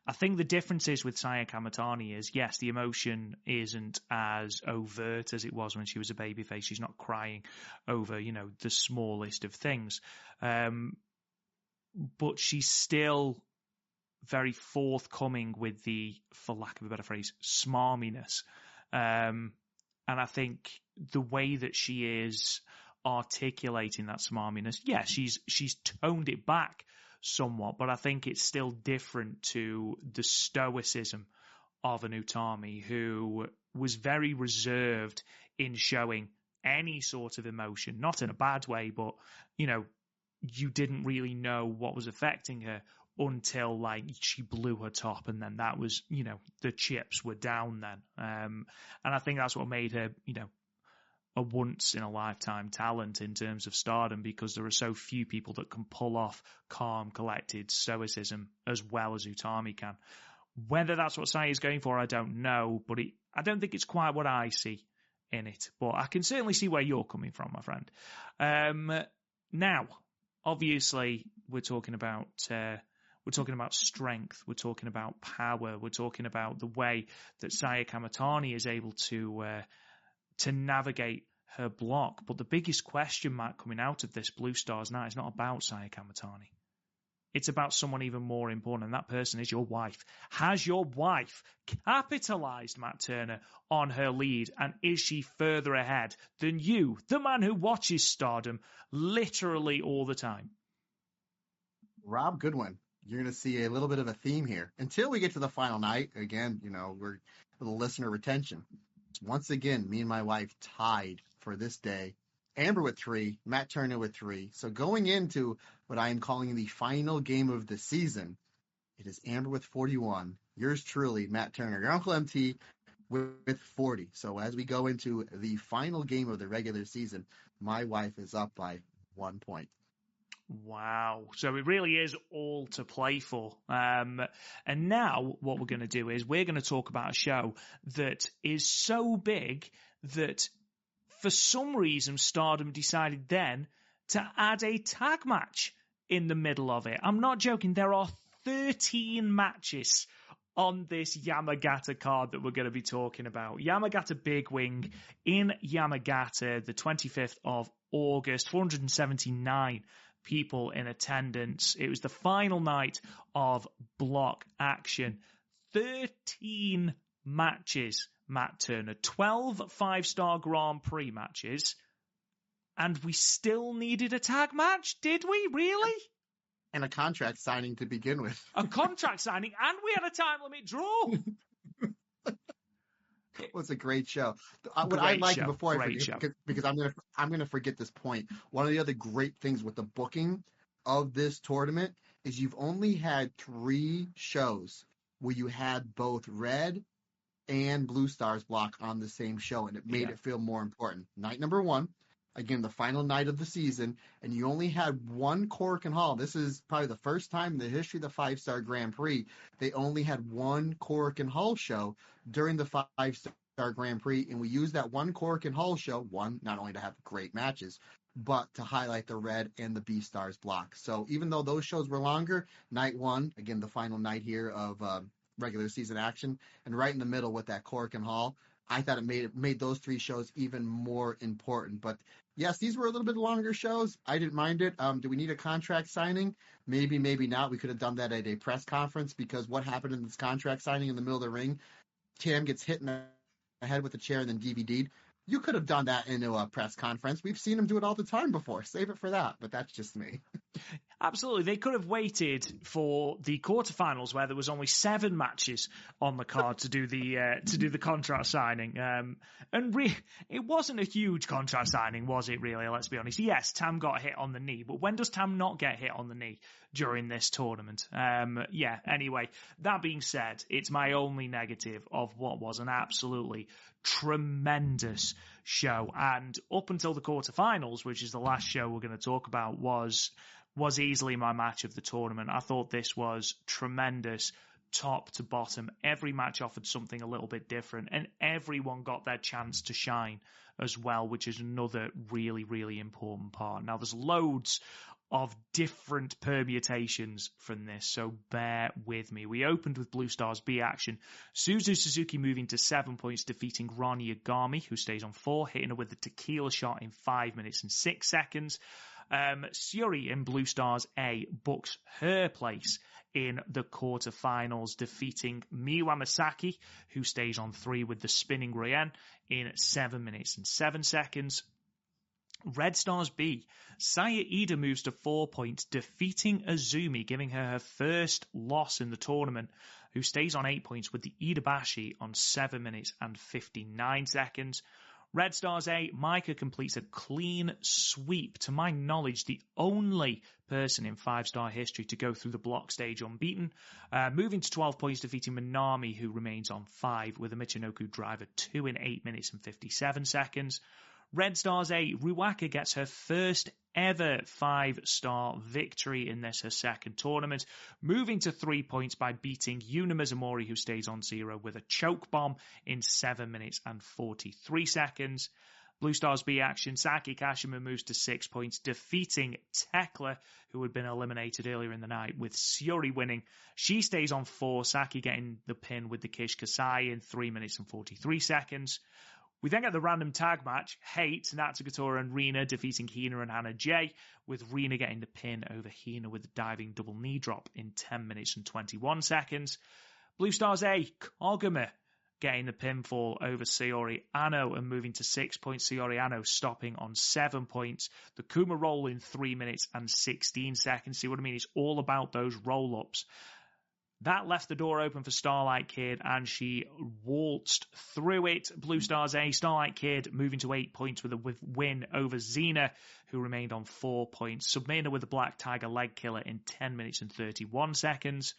I think the difference is with Saya Kamatani is, yes, the emotion isn't as overt as it was when she was a babyface. She's not crying over, you know, the smallest of things. But she's still very forthcoming with the, for lack of a better phrase, smarminess. And I think the way that she is articulating that smarminess, yeah, she's toned it back somewhat, but I think it's still different to the stoicism of an Utami, who was very reserved in showing any sort of emotion, not in a bad way, but, you know, you didn't really know what was affecting her until, like, she blew her top, and then that was, you know, the chips were down then. And I think that's what made her, you know, a once-in-a-lifetime talent in terms of stardom, because there are so few people that can pull off calm, collected stoicism as well as Utami can. Whether that's what Sai is going for, I don't know, but I don't think it's quite what I see in it. But I can certainly see where you're coming from, my friend. Now, obviously, we're talking about strength, we're talking about power, we're talking about the way that Saya Kamatani is able to navigate her block. But the biggest question mark coming out of this Blue Stars night is not about Saya Kamatani. It's about someone even more important, and that person is your wife. Has your wife capitalized, Matt Turner, on her lead, and is she further ahead than you, the man who watches Stardom literally all the time? Rob Goodwin, you're going to see a little bit of a theme here. Until we get to the final night, again, you know, we're for the listener retention. Once again, me and my wife tied for this day. Amber with 3, Matt Turner with 3. So going into what I am calling the final game of the season, it is Amber with 41. Yours truly, Matt Turner, your Uncle MT, with 40. So as we go into the final game of the regular season, my wife is up by 1 point. Wow. So it really is all to play for. And now what we're going to do is we're going to talk about a show that is so big that for some reason Stardom decided then to add a tag match in the middle of it. I'm not joking. There are 13 matches on this Yamagata card that we're going to be talking about. Yamagata Big Wing in Yamagata, the 25th of August, 479 people in attendance. It was the final night of block action. 13 matches, Matt Turner. 12 5-star Grand Prix matches. And we still needed a tag match? Did we? Really? And a contract signing to begin with. A contract signing, and we had a time limit draw. It was a great show. What I like show. before I Great forget, because I'm gonna forget this point. One of the other great things with the booking of this tournament is you've only had 3 shows where you had both Red and Blue Stars block on the same show, and it made it feel more important. Night number 1, again, the final night of the season, and you only had 1 Korakuen Hall. This is probably the first time in the history of the 5-star Grand Prix they only had 1 Korakuen Hall show during the 5-star Grand Prix, and we used that 1 Korakuen Hall show, not only to have great matches, but to highlight the Red and the B Stars block. So even though those shows were longer, night 1, again, the final night here of regular season action, and right in the middle with that Korakuen Hall, I thought it made those 3 shows even more important. But yes, these were a little bit longer shows. I didn't mind it. Do we need a contract signing? Maybe, maybe not. We could have done that at a press conference, because what happened in this contract signing in the middle of the ring, Tam gets hit in the head with a chair and then DVD'd. You could have done that into a press conference. We've seen him do it all the time before. Save it for that, but that's just me. Absolutely. They could have waited for the quarterfinals where there was only 7 matches on the card to do the contract signing. It wasn't a huge contract signing, was it really? Let's be honest. Yes, Tam got hit on the knee, but when does Tam not get hit on the knee during this tournament? Anyway, that being said, it's my only negative of what was an absolutely tremendous show. And up until the quarterfinals, which is the last show we're going to talk about, was easily my match of the tournament. I thought this was tremendous top to bottom. Every match offered something a little bit different, and everyone got their chance to shine as well, which is another really, really important part. Now, there's loads of different permutations from this, so bear with me. We opened with Blue Stars B action. Suzu Suzuki moving to 7 points, defeating Ronnie Yagami, who stays on 4, hitting her with the tequila shot in 5 minutes and 6 seconds. Shuri in Blue Stars A books her place in the quarterfinals, defeating Miu Amasaki, who stays on 3 with the spinning Ryan in 7 minutes and 7 seconds. Red Stars B, Saya Ida moves to 4 points, defeating Azumi, giving her first loss in the tournament, who stays on 8 points with the Idabashi on 7 minutes and 59 seconds. Red Stars A, Maika completes a clean sweep, to my knowledge, the only person in 5-star history to go through the block stage unbeaten, moving to 12 points, defeating Manami, who remains on 5 with a Michinoku driver 2 in 8 minutes and 57 seconds. Red Stars A, Ruaka gets her first ever 5-star victory in this, her second tournament, moving to 3 points by beating Yuna Mizumori, who stays on 0 with a choke bomb in 7 minutes and 43 seconds. Blue Stars B action, Saki Kashima moves to 6 points, defeating Thekla, who had been eliminated earlier in the night, with Shuri winning. She stays on 4, Saki getting the pin with the Kish Kasai in 3 minutes and 43 seconds. We then get the random tag match, Hate, Natsuko Tora and Rina defeating Hina and Hannah J, with Rina getting the pin over Hina with the diving double knee drop in 10 minutes and 21 seconds. Blue Stars A, Koguma getting the pinfall over Sayori Ano and moving to 6 points. Sayori Ano stopping on 7 points. The Kuma roll in 3 minutes and 16 seconds. See what I mean? It's all about those roll-ups. That left the door open for Starlight Kid, and she waltzed through it. Blue Stars A, Starlight Kid moving to 8 points with a win over Zena, who remained on 4 points. Submitting her with a Black Tiger leg killer in 10 minutes and 31 seconds.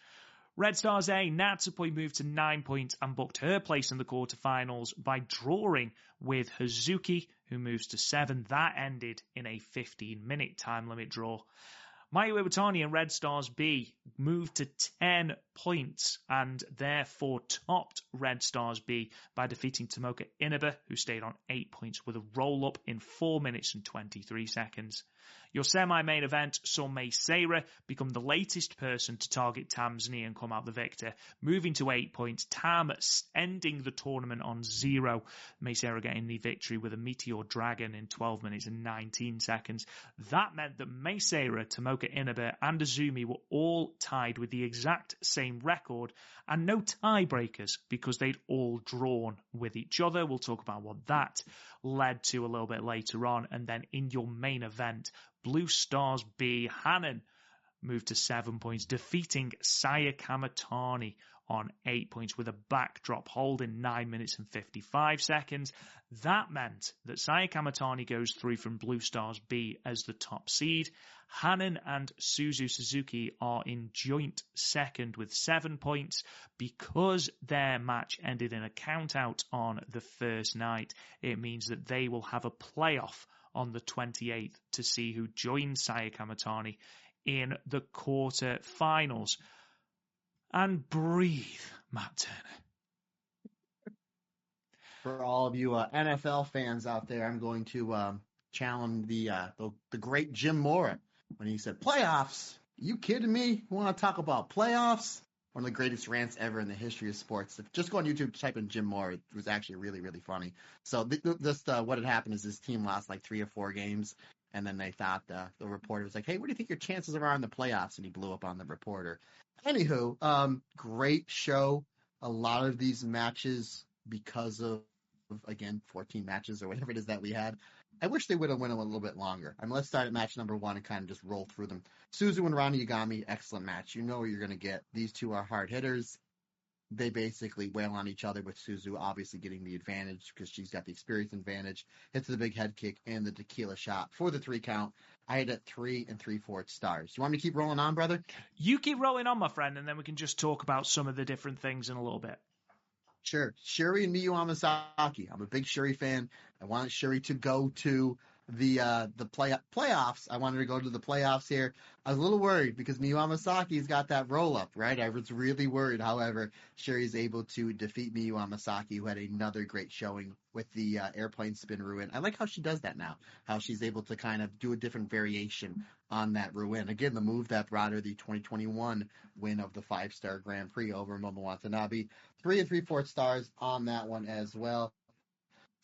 Red Stars A, Natsupoi moved to 9 points and booked her place in the quarterfinals by drawing with Hazuki, who moves to 7. That ended in a 15-minute time limit draw. Mayu Iwatani and Red Stars B moved to 10 points and therefore topped Red Stars B by defeating Tomoka Inaba, who stayed on 8 points with a roll-up in 4 minutes and 23 seconds. Your semi-main event saw Sera become the latest person to target Tam's knee and come out the victor, moving to 8 points. Tam ending the tournament on 0. Sera getting the victory with a Meteor Dragon in 12 minutes and 19 seconds. That meant that Sera, Tomoka Inaba and Azumi were all tied with the exact same record and no tiebreakers because they'd all drawn with each other. We'll talk about what that led to a little bit later on. And then in your main event, Blue Stars B, Hanan moved to 7 points, defeating Saya Kamatani on 8 points with a backdrop hold in 9 minutes and 55 seconds. That meant that Saya Kamatani goes through from Blue Stars B as the top seed. Hanan and Suzu Suzuki are in joint second with 7 points. Because their match ended in a count-out on the first night, it means that they will have a playoff on the 28th to see who joins Saya Kamatani in the quarter-finals. And breathe, Matt Turner. For all of you NFL fans out there, I'm going to challenge the great Jim Mora when he said, playoffs? You kidding me? You want to talk about playoffs? One of the greatest rants ever in the history of sports. Just go on YouTube, type in Jim Mora. It was actually really, really funny. So what had happened is his team lost like 3 or 4 games, and then they thought the reporter was like, hey, what do you think your chances are in the playoffs? And he blew up on the reporter. Anywho, great show. A lot of these matches, because of, again, 14 matches or whatever it is that we had, I wish they would have went a little bit longer. I mean, let's start at match number 1 and kind of just roll through them. Suzu and Ronnie Yagami, excellent match. You know what you're going to get. These two are hard hitters. They basically wail on each other, with Suzu obviously getting the advantage because she's got the experience advantage. Hits the big head kick and the tequila shot for the 3 count. I had it 3 3/4 stars. You want me to keep rolling on, brother? You keep rolling on, my friend, and then we can just talk about some of the different things in a little bit. Sure. Shuri and Miu Amasaki. I'm a big Shuri fan. I wanted Shuri to go to the playoffs. I wanted to go to the playoffs here. I was a little worried because Miu Amasaki's got that roll up, right? I was really worried. However, Shuri's able to defeat Miu Amasaki, who had another great showing with the airplane spin ruin. I like how she does that now, how she's able to kind of do a different variation on that ruin. Again, the move that brought her the 2021 win of the 5-star Grand Prix over Momo Watanabe. 3 3/4 stars on that one as well.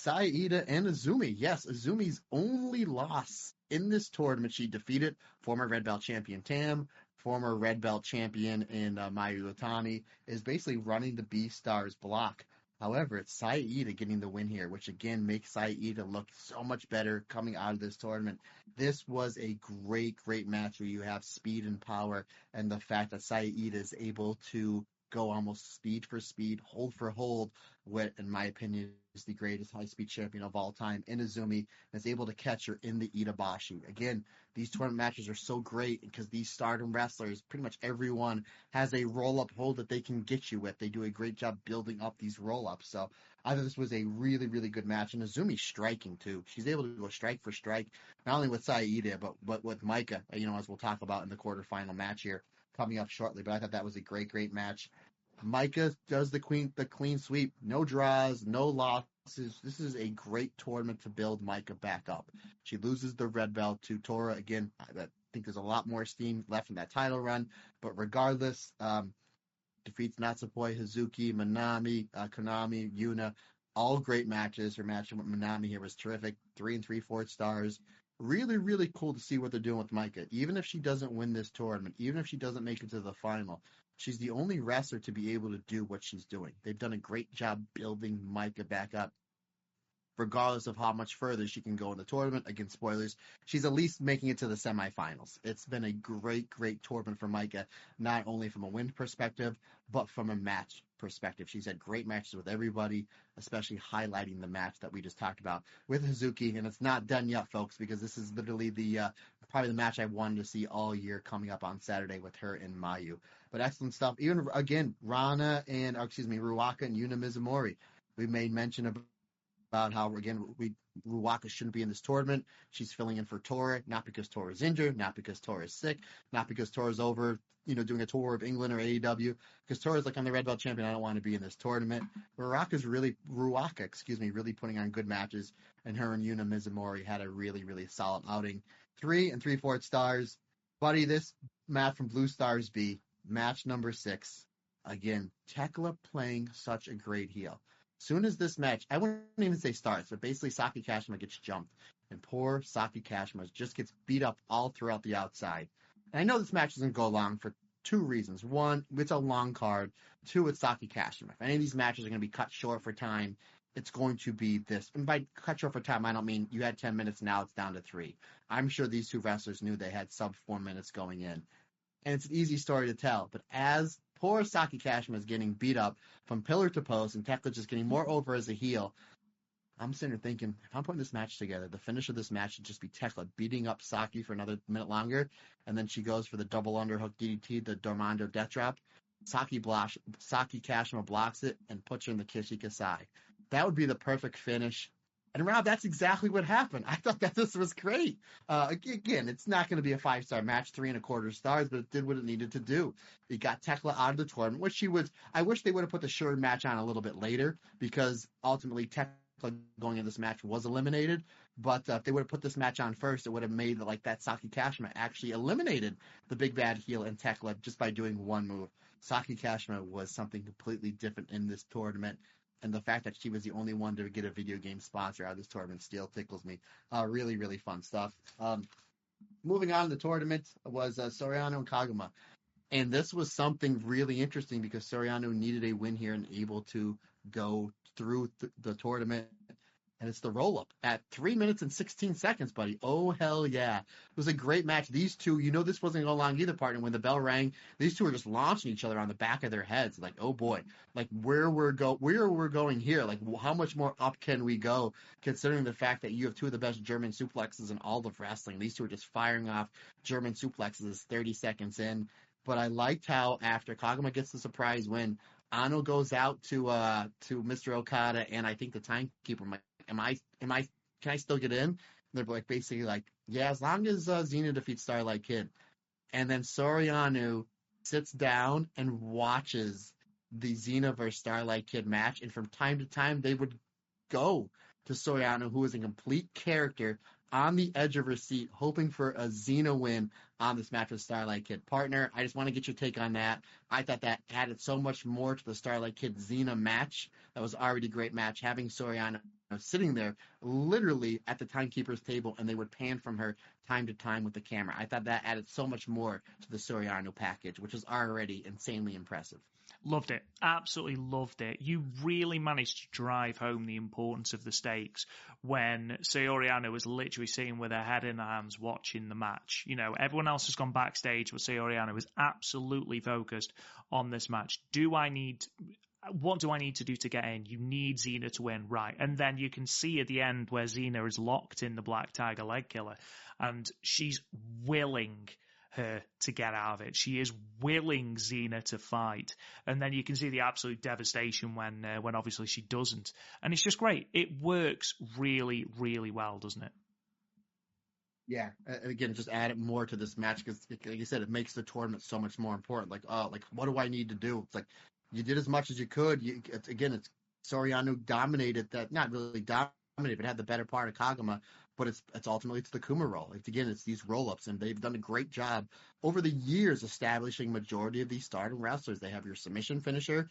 Saida and Azumi. Yes, Azumi's only loss in this tournament. She defeated former Red Belt champion Tam, former Red Belt champion in Mayu Iwatani, is basically running the B-Stars block. However, it's Saida getting the win here, which again makes Saida look so much better coming out of this tournament. This was a great, great match where you have speed and power, and the fact that Saida is able to go almost speed for speed, hold for hold, what, in my opinion, is the greatest high-speed champion of all time in Azumi, and is able to catch her in the Itabashi. Again, these tournament matches are so great because these Stardom wrestlers, pretty much everyone, has a roll-up hold that they can get you with. They do a great job building up these roll-ups. So I thought this was a really, really good match. And Azumi's striking, too. She's able to go strike for strike, not only with Saida, but with Maika, as we'll talk about in the quarterfinal match here coming up shortly. But I thought that was a great, great match. Maika does the clean sweep. No draws, no losses. This is a great tournament to build Maika back up. She loses the red belt to Tora. Again, I think there's a lot more steam left in that title run. But regardless, defeats Natsupoi, Hazuki, Manami, Konami, Yuna. All great matches. Her match with Manami here was terrific. 3 3/4 stars. Really, really cool to see what they're doing with Maika. Even if she doesn't win this tournament, even if she doesn't make it to the final, she's the only wrestler to be able to do what she's doing. They've done a great job building Maika back up. Regardless of how much further she can go in the tournament, again, spoilers, she's at least making it to the semifinals. It's been a great, great tournament for Maika, not only from a win perspective, but from a match perspective. She's had great matches with everybody, especially highlighting the match that we just talked about with Hazuki. And it's not done yet, folks, because this is literally probably the match I wanted to see all year coming up on Saturday with her and Mayu. But excellent stuff. Even, again, Ruaka and Yuna Mizumori. We made mention about how, again, Ruaka shouldn't be in this tournament. She's filling in for Tora, not because Tora's injured, not because Tora's sick, not because Tora's over, doing a tour of England or AEW, because Tora's like, I'm the red belt champion, I don't want to be in this tournament. Ruaka's really putting on good matches, and her and Yuna Mizumori had a really, really solid outing. 3 3/4 stars. Buddy, this match from Blue Stars B, match number 6. Again, Thekla playing such a great heel. Soon as this match, I wouldn't even say starts, but basically Saki Kashima gets jumped. And poor Saki Kashima just gets beat up all throughout the outside. And I know this match doesn't go long for 2 reasons. 1, it's a long card. 2, it's Saki Kashima. If any of these matches are going to be cut short for time, it's going to be this. And by cut short for time, I don't mean you had 10 minutes, now it's down to 3. I'm sure these 2 wrestlers knew they had sub 4 minutes going in. And it's an easy story to tell. But as poor Saki Kashima is getting beat up from pillar to post, and Thekla just getting more over as a heel, I'm sitting there thinking, if I'm putting this match together, the finish of this match should just be Thekla beating up Saki for another minute longer, and then she goes for the double underhook DDT, the Dormando death drop. Saki Kashima blocks it and puts her in the Kishikasai. That would be the perfect finish. And Rob, that's exactly what happened. I thought that this was great. Again, it's not going to be a 5-star match, 3 1/4 stars, but it did what it needed to do. It got Thekla out of the tournament, which I wish they would have put the Shuri match on a little bit later, because ultimately Thekla going into this match was eliminated. But if they would have put this match on first, it would have made that Saki Kashima actually eliminated the big bad heel and Thekla just by doing one move. Saki Kashima was something completely different in this tournament. And the fact that she was the only one to get a video game sponsor out of this tournament still tickles me. Really, really fun stuff. Moving on, the tournament was Soriano and Kaguma. And this was something really interesting because Soriano needed a win here and able to go through the tournament. And it's the roll-up at 3 minutes and 16 seconds, buddy. Oh, hell yeah. It was a great match. These two, this wasn't going to go long either, partner. When the bell rang, these two were just launching each other on the back of their heads. Like, oh, boy. Like, where we're going here. Like, how much more up can we go, considering the fact that you have 2 of the best German suplexes in all of wrestling. These two are just firing off German suplexes 30 seconds in. But I liked how after Kaguma gets the surprise win, Ano goes out to Mr. Okada, and I think the timekeeper can I still get in? They're like basically like, yeah, as long as Zena defeats Starlight Kid. And then Soriano sits down and watches the Zena versus Starlight Kid match. And from time to time, they would go to Soriano, who is a complete character on the edge of her seat, hoping for a Xena win on this match with Starlight Kid. Partner, I just want to get your take on that. I thought that added so much more to the Starlight Kid Xena match. That was already a great match. Having Soriano sitting there literally at the timekeeper's table, and they would pan from her time to time with the camera. I thought that added so much more to the Soriano package, which was already insanely impressive. Loved it. Absolutely loved it. You really managed to drive home the importance of the stakes when Soriano was literally sitting with her head in her hands watching the match. You know, everyone else has gone backstage, but Soriano was absolutely focused on this match. What do I need to do to get in? You need Xena to win, right? And then you can see at the end where Xena is locked in the Black Tiger leg killer, and she's willing her to get out of it. She is willing Xena to fight, and then you can see the absolute devastation when obviously she doesn't, and it's just great. It works really, really well, doesn't it? Yeah, again, just add it more to this match because, like you said, it makes the tournament so much more important. Like, what do I need to do? It's like you did as much as you could. It's Soriano dominated that, not really dominated, but had the better part of Kagama. But it's ultimately the Kuma roll. It's these roll-ups, and they've done a great job over the years establishing majority of these Stardom wrestlers. They have your submission finisher,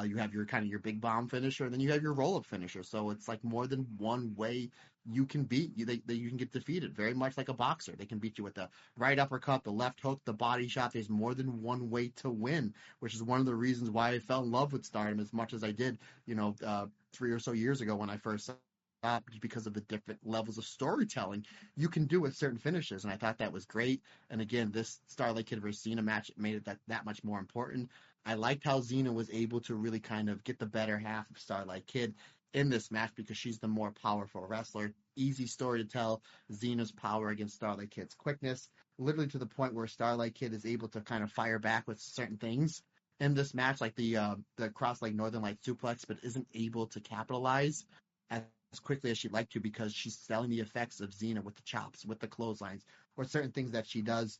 you have your kind of your big bomb finisher, and then you have your roll-up finisher. So it's like more than one way you can beat you. You can get defeated, very much like a boxer. They can beat you with the right uppercut, the left hook, the body shot. There's more than one way to win, which is one of the reasons why I fell in love with Stardom as much as I did, 3 or so years ago when I first because of the different levels of storytelling you can do with certain finishes, and I thought that was great. And again, this Starlight Kid versus Xena match made it that much more important. I liked how Xena was able to really kind of get the better half of Starlight Kid in this match because she's the more powerful wrestler. Easy story to tell. Xena's power against Starlight Kid's quickness, literally to the point where Starlight Kid is able to kind of fire back with certain things in this match, like the cross leg Northern Light suplex, but isn't able to capitalize as quickly as she'd like to because she's selling the effects of Xena with the chops, with the clotheslines, or certain things that she does.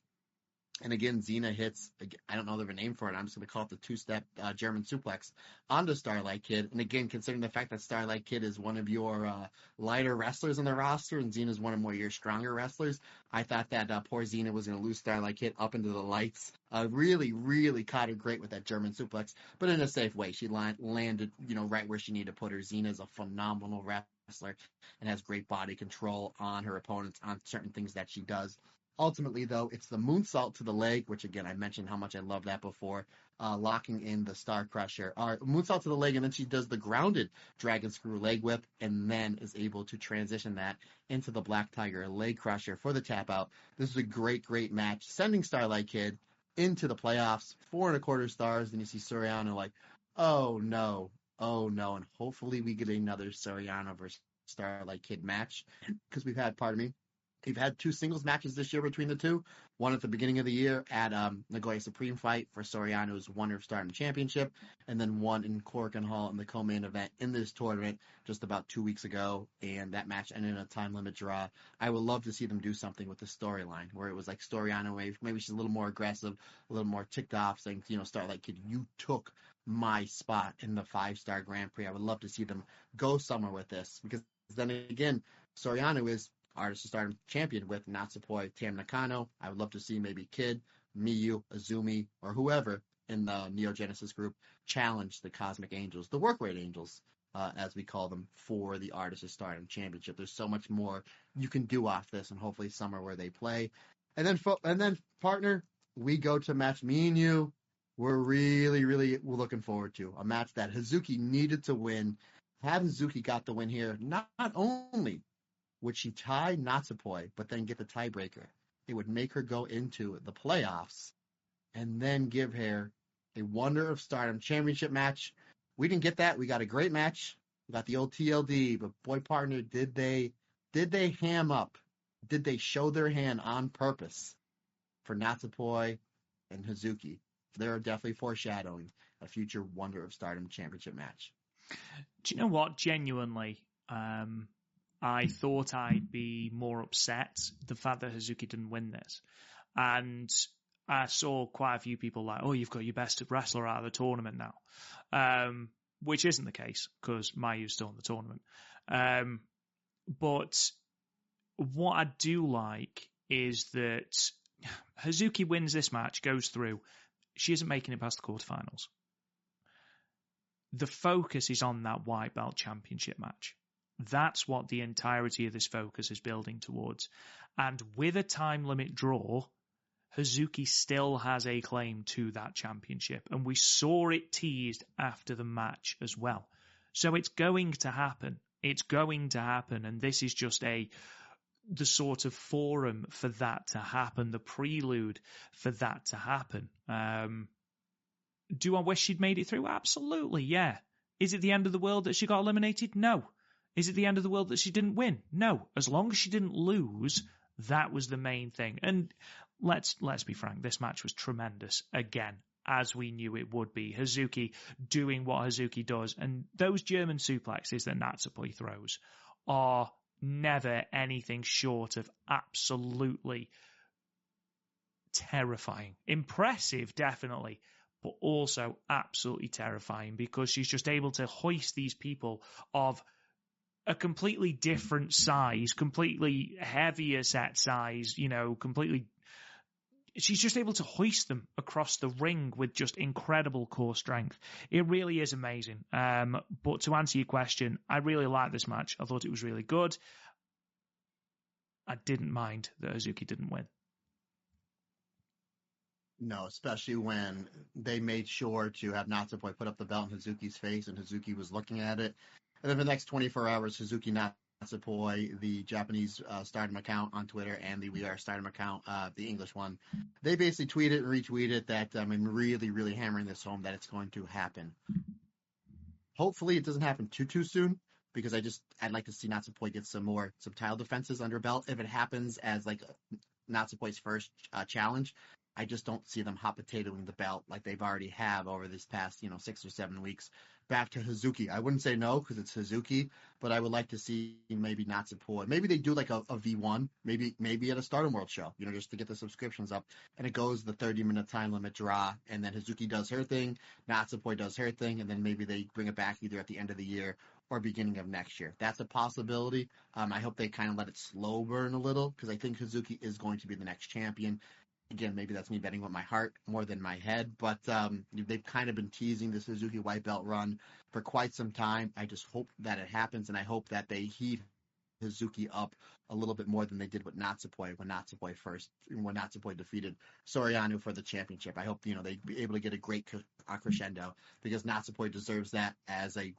And again, Xena hits, I don't know the name for it, I'm just going to call it the two-step German suplex onto Starlight Kid. And again, considering the fact that Starlight Kid is one of your lighter wrestlers in the roster and Xena is one of your stronger wrestlers, I thought that poor Xena was going to lose Starlight Kid up into the lights. Really, really caught her great with that German suplex, but in a safe way. She landed, right where she needed to put her. Xena is a phenomenal wrestler and has great body control on her opponents on certain things that she does. Ultimately, though, it's the moonsault to the leg, which, again, I mentioned how much I love that before, locking in the Star Crusher. Moonsault to the leg, and then she does the grounded Dragon Screw leg whip, and then is able to transition that into the Black Tiger leg crusher for the tap out. This is a great, great match, sending Starlight Kid into the playoffs, 4.25 stars. Then you see Soriano like, oh no, and hopefully we get another Soriano versus Starlight Kid match because we've had 2 singles matches this year between the two. One at the beginning of the year at Nagoya Supreme Fight for Soriano's Wonder of Stardom Championship, and then one in Korakuen Hall in the co-main event in this tournament just about 2 weeks ago, and that match ended in a time limit draw. I would love to see them do something with the storyline where it was like Soriano, maybe she's a little more aggressive, a little more ticked off, saying, Starlight Kid, you took my spot in the 5-star Grand Prix. I would love to see them go somewhere with this because then again, Soriano is Artist of Stardom champion with Natsupoi, Tam Nakano. I would love to see maybe Kid, Miyu, Azumi, or whoever in the Neo Genesis group challenge the Cosmic Angels, the Work Rate Angels, as we call them, for the Artist of Stardom championship. There's so much more you can do off this, and hopefully somewhere where they play. And then partner, we go to a match me and you. We're really, really looking forward to a match that Hazuki needed to win. Had Hazuki got the win here, not only would she tie Natsupoi, but then get the tiebreaker, it would make her go into the playoffs and then give her a Wonder of Stardom championship match. We didn't get that. We got a great match. We got the old TLD, but boy, partner, did they ham up? Did they show their hand on purpose for Natsupoi and Hazuki? They're definitely foreshadowing a future Wonder of Stardom championship match. Do you know what? Genuinely, I thought I'd be more upset the fact that Hazuki didn't win this. And I saw quite a few people like, oh, you've got your best wrestler out of the tournament now. Which isn't the case because Mayu's still in the tournament. But what I do like is that Hazuki wins this match, goes through. She isn't making it past the quarterfinals. The focus is on that white belt championship match. That's what the entirety of this focus is building towards. And with a time limit draw, Hazuki still has a claim to that championship. And we saw it teased after the match as well. So it's going to happen. It's going to happen. And this is just the sort of forum for that to happen, the prelude for that to happen. Do I wish she'd made it through? Absolutely, yeah. Is it the end of the world that she got eliminated? No. Is it the end of the world that she didn't win? No. As long as she didn't lose, that was the main thing. And let's be frank, this match was tremendous again, as we knew it would be. Hazuki doing what Hazuki does. And those German suplexes that Natsupoi throws are never anything short of absolutely terrifying. Impressive, definitely, but also absolutely terrifying because she's just able to hoist these people of a completely different size, completely heavier set size, completely. She's just able to hoist them across the ring with just incredible core strength. It really is amazing. But to answer your question, I really liked this match. I thought it was really good. I didn't mind that Hazuki didn't win. No, especially when they made sure to have Natsupoi put up the belt in Hazuki's face and Hazuki was looking at it. And then for the next 24 hours, Hazuki Natsupoi, the Japanese Stardom account on Twitter and the We Are Stardom account, the English one, they basically tweeted and retweeted that I'm really, really hammering this home that it's going to happen. Hopefully it doesn't happen too soon because I'd like to see Natsupoi get some title defenses under belt if it happens as like Natsupoi's first challenge. I just don't see them hot potatoing the belt like they've already have over this past 6 or 7 weeks back to Hazuki. I wouldn't say no because it's Hazuki, but I would like to see maybe Natsupoi. Maybe they do like a V1, maybe at a Stardom World show, just to get the subscriptions up, and it goes the 30-minute time limit draw, and then Hazuki does her thing, Natsupoi does her thing, and then maybe they bring it back either at the end of the year or beginning of next year. That's a possibility. I hope they kind of let it slow burn a little because I think Hazuki is going to be the next champion. Again, maybe that's me betting with my heart more than my head, but they've kind of been teasing the Suzuki white belt run for quite some time. I just hope that it happens, and I hope that they heat Hazuki up a little bit more than they did with Natsupoi when Natsupoi defeated Soriano for the championship. I hope they'd be able to get a great crescendo because Natsupoi deserves that as she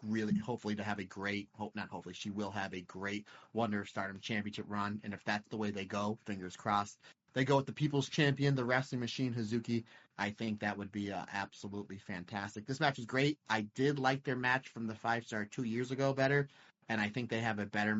will have a great Wonder of Stardom championship run, and if that's the way they go, fingers crossed, they go with the People's Champion, the Wrestling Machine, Hazuki. I think that would be absolutely fantastic. This match was great. I did like their match from the 5-star 2 years ago better, and I think they have a better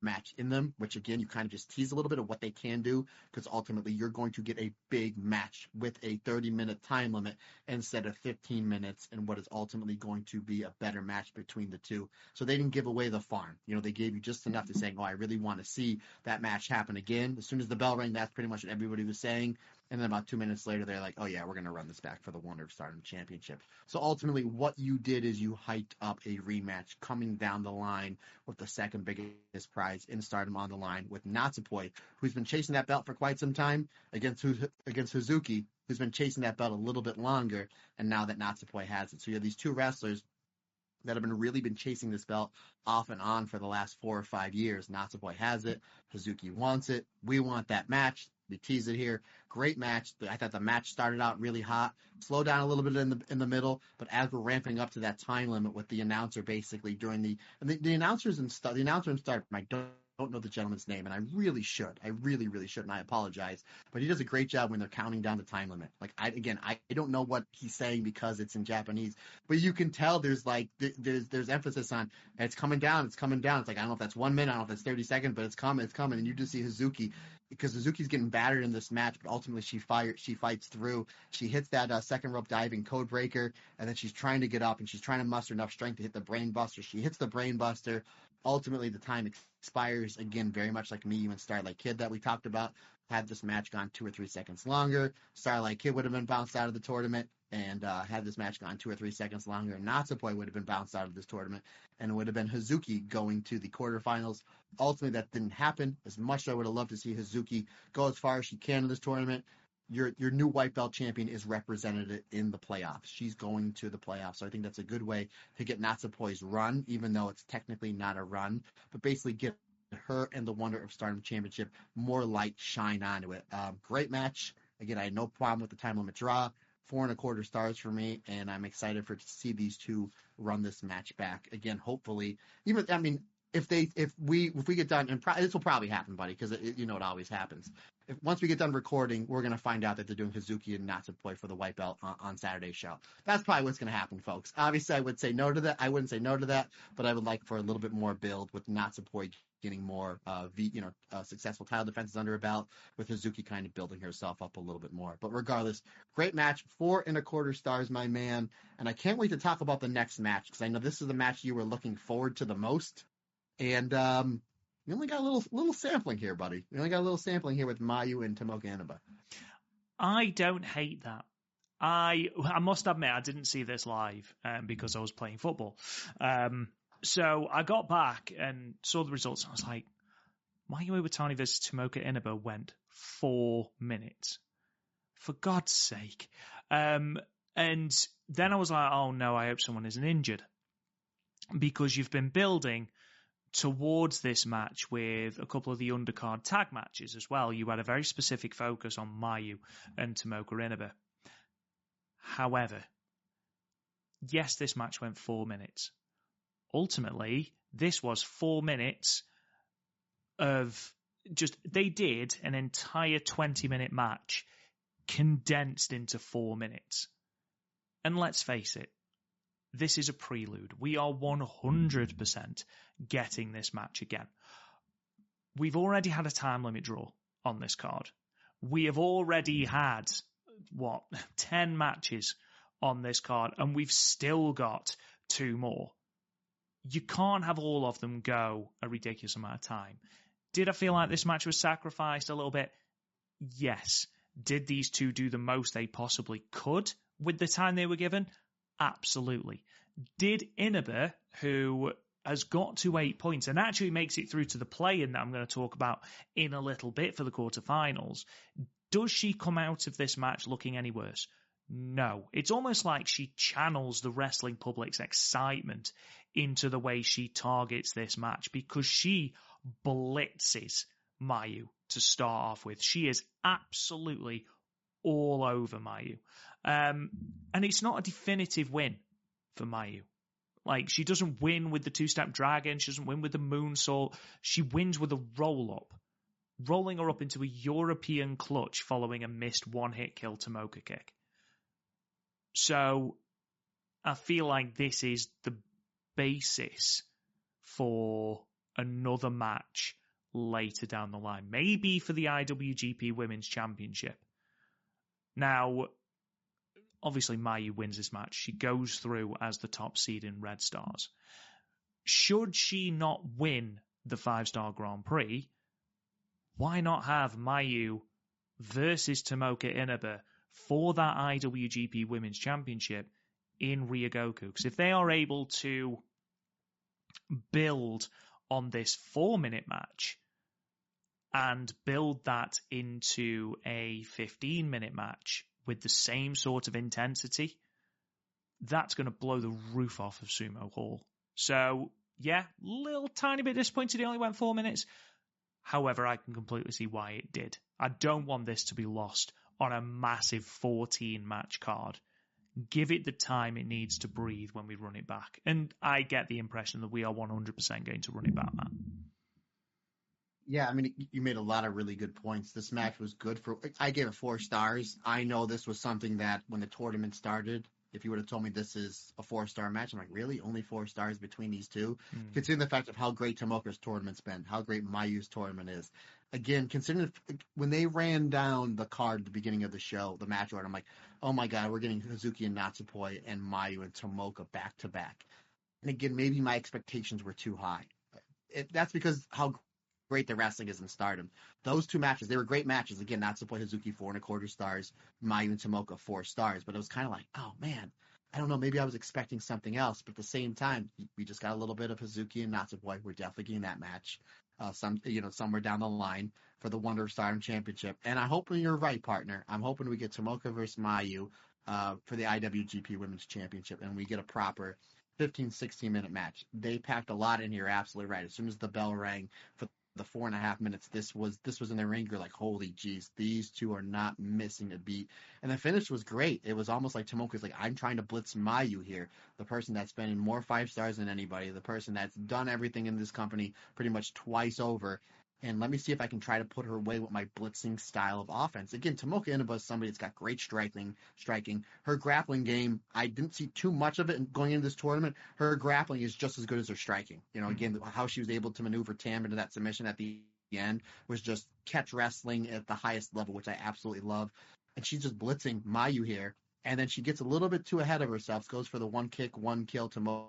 match in them, which again, you kind of just tease a little bit of what they can do because ultimately you're going to get a big match with a 30-minute time limit instead of 15 minutes and what is ultimately going to be a better match between the two. So they didn't give away the farm. They gave you just enough to saying, I really want to see that match happen again. As soon as the bell rang, that's pretty much what everybody was saying. And then about 2 minutes later, they're like, oh yeah, we're going to run this back for the Wonder of Stardom Championship. So ultimately what you did is you hyped up a rematch coming down the line with the second biggest prize in Stardom on the line with Natsupoi, who's been chasing that belt for quite some time, against Hazuki, who's been chasing that belt a little bit longer, and now that Natsupoi has it. So you have these two wrestlers that have really been chasing this belt off and on for the last 4 or 5 years. Natsupoi has it. Hazuki wants it. We want that match. We tease it here. Great match. I thought the match started out really hot, slowed down a little bit in the middle, but as we're ramping up to that time limit with the announcer basically during the announcers and stuff, the announcer and start, I don't know the gentleman's name, and I really should. I really, really should, and I apologize. But he does a great job when they're counting down the time limit. Like, I don't know what he's saying because it's in Japanese, but you can tell there's emphasis on it's coming down. It's coming down. It's like, I don't know if that's 1 minute, I don't know if that's 30 seconds, but it's coming. And you just see Hazuki, because Suzuki's getting battered in this match, but ultimately she fights through. She hits that second rope diving code breaker, and then she's trying to get up, and she's trying to muster enough strength to hit the brain buster. She hits the brain buster, ultimately the time expires. Again, very much like Miu and Starlight Kid that we talked about. Had this match gone 2 or 3 seconds longer, Starlight Kid would have been bounced out of the tournament. And had this match gone 2 or 3 seconds longer, Natsupoi would have been bounced out of this tournament, and it would have been Hazuki going to the quarterfinals. Ultimately, that didn't happen. As much as I would have loved to see Hazuki go as far as she can in this tournament, your new white belt champion is represented in the playoffs. She's going to the playoffs, so I think that's a good way to get Natsupoi's run, even though it's technically not a run, but basically get her and the Wonder of Stardom Championship more light shine onto it. Great match. Again, I had no problem with the time limit draw. 4.25 stars for me, and I'm excited to see these two run this match back again. Hopefully, if we get done, and this will probably happen, buddy, because it always happens. Once we get done recording, we're gonna find out that they're doing Hazuki and Natsupoi for the white belt on Saturday's show. That's probably what's gonna happen, folks. Obviously, I would say no to that. I wouldn't say no to that, but I would like for a little bit more build with Natsupoi getting more successful title defenses under her belt, with Hazuki kind of building herself up a little bit more. But regardless, great match, 4.25 stars, my man. And I can't wait to talk about the next match, because I know this is the match you were looking forward to the most. And we only got a little sampling here, buddy. We only got a little sampling here with Mayu and Tomoka Inaba. I don't hate that. I must admit, I didn't see this live because I was playing football. So I got back and saw the results. And I was like, Mayu Iwatani versus Tomoka Inaba went 4 minutes. For God's sake. And then I was like, oh no, I hope someone isn't injured. Because you've been building towards this match with a couple of the undercard tag matches as well. You had a very specific focus on Mayu and Tomoka Inaba. However, yes, this match went 4 minutes. Ultimately, this was 4 minutes of they did an entire 20-minute match condensed into 4 minutes. And let's face it, this is a prelude. We are 100% getting this match again. We've already had a time limit draw on this card. We have already had, 10 matches on this card, and we've still got 2 more. You can't have all of them go a ridiculous amount of time. Did I feel like this match was sacrificed a little bit? Yes. Did these two do the most they possibly could with the time they were given? Absolutely. Did Inaba, who has got to 8 points and actually makes it through to the play-in that I'm going to talk about in a little bit for the quarterfinals, does she come out of this match looking any worse? No. It's almost like she channels the wrestling public's excitement into the way she targets this match, because she blitzes Mayu to start off with. She is absolutely all over Mayu. And it's not a definitive win for Mayu. Like, she doesn't win with the two-step dragon. She doesn't win with the moonsault. She wins with a roll-up, rolling her up into a European clutch following a missed one-hit kill Tomoka kick. So I feel like this is the basis for another match later down the line, maybe for the IWGP Women's Championship. Now, obviously Mayu wins this match. She goes through as the top seed in Red Stars. Should she not win the 5-star Grand Prix, why not have Mayu versus Tomoka Inaba for that IWGP Women's Championship in Ryogoku? Because if they are able to build on this 4-minute match and build that into a 15-minute match with the same sort of intensity, that's going to blow the roof off of Sumo Hall. So, yeah, little tiny bit disappointed it only went 4 minutes. However, I can completely see why it did. I don't want this to be lost on a massive 14-match card. Give it the time it needs to breathe when we run it back. And I get the impression that we are 100% going to run it back, Matt. Yeah, I mean, you made a lot of really good points. This match was good I gave it 4 stars. I know this was something that when the tournament started, if you would have told me this is a 4-star match, I'm like, really? Only 4 stars between these two? Considering the fact of how great Tomoka's tournament's been, how great Mayu's tournament is. Again, considering when they ran down the card at the beginning of the show, the match order, I'm like, oh my God, we're getting Hazuki and Natsupoi and Mayu and Tomoka back to back. And again, maybe my expectations were too high. that's because how great the wrestling is in Stardom. Those two matches, they were great matches. Again, Natsupoi Hazuki 4.25 stars, Mayu and Tomoka 4 stars. But it was kind of like, oh man, I don't know, maybe I was expecting something else. But at the same time, we just got a little bit of Hazuki and Natsupoi. We're definitely getting that match, somewhere down the line for the Wonder of Stardom Championship. And I'm hoping you're right, partner. I'm hoping we get Tomoka versus Mayu for the IWGP Women's Championship, and we get a proper 15, 16-minute match. They packed a lot in here, absolutely right. As soon as the bell rang for the 4.5 minutes, this was in the ring. You're like, holy geez, these two are not missing a beat. And the finish was great. It was almost like Tomoka's like, I'm trying to blitz Mayu here, the person that's been in more 5 stars than anybody, the person that's done everything in this company pretty much twice over. And let me see if I can try to put her away with my blitzing style of offense. Again, Tomoka Inaba is somebody that's got great striking. Her grappling game, I didn't see too much of it going into this tournament. Her grappling is just as good as her striking. Again, how she was able to maneuver Tam into that submission at the end was just catch wrestling at the highest level, which I absolutely love. And she's just blitzing Mayu here. And then she gets a little bit too ahead of herself, goes for the 1 kick, 1 kill Tomoka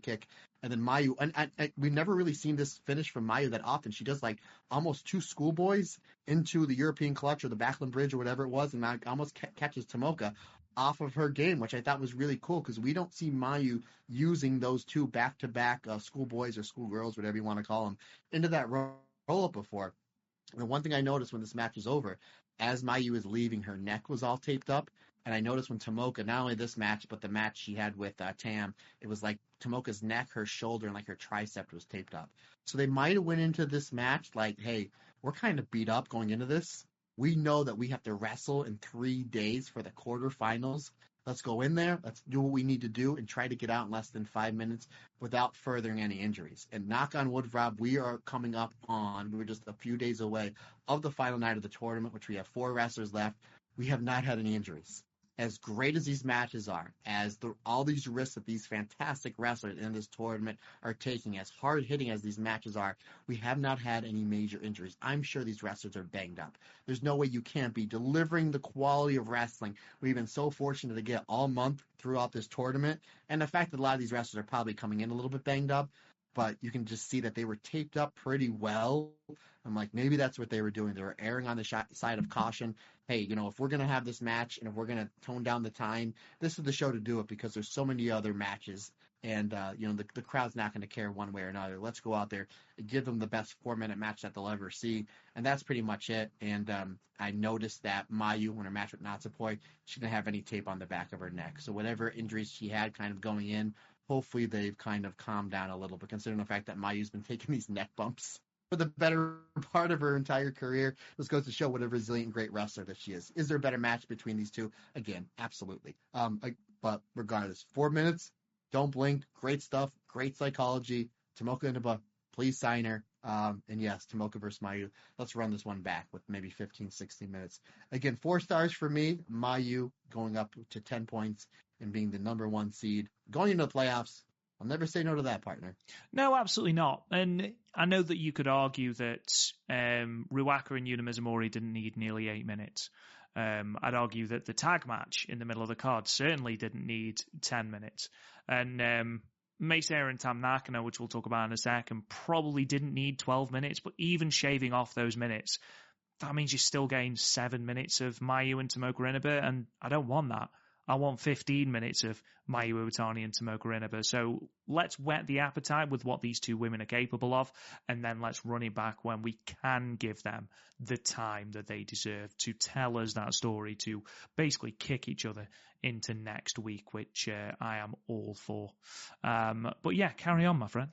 kick, and then Mayu, and we've never really seen this finish from Mayu that often. She does like almost 2 schoolboys into the European clutch or the Backlund Bridge or whatever it was, and almost catches Tomoka off of her game, which I thought was really cool because we don't see Mayu using those 2 back-to-back schoolboys or schoolgirls, whatever you want to call them, into that roll-up before. And the one thing I noticed when this match was over, as Mayu is leaving, her neck was all taped up. And I noticed when Tomoka, not only this match, but the match she had with Tam, it was like Tomoka's neck, her shoulder, and like her tricep was taped up. So they might have went into this match like, hey, we're kind of beat up going into this. We know that we have to wrestle in 3 days for the quarterfinals. Let's go in there. Let's do what we need to do and try to get out in less than 5 minutes without furthering any injuries. And knock on wood, Rob, we're just a few days away of the final night of the tournament, which we have 4 wrestlers left. We have not had any injuries. As great as these matches are, all these risks that these fantastic wrestlers in this tournament are taking, as hard-hitting as these matches are, we have not had any major injuries. I'm sure these wrestlers are banged up. There's no way you can't be delivering the quality of wrestling we've been so fortunate to get all month throughout this tournament. And the fact that a lot of these wrestlers are probably coming in a little bit banged up, but you can just see that they were taped up pretty well. I'm like, maybe that's what they were doing. They were erring on the side of caution. Hey, if we're going to have this match and if we're going to tone down the time, this is the show to do it because there's so many other matches. And, the crowd's not going to care one way or another. Let's go out there and give them the best 4-minute match that they'll ever see. And that's pretty much it. And I noticed that Mayu, when her match with Natsupoi, she didn't have any tape on the back of her neck. So whatever injuries she had kind of going in, hopefully they've kind of calmed down a little bit, considering the fact that Mayu's been taking these neck bumps for the better part of her entire career. This goes to show what a resilient, great wrestler that she is. Is there a better match between these two? Again, absolutely. But regardless, 4 minutes, don't blink, great stuff, great psychology. Tomoka Inaba, please sign her. And yes, Tomoka versus Mayu. Let's run this one back with maybe 15, 16 minutes. Again, 4 stars for me. Mayu going up to 10 points and being the number 1 seed. Going into the playoffs, I'll never say no to that, partner. No, absolutely not. And I know that you could argue that Ruaka and Yuna Mizumori didn't need nearly 8 minutes. I'd argue that the tag match in the middle of the card certainly didn't need 10 minutes. And Sera and Tam Nakano, which we'll talk about in a second, probably didn't need 12 minutes. But even shaving off those minutes, that means you still gain 7 minutes of Mayu and Tomoka Inaba, and I don't want that. I want 15 minutes of Mayu Iwatani and Tomoka Inaba. So let's whet the appetite with what these 2 women are capable of, and then let's run it back when we can give them the time that they deserve to tell us that story, to basically kick each other into next week, which I am all for. But yeah, carry on, my friend.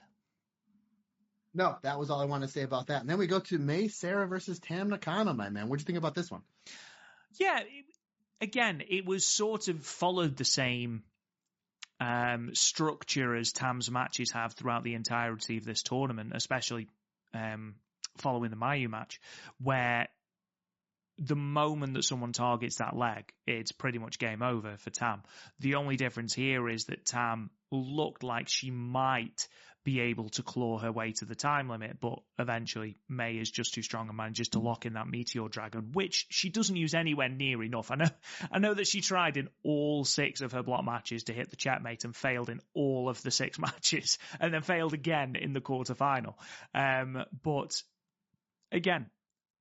No, that was all I wanted to say about that. And then we go to Sera versus Tam Nakano, my man. What'd you think about this one? Yeah, again, it was sort of followed the same structure as Tam's matches have throughout the entirety of this tournament, especially following the Mayu match, where the moment that someone targets that leg, it's pretty much game over for Tam. The only difference here is that Tam looked like she might be able to claw her way to the time limit, but eventually May is just too strong and manages to lock in that Meteor Dragon, which she doesn't use anywhere near enough. I know that she tried in all 6 of her block matches to hit the checkmate and failed in all of the 6 matches, and then failed again in the quarterfinal. But again,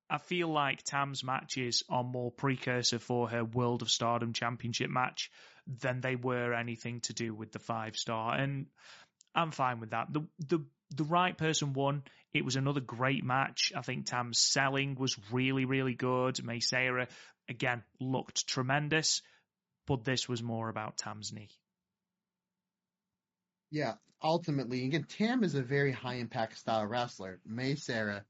I feel like Tam's matches are more precursor for her World of Stardom Championship match than they were anything to do with the 5-star, and I'm fine with that. The right person won. It was another great match. I think Tam's selling was really, really good. Sera, again, looked tremendous, but this was more about Tam's knee. Yeah, ultimately, again, Tam is a very high-impact style wrestler. Sera,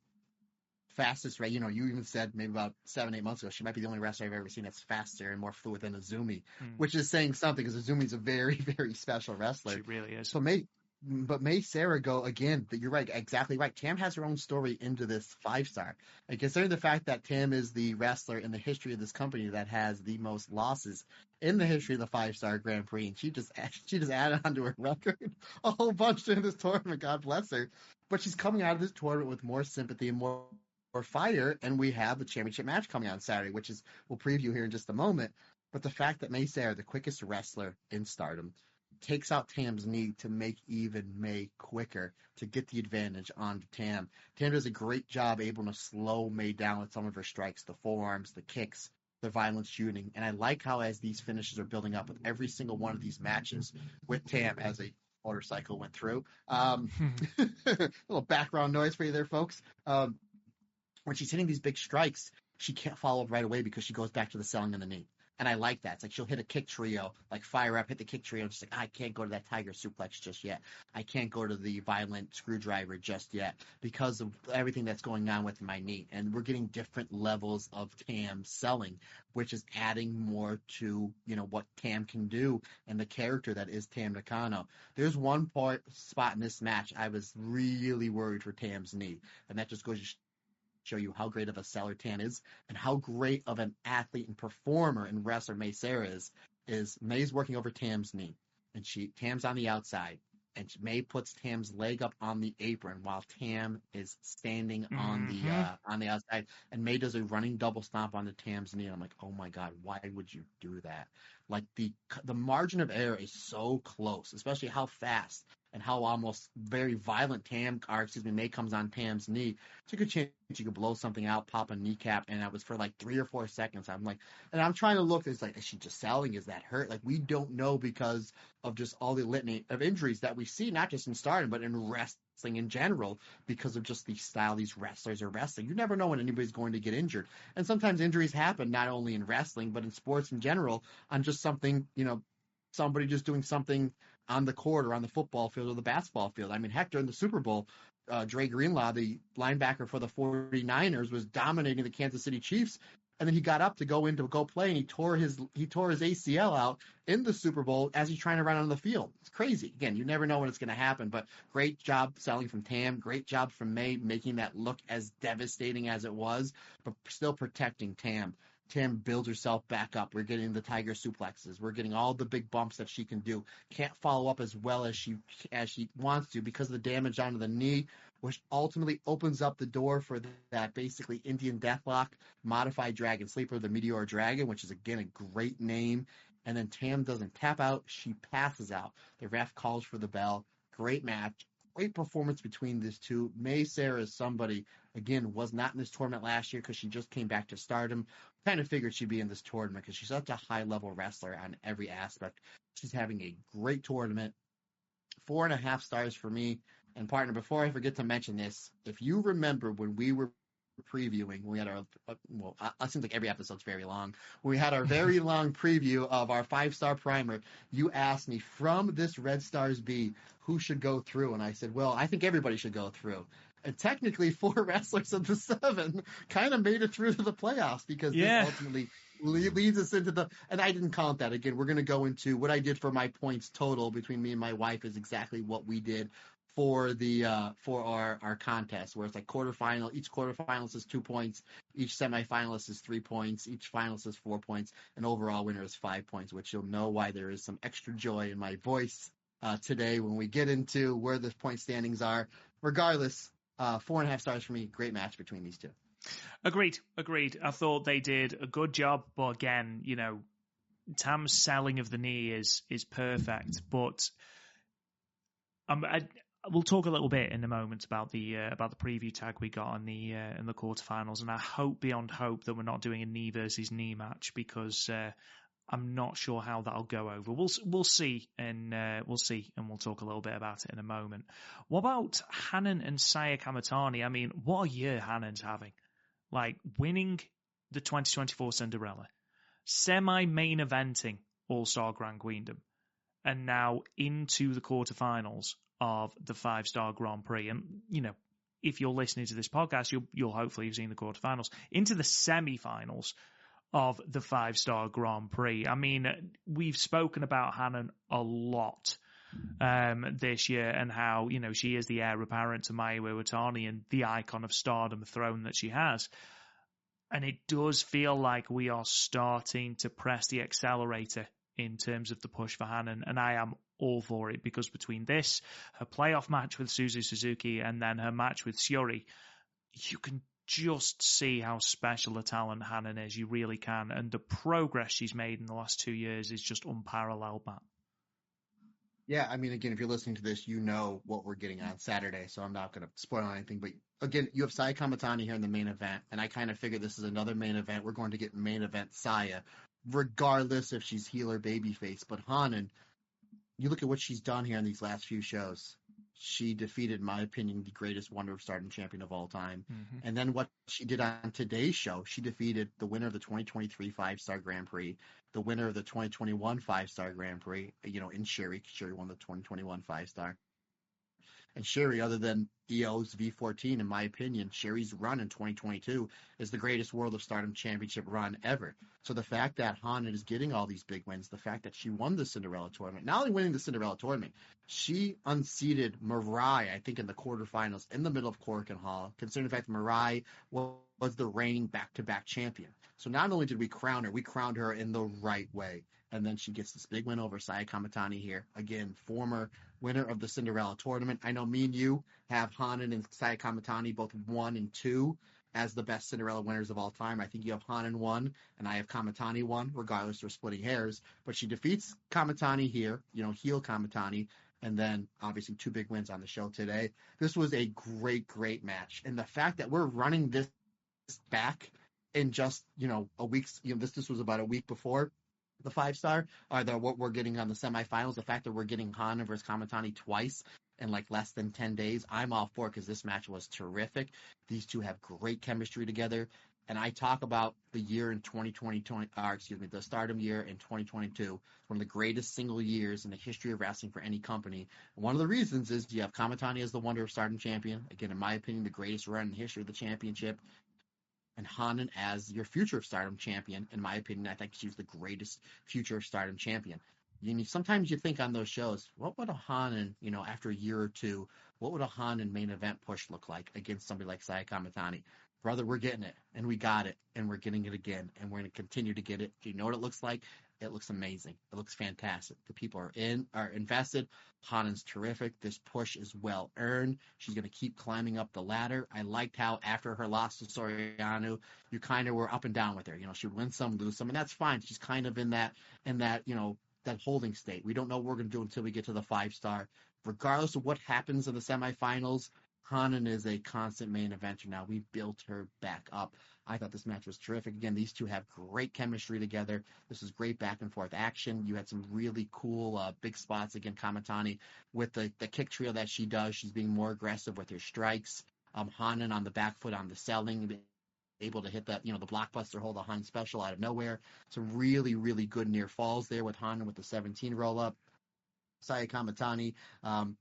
fastest, right? You even said maybe about 7-8 months ago, she might be the only wrestler I've ever seen that's faster and more fluid than Azumi, which is saying something because Azumi's a very, very special wrestler. She really is. So Sera go again. You're right, exactly right. Tam has her own story into this 5-star. And considering the fact that Tam is the wrestler in the history of this company that has the most losses in the history of the 5-star Grand Prix, and she just added onto her record a whole bunch during this tournament. God bless her. But she's coming out of this tournament with more sympathy and more fire, and we have the championship match coming on Saturday, which is we'll preview here in just a moment. But the fact that Sera, the quickest wrestler in Stardom, takes out Tam's knee to make even May quicker to get the advantage on Tam. Tam does a great job able to slow May down with some of her strikes, the forearms, the kicks, the violent shooting. And I like how as these finishes are building up with every single one of these matches with Tam as a motorcycle went through. Little background noise for you there, folks. When she's hitting these big strikes, she can't follow up right away because she goes back to the selling in the knee. And I like that. It's like she'll hit a kick trio, like fire up, hit the kick trio, and she's like, I can't go to that tiger suplex just yet. I can't go to the violent screwdriver just yet because of everything that's going on with my knee. And we're getting different levels of Tam selling, which is adding more to, what Tam can do and the character that is Tam Nakano. There's one spot in this match I was really worried for Tam's knee, and that just goes to show you how great of a seller Tam is and how great of an athlete and performer and wrestler Sera is May's working over Tam's knee, and Tam's on the outside, and May puts Tam's leg up on the apron while Tam is standing on the outside, and May does a running double stomp onto Tam's knee. I'm like, oh my God, why would you do that? Like the margin of error is so close, especially how fast and how almost very violent May comes on Tam's knee. It's a good chance you could blow something out, pop a kneecap, and that was for like 3 or 4 seconds. I'm like, and I'm trying to look, it's like, is she just selling? Is that hurt? Like, we don't know because of just all the litany of injuries that we see, not just in Stardom, but in wrestling in general, because of just the style these wrestlers are wrestling. You never know when anybody's going to get injured. And sometimes injuries happen not only in wrestling, but in sports in general, on just something, somebody just doing something on the court or on the football field or the basketball field. I mean, heck, during the Super Bowl, Dre Greenlaw, the linebacker for the 49ers, was dominating the Kansas City Chiefs, and then he got up to go play, and he tore his ACL out in the Super Bowl as he's trying to run on the field. It's crazy. Again, you never know when it's going to happen, but great job selling from Tam. Great job from May making that look as devastating as it was, but still protecting Tam. Tam builds herself back up. We're getting the tiger suplexes. We're getting all the big bumps that she can do. Can't follow up as well as she wants to because of the damage onto the knee, which ultimately opens up the door for that basically Indian Deathlock modified Dragon Sleeper, the Meteor Dragon, which is again a great name. And then Tam doesn't tap out. She passes out. The ref calls for the bell. Great match. Great performance between these two. Sera is somebody, again, was not in this tournament last year because she just came back to Stardom. Kind of figured she'd be in this tournament because she's such a high-level wrestler on every aspect. She's having a great tournament. 4.5 stars for me. And partner, before I forget to mention this, if you remember when we were previewing, we had our, it seems like every episode's very long. We had our very long preview of our 5-star primer. You asked me, from this Red Stars B, who should go through? And I said, well, I think everybody should go through. And technically, 4 wrestlers of the 7 kind of made it through to the playoffs because this ultimately leads us into the, and I didn't count that. Again, we're going to go into what I did for my points total between me and my wife is exactly what we did for the for our contest, where it's like quarterfinal. Each quarterfinalist is 2 points, each semifinalist is 3 points, each finalist is 4 points, and overall winner is 5 points. Which you'll know why there is some extra joy in my voice today when we get into where the point standings are. Regardless, 4.5 stars for me. Great match between these two. Agreed. I thought they did a good job, but again, Tam's selling of the knee is perfect. But we'll talk a little bit in a moment about the preview tag we got in the quarterfinals, and I hope beyond hope that we're not doing a knee versus knee match, because I'm not sure how that'll go over. We'll see, and we'll talk a little bit about it in a moment. What about Hanan and Saya Kamatani? I mean, what a year Hanan's having! Like, winning the 2024 Cinderella, semi-main eventing All-Star Grand Queendom, and now into the quarterfinals of the 5-Star Grand Prix. And, if you're listening to this podcast, you'll hopefully have seen the quarterfinals, into the semi-finals of the 5-Star Grand Prix. I mean, we've spoken about Hanan a lot this year, and how, she is the heir apparent to Mayu Iwatani and the icon of Stardom throne that she has. And it does feel like we are starting to press the accelerator in terms of the push for Hanan, and I am all for it, because between this, her playoff match with Suzuki, and then her match with Shuri, you can just see how special a talent Hanan is. You really can. And the progress she's made in the last 2 years is just unparalleled, Matt. Yeah, I mean, again, if you're listening to this, you know what we're getting on Saturday, so I'm not going to spoil anything. But again, you have Saya Kamatani here in the main event, and I kind of figure this is another main event. We're going to get main event Saya, regardless if she's heel or babyface. But Hanan, you look at what she's done here in these last few shows. She defeated, in my opinion, the greatest Wonder of Stardom champion of all time. Mm-hmm. And then what she did on today's show, she defeated the winner of the 2023 5-Star Grand Prix, the winner of the 2021 5-Star Grand Prix, in Shuri. Shuri won the 2021 5-Star. And Shuri, other than EO's V14, in my opinion, Shuri's run in 2022 is the greatest World of Stardom championship run ever. So the fact that Hanan is getting all these big wins, the fact that she won the Cinderella tournament, not only winning the Cinderella tournament, she unseated Mirai, I think, in the quarterfinals in the middle of Korakuen Hall, considering the fact that Mirai was the reigning back-to-back champion. So not only did we crown her, we crowned her in the right way. And then she gets this big win over Saya Kamatani here. Again, former winner of the Cinderella tournament. I know me and you have Hanan and Saya Kamatani both 1 and 2 as the best Cinderella winners of all time. I think you have Hanan 1 and I have Kamatani 1, regardless, we're splitting hairs. But she defeats Kamatani here, heel Kamatani, and then obviously 2 big wins on the show today. This was a great, great match. And the fact that we're running this back in just, a week's, this was about a week before the 5-Star, what we're getting on the semifinals, the fact that we're getting Hanan versus Kamatani twice in like less than 10 days, I'm all for it, because this match was terrific. These two have great chemistry together. And I talk about the year in the Stardom year in 2022, one of the greatest single years in the history of wrestling for any company. And one of the reasons is you have Kamatani as the Wonder of Stardom champion. Again, in my opinion, the greatest run in the history of the championship. And Hanan as your Future of Stardom champion. In my opinion, I think she's the greatest Future of Stardom champion. Sometimes you think on those shows, what would a Hanan, after a year or two, what would a Hanan main event push look like against somebody like Saya Kamatani? Brother, we're getting it, and we got it, and we're getting it again, and we're going to continue to get it. Do you know what it looks like? It looks amazing. It looks fantastic. The people are invested. Hanan's terrific. This push is well earned. She's going to keep climbing up the ladder. I liked how after her loss to Soriano, you kind of were up and down with her. She would win some, lose some, and that's fine. She's kind of in that that holding state. We don't know what we're going to do until we get to the 5-Star. Regardless of what happens in the semifinals, Hanan is a constant main eventer now. We built her back up. I thought this match was terrific. Again, these two have great chemistry together. This is great back and forth action. You had some really cool big spots. Again, Kamatani with the kick trio that she does. She's being more aggressive with her strikes. Hanan on the back foot on the selling, able to hit that, the blockbuster hold, the Hanan special out of nowhere. Some really, really good near falls there with Hanan with the 17 roll up. Saya Kamatani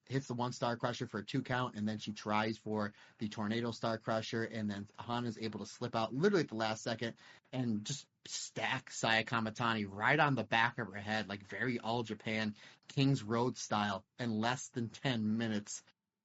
hits the 1-Star Crusher for a 2 count, and then she tries for the Tornado Star Crusher, and then Hanan is able to slip out literally at the last second and just stack Saya Kamatani right on the back of her head, like very All Japan King's Road style, in less than 10 minutes.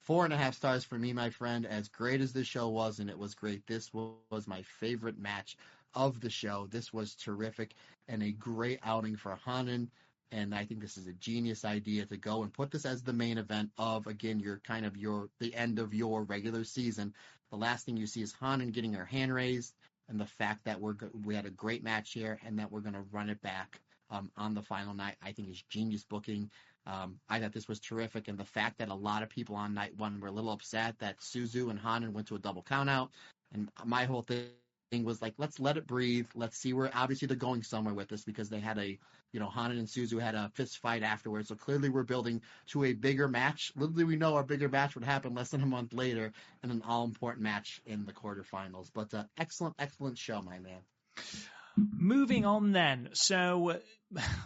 4.5 stars for me, my friend. As great as this show was, and it was great, this was my favorite match of the show. This was terrific and a great outing for Hanan. And I think this is a genius idea to go and put this as the main event of, again, the end of your regular season. The last thing you see is Hanan getting her hand raised, and the fact that we had a great match here and that we're going to run it back on the final night, I think is genius booking. I thought this was terrific, and the fact that a lot of people on night one were a little upset that Suzu and Hanan went to a double countout, and my whole thing was like, let's let it breathe. Let's see where, obviously they're going somewhere with this because they had Hanan and Suzu had a fist fight afterwards. So clearly we're building to a bigger match. Literally, we know our bigger match would happen less than a month later in an all-important match in the quarterfinals. But excellent, excellent show, my man. Moving on then. So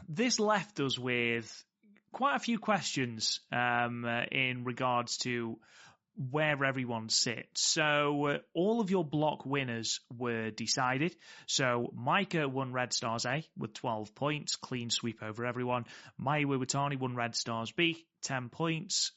this left us with quite a few questions in regards to where everyone sits. So all of your block winners were decided. So Maika won Red Stars A with 12 points, clean sweep over everyone. Mayu Iwatani won Red Stars B, 10 points.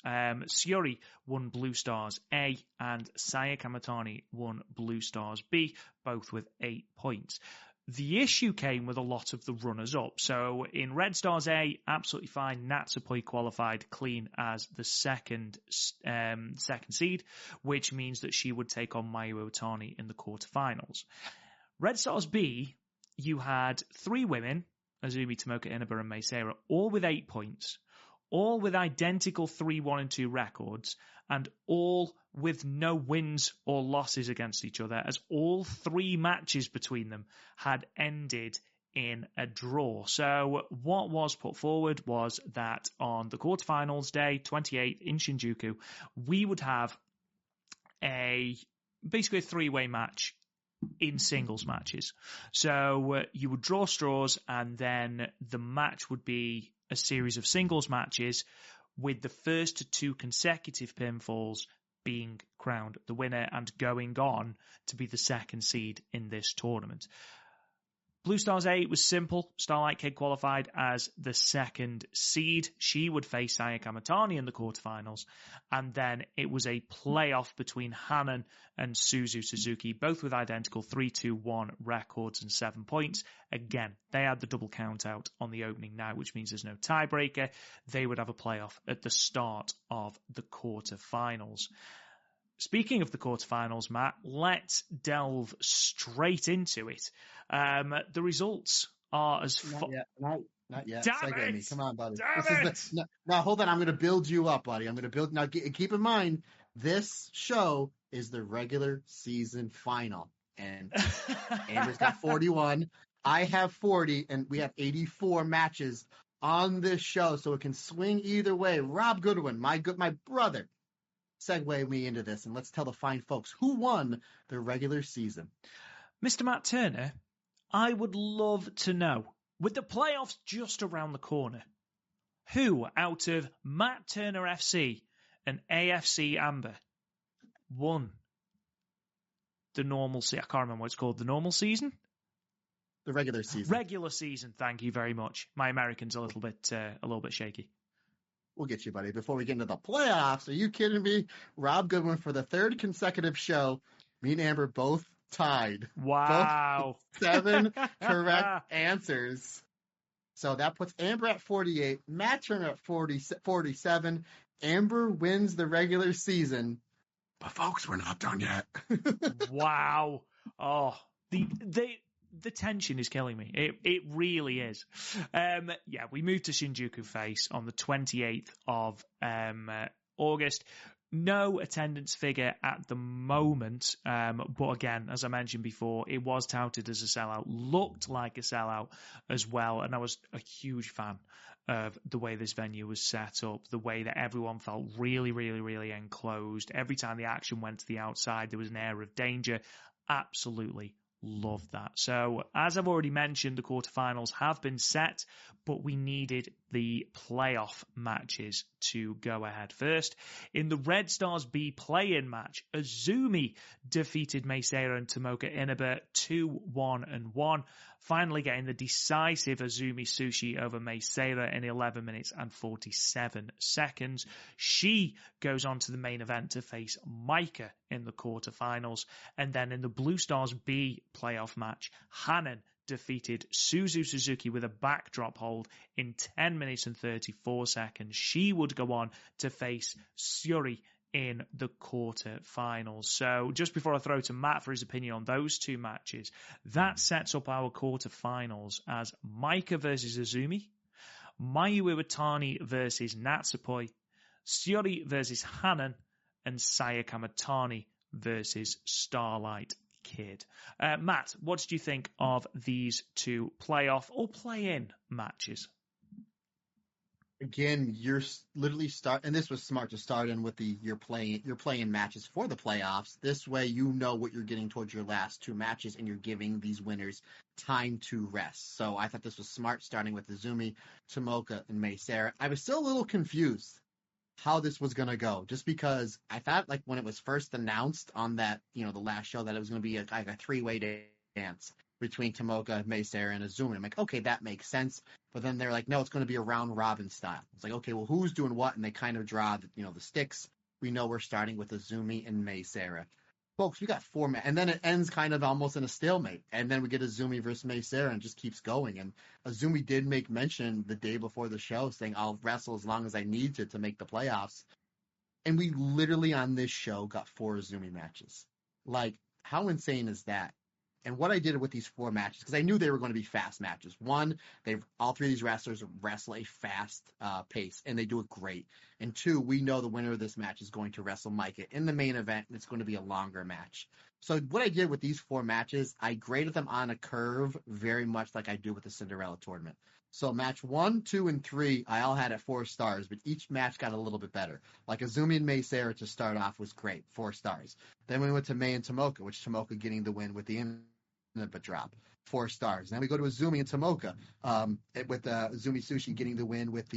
Shuri won Blue Stars A, and Saya Kamatani won Blue Stars B, both with 8 points. The issue came with a lot of the runners-up. So in Red Stars A, absolutely fine. Natsupoi qualified clean as the second seed, which means that she would take on Mayu Iwatani in the quarterfinals. Red Stars B, you had 3 women, Azumi, Tomoka, Inaba, and Sera, all with 8 points, all with identical 3-1 and 2 records, and all with no wins or losses against each other, as all 3 matches between them had ended in a draw. So what was put forward was that on the quarterfinals day, 28 in Shinjuku, we would have basically a 3-way match in singles matches. So you would draw straws, and then the match would be a series of singles matches with the first 2 consecutive pinfalls being crowned the winner and going on to be the second seed in this tournament. Blue Stars A was simple. Starlight Kid qualified as the second seed. She would face Saya Kamatani in the quarterfinals. And then it was a playoff between Hanan and Suzuki, both with identical 3-2-1 records and 7 points. Again, they had the double count out on the opening night, which means there's no tiebreaker. They would have a playoff at the start of the quarterfinals. Speaking of the quarterfinals, Matt, let's delve straight into it. The results are as Not yet. Damn Segue it! me. Come on, buddy. Damn Now, hold on. I'm going to build you up, buddy. I'm going to build. Now, keep in mind, this show is the regular season final. And Amber's got 41. I have 40. And we have 84 matches on this show. So it can swing either way. Rob Goodwin, my brother, segue me into this. And let's tell the fine folks who won the regular season. Mr. Matt Turner, I would love to know, with the playoffs just around the corner, who out of Matt Turner FC and AFC Amber won the normal season? I can't remember what it's called. The normal season? The regular season. Regular season. Thank you very much. My American's a little bit shaky. We'll get you, buddy. Before we get into the playoffs, are you kidding me? Rob Goodwin for the 3rd consecutive show. Me and Amber both tied. Wow. Both 7 correct answers. So that puts Amber at 48, Matt Turner at 47. Amber wins the regular season. But folks, we're not done yet. Wow. Oh, the tension is killing me. It really is. We moved to Shinjuku Face on the 28th of August. No attendance figure at the moment, but again, as I mentioned before, it was touted as a sellout, looked like a sellout as well, and I was a huge fan of the way this venue was set up, the way that everyone felt really, really, really enclosed. Every time the action went to the outside, there was an air of danger. Absolutely love that. So, as I've already mentioned, the quarterfinals have been set, but we needed the playoff matches to go ahead first. In the Red Stars B play-in match, Azumi defeated Sera and Tomoka Inaba 2-1-1, finally getting the decisive Azumi Sushi over Sera in 11 minutes and 47 seconds. She goes on to the main event to face Maika in the quarterfinals. And then in the Blue Stars B playoff match, Hanan defeated Suzu Suzuki with a backdrop hold in 10 minutes and 34 seconds. She would go on to face Shuri in the quarterfinals. So just before I throw to Matt for his opinion on those two matches, that sets up our quarterfinals as Maika versus Azumi, Mayu Iwatani versus Natsupoi, Shuri versus Hanan, and Saya Kamatani versus Starlight Kid. Matt, what did you think of these two playoff or play-in matches? Again, you're literally and this was smart to start in with you're playing matches for the playoffs. This way, you know what you're getting towards your last two matches, and you're giving these winners time to rest. So I thought this was smart, starting with Izumi, Tomoka, and Sera. I was still a little confused how this was going to go, just because I thought, like, when it was first announced on that, the last show, that it was going to be like a three-way dance between Tomoka, Sera, and Izumi. I'm like, okay, that makes sense. But then they're like, no, it's going to be a round-robin style. It's like, okay, well, who's doing what? And they kind of draw, the sticks. We know we're starting with Izumi and Sera. Folks, we got four and then it ends kind of almost in a stalemate. And then we get Izumi versus Sera, and just keeps going. And Izumi did make mention the day before the show saying, I'll wrestle as long as I need to make the playoffs. And we literally on this show got 4 Izumi matches. Like, how insane is that? And what I did with these 4 matches, because I knew they were going to be fast matches. One, all 3 of these wrestlers wrestle a fast pace, and they do it great. And 2, we know the winner of this match is going to wrestle Maika in the main event, and it's going to be a longer match. So what I did with these 4 matches, I graded them on a curve, very much like I do with the Cinderella tournament. So match 1, 2, and 3, I all had at 4 stars, but each match got a little bit better. Like Izumi and Sera to start off was great, 4 stars. Then we went to Mei and Tomoka, which Tomoka getting the win with the Inaba drop, 4 stars. Then we go to Izumi and Tomoka, with Izumi Sushi getting the win with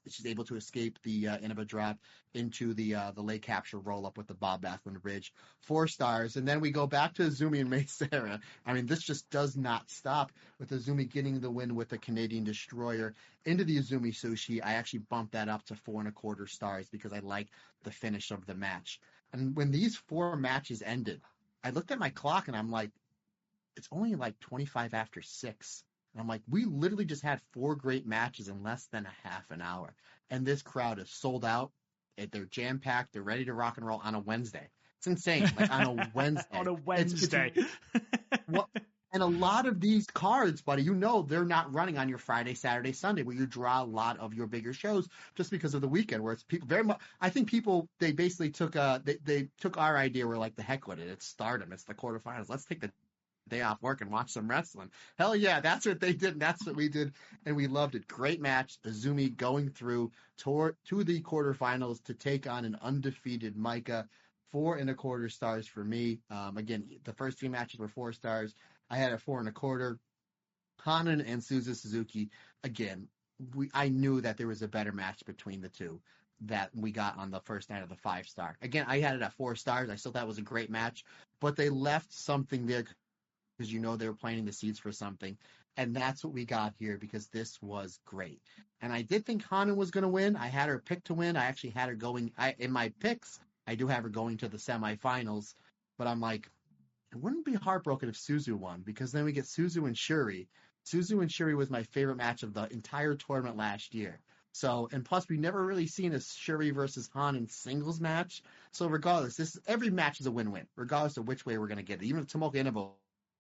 she's able to escape the Inaba drop into the leg capture roll up with the Bob Backlund Bridge, 4 stars. And then we go back to Izumi and Sera. I mean, this just does not stop with Izumi getting the win with the Canadian Destroyer into the Izumi Sushi. I actually bumped that up to 4.25 stars because I like the finish of the match. And when these 4 matches ended, I looked at my clock and I'm like, it's only like 25 after 6. And I'm like, we literally just had 4 great matches in less than a half an hour. And this crowd is sold out. They're jam-packed. They're ready to rock and roll on a Wednesday. It's insane. Like on a Wednesday. On a Wednesday. And a lot of these cards, buddy, they're not running on your Friday, Saturday, Sunday, where you draw a lot of your bigger shows just because of the weekend, where it's people very much. I think people, they basically took they took our idea, where like, the heck with it. It's Stardom. It's the quarterfinals. Let's take the day off work and watch some wrestling. Hell yeah, that's what they did, and that's what we did, and we loved it. Great match. Izumi going through to the quarterfinals to take on an undefeated Maika. 4.25 stars for me. Again, the first 3 matches were 4 stars. I had a 4.25. Hanan and Suzu Suzuki. Again, I knew that there was a better match between the two that we got on the first night of the 5-star. Again, I had it at 4 stars. I still thought it was a great match, but they left something there, because they were planting the seeds for something. And that's what we got here, because this was great. And I did think Hanan was going to win. I had her picked to win. I actually had her going in my picks. I do have her going to the semifinals, but I'm like, it wouldn't be heartbroken if Suzu won, because then we get Suzu and Shuri. Suzu and Shuri was my favorite match of the entire tournament last year. So, and plus we never really seen a Shuri versus Hanan singles match. So regardless, every match is a win-win, regardless of which way we're going to get it. Even if Tomoka Inaba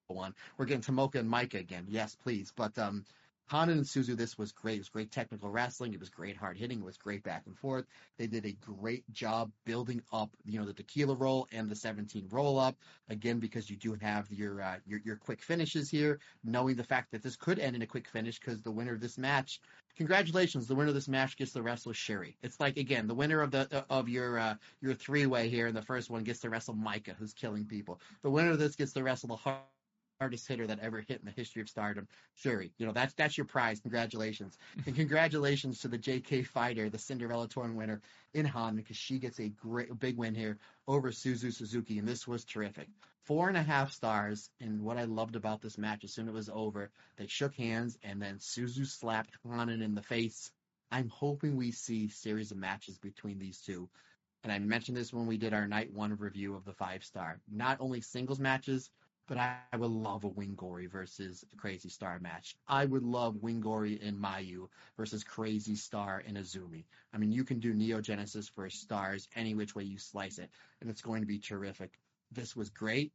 one, we're getting Tomoka and Maika again. Yes, please. But Hanan and Suzu, this was great. It was great technical wrestling. It was great hard hitting. It was great back and forth. They did a great job building up, the tequila roll and the 17 roll up. Again, because you do have your quick finishes here, knowing the fact that this could end in a quick finish, because the winner of this match, congratulations, the winner of this match gets to wrestle Shuri. It's like, again, the winner of your 3-way here in the first one gets to wrestle Maika, who's killing people. The winner of this gets to wrestle the hardest hitter that ever hit in the history of Stardom, Shuri. That's your prize. Congratulations. And congratulations to the JK fighter, the Cinderella tournament winner in Hanan, because she gets a big win here over Suzu Suzuki, and this was terrific. 4.5 stars, and what I loved about this match, as soon as it was over, they shook hands, and then Suzu slapped Hanan in the face. I'm hoping we see a series of matches between these two. And I mentioned this when we did our night 1 review of the 5-star. Not only singles matches, but I would love a Wingori versus Crazy Star match. I would love Wingori and Mayu versus Crazy Star and Azumi. I mean, you can do Neo Genesis versus Stars any which way you slice it, and it's going to be terrific. This was great.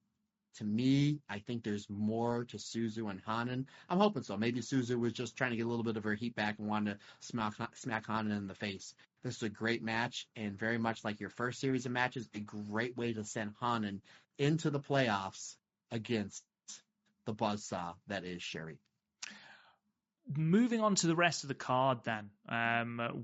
To me, I think there's more to Suzu and Hanan. I'm hoping so. Maybe Suzu was just trying to get a little bit of her heat back and wanted to smack Hanan in the face. This is a great match, and very much like your first series of matches, a great way to send Hanan into the playoffs against the buzzsaw that is Shuri. Moving on to the rest of the card then,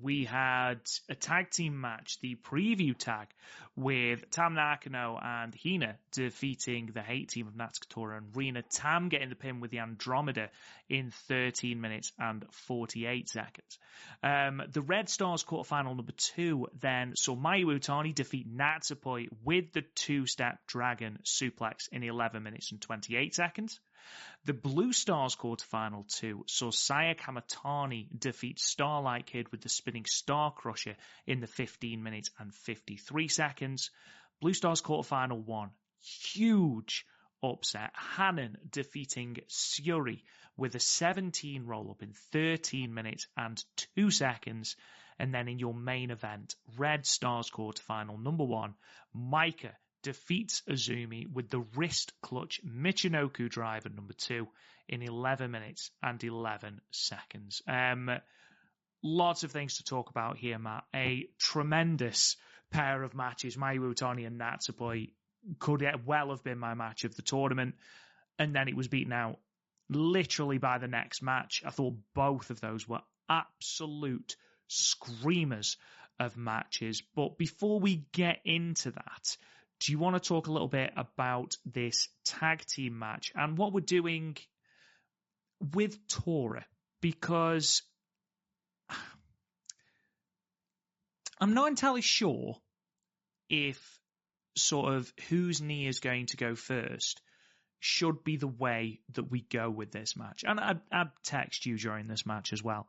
we had a tag team match, the preview tag, with Tam Nakano and Hina defeating the hate team of Natsuko Tora and Rina. Tam getting the pin with the Andromeda in 13 minutes and 48 seconds. The Red Stars quarterfinal number 2 then saw Mayu Iwatani defeat Natsupoi with the two-step dragon suplex in 11 minutes and 28 seconds. The Blue Stars quarterfinal 2 saw Saya Kamatani defeat Starlight Kid with the spinning Star Crusher in the 15 minutes and 53 seconds. Blue Stars quarterfinal 1, huge upset. Hanan defeating Shuri with a 17 roll-up in 13 minutes and 2 seconds. And then in your main event, Red Stars quarterfinal number 1, Maika defeats Azumi with the wrist clutch Michinoku driver number 2 in 11 minutes and 11 seconds. Lots of things to talk about here, Matt. A tremendous pair of matches. Mayu Iwatani and Natsupoi could well have been my match of the tournament, and then it was beaten out literally by the next match. I thought both of those were absolute screamers of matches. But before we get into that, do you want to talk a little bit about this tag team match and what we're doing with Tora? Because I'm not entirely sure if sort of whose knee is going to go first should be the way that we go with this match. And I'd text you during this match as well.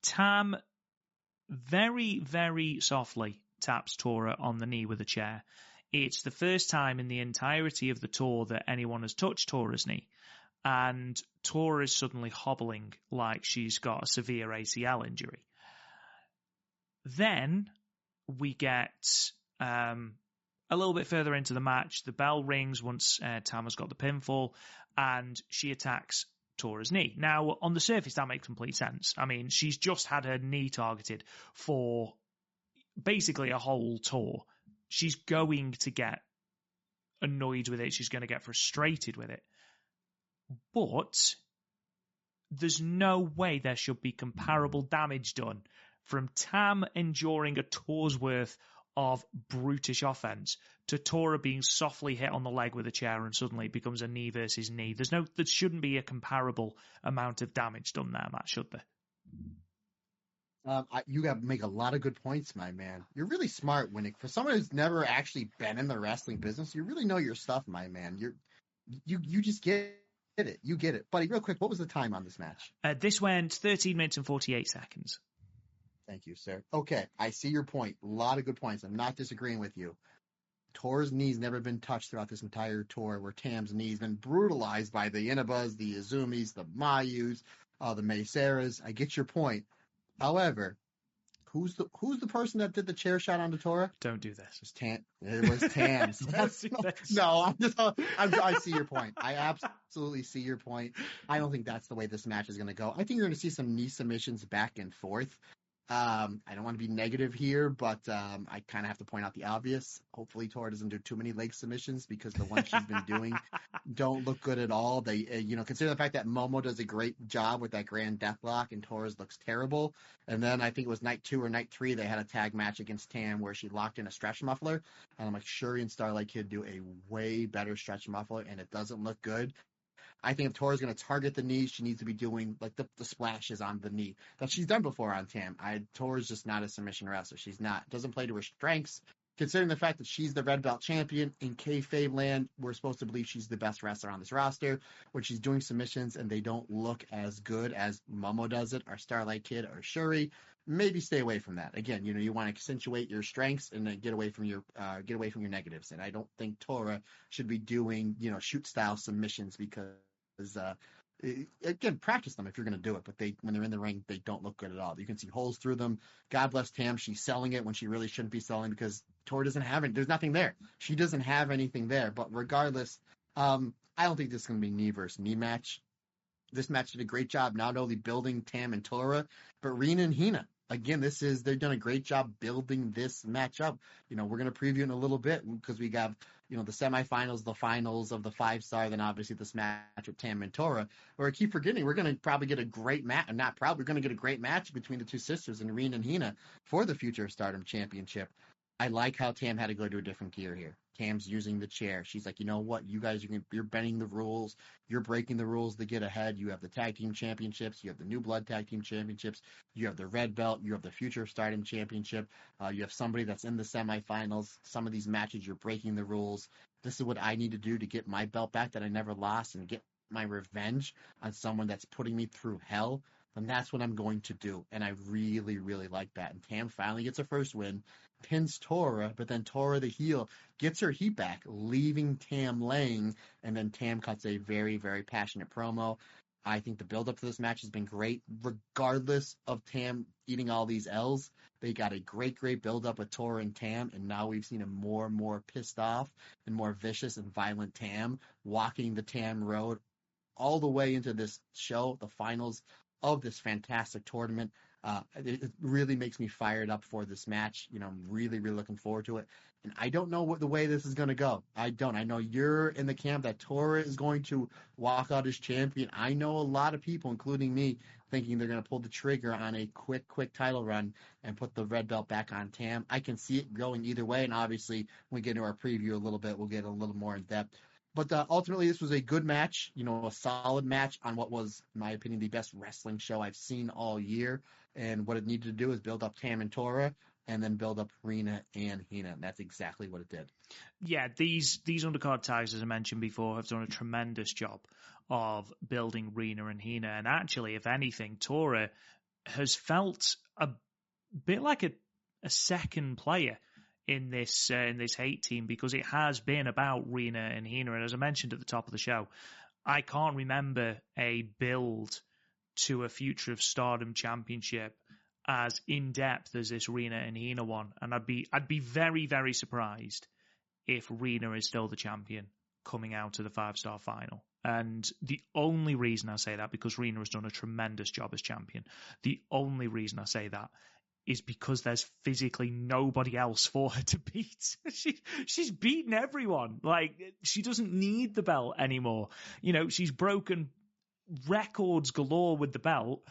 Tam very, very softly taps Tora on the knee with a chair. It's the first time in the entirety of the tour that anyone has touched Tora's knee. And Tora is suddenly hobbling like she's got a severe ACL injury. Then we get a little bit further into the match. The bell rings once Tam has got the pinfall, and she attacks Tora's knee. Now, on the surface, that makes complete sense. I mean, she's just had her knee targeted for basically a whole tour. She's going to get annoyed with it. She's going to get frustrated with it. But there's no way there should be comparable damage done from Tam enduring a tour's worth of brutish offense to Tora being softly hit on the leg with a chair and suddenly it becomes a knee versus knee. There shouldn't be a comparable amount of damage done there, Matt, should there? You got to make a lot of good points, my man. You're really smart, Winnick. For someone who's never actually been in the wrestling business, you really know your stuff, my man. You just get it. You get it. Buddy, real quick, what was the time on this match? This went 13 minutes and 48 seconds. Thank you, sir. Okay, I see your point. A lot of good points. I'm not disagreeing with you. Tora's knee's never been touched throughout this entire tour, where Tam's knee's been brutalized by the Inabas, the Azumis, the Mayus, the Seras. I get your point. However, who's the person that did the chair shot onto Tora? Don't do this. It was Tam's. No, I see your point. I absolutely see your point. I don't think that's the way this match is going to go. I think you're going to see some knee submissions back and forth. I don't want to be negative here, but I kind of have to point out the obvious. Hopefully, Tora doesn't do too many leg submissions because the ones she's been doing don't look good at all. They, consider the fact that Momo does a great job with that Grand Deathlock and Tora's looks terrible. And then I think it was night 2 or night 3 they had a tag match against Tam where she locked in a stretch muffler. And I'm like, Shuri and Starlight Kid do a way better stretch muffler, and it doesn't look good. I think if Tora's going to target the knee, she needs to be doing like the splashes on the knee that she's done before on Tam. Tora's just not a submission wrestler. She's not. Doesn't play to her strengths. Considering the fact that she's the red belt champion in kayfabe land, we're supposed to believe she's the best wrestler on this roster. When she's doing submissions and they don't look as good as Momo does it, or Starlight Kid, or Shuri, maybe stay away from that. Again, you want to accentuate your strengths and then get away from your negatives. And I don't think Tora should be doing, shoot style submissions because again, practice them if you're going to do it. But when they're in the ring, they don't look good at all. You can see holes through them. God bless Tam. She's selling it when she really shouldn't be selling because Tora doesn't have it. There's nothing there. She doesn't have anything there. But regardless, I don't think this is going to be knee versus knee match. This match did a great job not only building Tam and Tora, but Rina and Hina. Again, they've done a great job building this match up. We're going to preview in a little bit because we got, the semifinals, the finals of the 5-star, then obviously this match with Tam and Tora. Where I keep forgetting, we're going to probably get a great match, we're going to get a great match between the two sisters and Rina and Hina for the Future of Stardom Championship. I like how Tam had to go to a different gear here. Tam's using the chair. She's like, you know what? You guys, you're bending the rules. You're breaking the rules to get ahead. You have the tag team championships. You have the New Blood tag team championships. You have the red belt. You have the Future of Stardom championship. You have somebody that's in the semifinals. Some of these matches, you're breaking the rules. This is what I need to do to get my belt back that I never lost and get my revenge on someone that's putting me through hell. And that's what I'm going to do. And I really, really like that. And Tam finally gets her first win, pins Tora, but then Tora, the heel, gets her heat back, leaving Tam laying. And then Tam cuts a very, very passionate promo. I think the build-up to this match has been great. Regardless of Tam eating all these L's, they got a great, great build-up with Tora and Tam. And now we've seen a more and more pissed off and more vicious and violent Tam walking the Tam road all the way into this show, the finals of this fantastic tournament. It really makes me fired up for this match. I'm really, really looking forward to it. And I don't know the way this is going to go. I don't. I know you're in the camp that Tora is going to walk out as champion. I know a lot of people, including me, thinking they're going to pull the trigger on a quick title run and put the red belt back on Tam. I can see it going either way. And obviously, when we get into our preview a little bit, we'll get a little more in depth. But ultimately, this was a good match, a solid match on what was, in my opinion, the best wrestling show I've seen all year. And what it needed to do is build up Tam and Tora and then build up Rina and Hina. And that's exactly what it did. Yeah, these undercard tags, as I mentioned before, have done a tremendous job of building Rina and Hina. And actually, if anything, Tora has felt a bit like a second player in this hate team, because it has been about Rina and Hina. And as I mentioned at the top of the show, I can't remember a build to a Future of Stardom championship as in depth as this Rina and Hina one. And I'd be very, very surprised if Rina is still the champion coming out to the 5-star final. And the only reason I say that, because Rina has done a tremendous job as champion, the only reason I say that is because there's physically nobody else for her to beat. She's beaten everyone. Like, she doesn't need the belt anymore. She's broken records galore with the belt.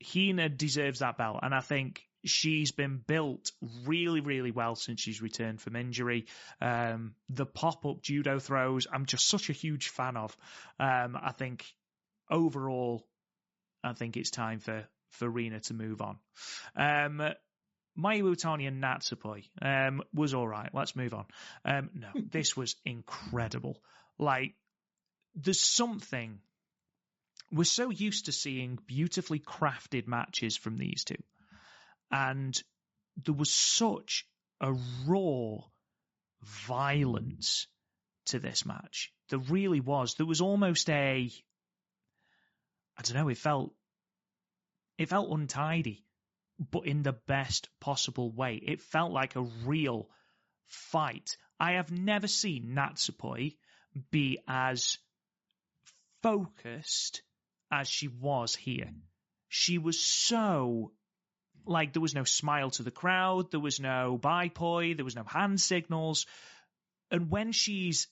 Hina deserves that belt. And I think she's been built really, really well since she's returned from injury. The pop-up judo throws, I'm just such a huge fan of. I think overall, it's time for Rina to move on. Mayu, Iwatani and Natsupoi was all right. Let's move on. No, this was incredible. Like, there's something... We're so used to seeing beautifully crafted matches from these two. And there was such a raw violence to this match. There really was. There was almost I don't know, it felt untidy, but in the best possible way. It felt like a real fight. I have never seen Natsupoi be as focused as she was here. She was so, like, there was no smile to the crowd, there was no bye poi, there was no hand signals. And when she's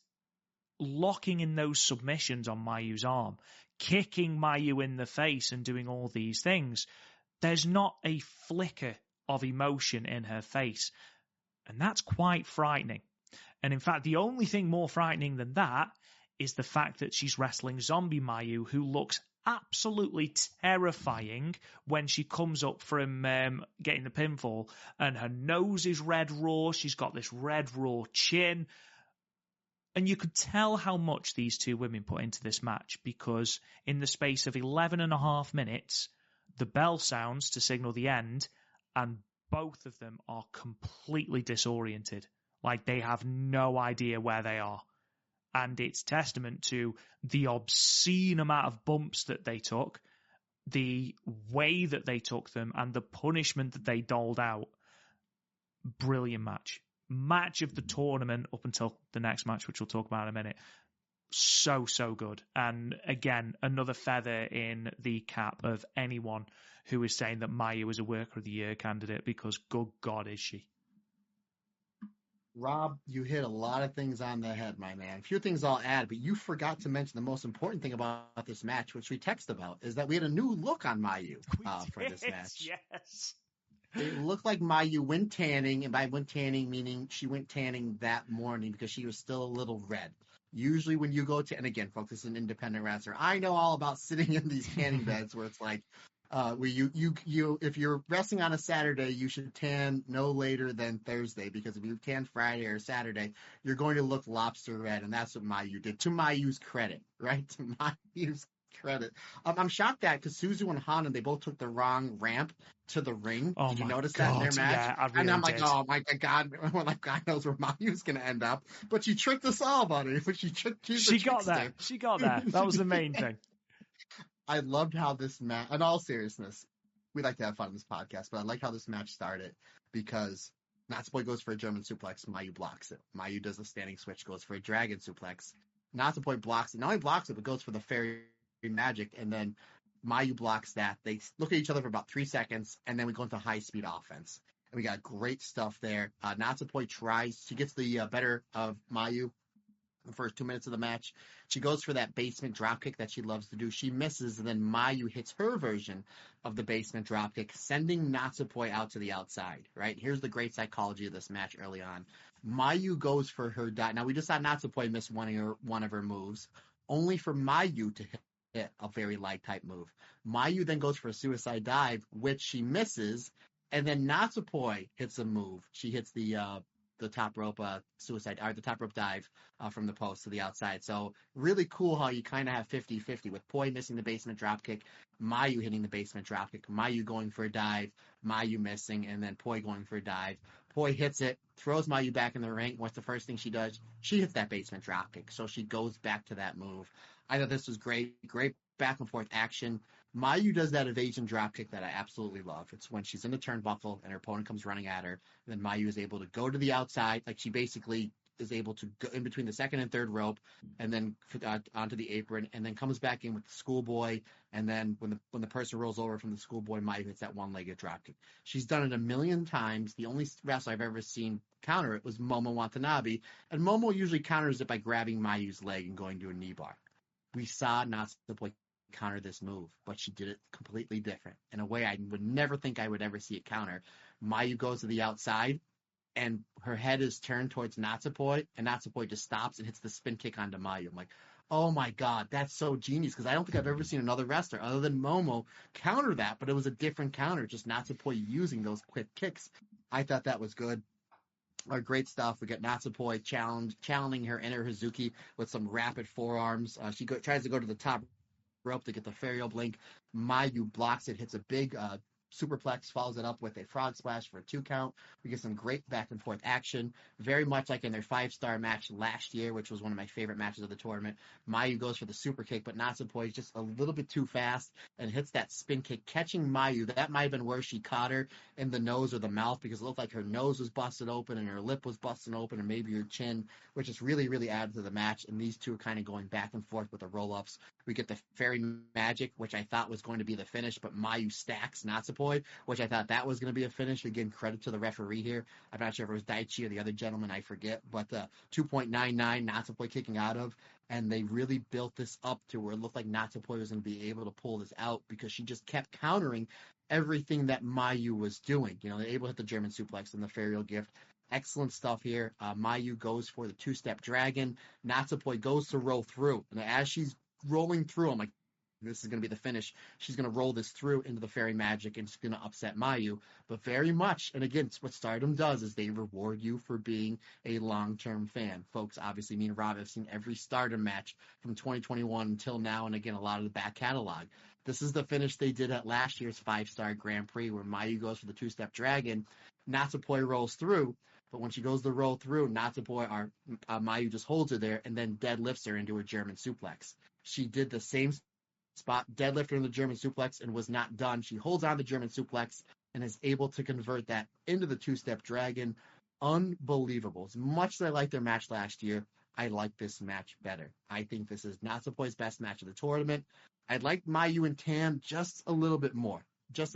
locking in those submissions on Mayu's arm, kicking Mayu in the face and doing all these things, there's not a flicker of emotion in her face. And that's quite frightening. And in fact, the only thing more frightening than that is the fact that she's wrestling zombie Mayu, who looks absolutely terrifying when she comes up from getting the pinfall, and her nose is red raw. She's got this red raw chin. And you could tell how much these two women put into this match, because in the space of 11 and a half minutes, the bell sounds to signal the end, and both of them are completely disoriented. Like they have no idea where they are. And it's testament to the obscene amount of bumps that they took, the way that they took them, and the punishment that they doled out. Brilliant match. Match of the tournament up until the next match, which we'll talk about in a minute. So good. And again, another feather in the cap of anyone who is saying that Mayu is a Worker of the Year candidate, because good God, is she. Rob, you hit a lot of things on the head, my man. A few things I'll add, but you forgot to mention the most important thing about this match, which we texted about, is that we had a new look on Mayu for this match. Yes. It looked like Mayu went tanning, and by went tanning, meaning she went tanning that morning because she was still a little red. Usually when you go to, and again, folks, this is an independent wrestler. I know all about sitting in these tanning beds where it's like, where you if you're wrestling on a Saturday, you should tan no later than Thursday, because if you tan Friday or Saturday, you're going to look lobster red, and that's what Mayu did. To Mayu's credit, right? To Mayu's credit. I'm shocked that because Suzu and Hanan, they both took the wrong ramp to the ring. Oh, did you notice God, that in their match? Yeah, I really and I'm did. like, oh my God, well, like God knows where Mayu's going to end up. But she tricked us all, buddy. But she got there. She got there. That was the main thing. I loved how this match, in all seriousness, we like to have fun in this podcast, but I like how this match started because Natsupoi goes for a German suplex, Mayu blocks it. Mayu does a standing switch, goes for a dragon suplex. Natsupoi blocks it. Not only blocks it, but goes for the fairy magic, and then Mayu blocks that. They look at each other for about 3 seconds, and then we go into high-speed offense. And we got great stuff there. Natsupoi she gets the better of Mayu the first 2 minutes of the match. She goes for that basement dropkick that she loves to do. She misses, and then Mayu hits her version of the basement dropkick, sending Natsupoi out to the outside, right? Here's the great psychology of this match early on. Mayu goes for her dive. Now, we just saw Natsupoi miss one of her moves, only for Mayu to hit a very light type move. Mayu then goes for a suicide dive, which she misses, and then Natsupoi hits a move. She hits the top rope suicide, or the top rope dive from the post to the outside. So really cool how you kind of have 50-50 with Poi missing the basement dropkick, Mayu hitting the basement dropkick, Mayu going for a dive, Mayu missing, and then Poi going for a dive. Poi hits it, throws Mayu back in the ring. What's the first thing she does? She hits that basement dropkick. So she goes back to that move. I thought this was great back and forth action. Mayu does that evasion dropkick that I absolutely love. It's when she's in the turnbuckle and her opponent comes running at her. And then Mayu is able to go to the outside. Like she basically is able to go in between the second and third rope and then onto the apron, and then comes back in with the schoolboy. And then when the person rolls over from the schoolboy, Mayu hits that one-legged dropkick. She's done it a million times. The only wrestler I've ever seen counter it was Momo Watanabe. And Momo usually counters it by grabbing Mayu's leg and going to a knee bar. We saw Natsupoi counter this move, but she did it completely different in a way I would never think I would ever see it counter. Mayu goes to the outside, and her head is turned towards Natsupoi, and Natsupoi just stops and hits the spin kick onto Mayu. I'm like, oh my God, that's so genius, because I don't think I've ever seen another wrestler other than Momo counter that, but it was a different counter, just Natsupoi using those quick kicks. I thought that was good. Great stuff. We got Natsupoi challenging her inner Hazuki with some rapid forearms. She tries to go to the top rope to get the Ferial Blink. Mayu blocks it, hits a big superplex, follows it up with a frog splash for a 2 count. We get some great back and forth action, very much like in their 5-star match last year, which was one of my favorite matches of the tournament. Mayu goes for the super kick, but Natsupoi is just a little bit too fast and hits that spin kick, catching Mayu. That might have been where she caught her, in the nose or the mouth, because it looked like her nose was busted open and her lip was busted open, and maybe her chin, which just really, really added to the match. And these two are kind of going back and forth with the roll-ups. We get the Fairy Magic, which I thought was going to be the finish, but Mayu stacks Natsupoi, which I thought that was going to be a finish. Again, credit to the referee here. I'm not sure if it was Daichi or the other gentleman, I forget, but 2.99 Natsupoi kicking out of, and they really built this up to where it looked like Natsupoi was going to be able to pull this out, because she just kept countering everything that Mayu was doing. You know, they're able to hit the German suplex and the Ferial Gift. Excellent stuff here. Mayu goes for the 2-step dragon. Natsupoi goes to roll through, and as she's rolling through, I'm like, this is going to be the finish. She's going to roll this through into the fairy magic and she's going to upset Mayu. But very much, and again, what Stardom does is they reward you for being a long-term fan. Folks, obviously, me and Rob have seen every Stardom match from 2021 until now, and again, a lot of the back catalog. This is the finish they did at last year's 5-star Grand Prix where Mayu goes for the two-step dragon. Natsupoi rolls through, but when she goes to roll through, Mayu just holds her there and then deadlifts her into a German suplex. She did the same spot, deadlift her in the German suplex, and was not done. She holds on the German suplex and is able to convert that into the two-step dragon. Unbelievable. As much as I liked their match last year, I like this match better. I think this is Natsupoi's best match of the tournament. I'd like Mayu and Tam just a little bit more.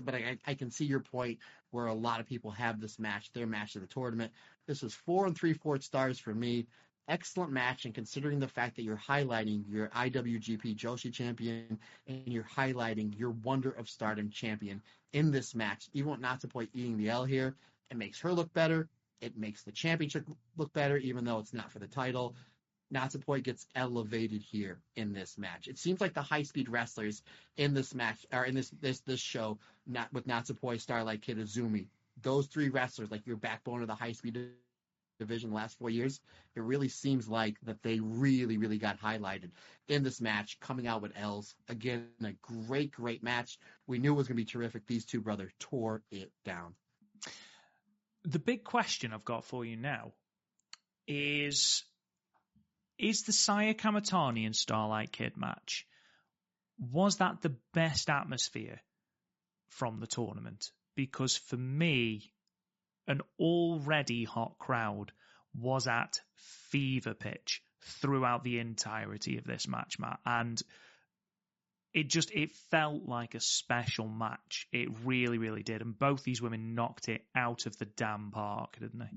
But I can see your point where a lot of people have this match, their match of the tournament. This was 4 3/4 stars for me. Excellent match, and considering the fact that you're highlighting your IWGP Joshi champion and you're highlighting your Wonder of Stardom champion in this match, even with Natsupoi eating the L here, it makes her look better. It makes the championship look better, even though it's not for the title. Natsupoi gets elevated here in this match. It seems like the high-speed wrestlers in this match, or in this show, not with Natsupoi, Starlight Kid, Azumi, those three wrestlers, like your backbone of the high-speed division the last 4 years, it really seems like that they really, really got highlighted in this match, coming out with L's. Again, a great, great match. We knew it was going to be terrific. These two brothers tore it down. The big question I've got for you now is the Saya Kamatani and Starlight Kid match, was that the best atmosphere from the tournament? Because for me, an already hot crowd was at fever pitch throughout the entirety of this match, Matt. And it felt like a special match. It really, really did. And both these women knocked it out of the damn park, didn't they?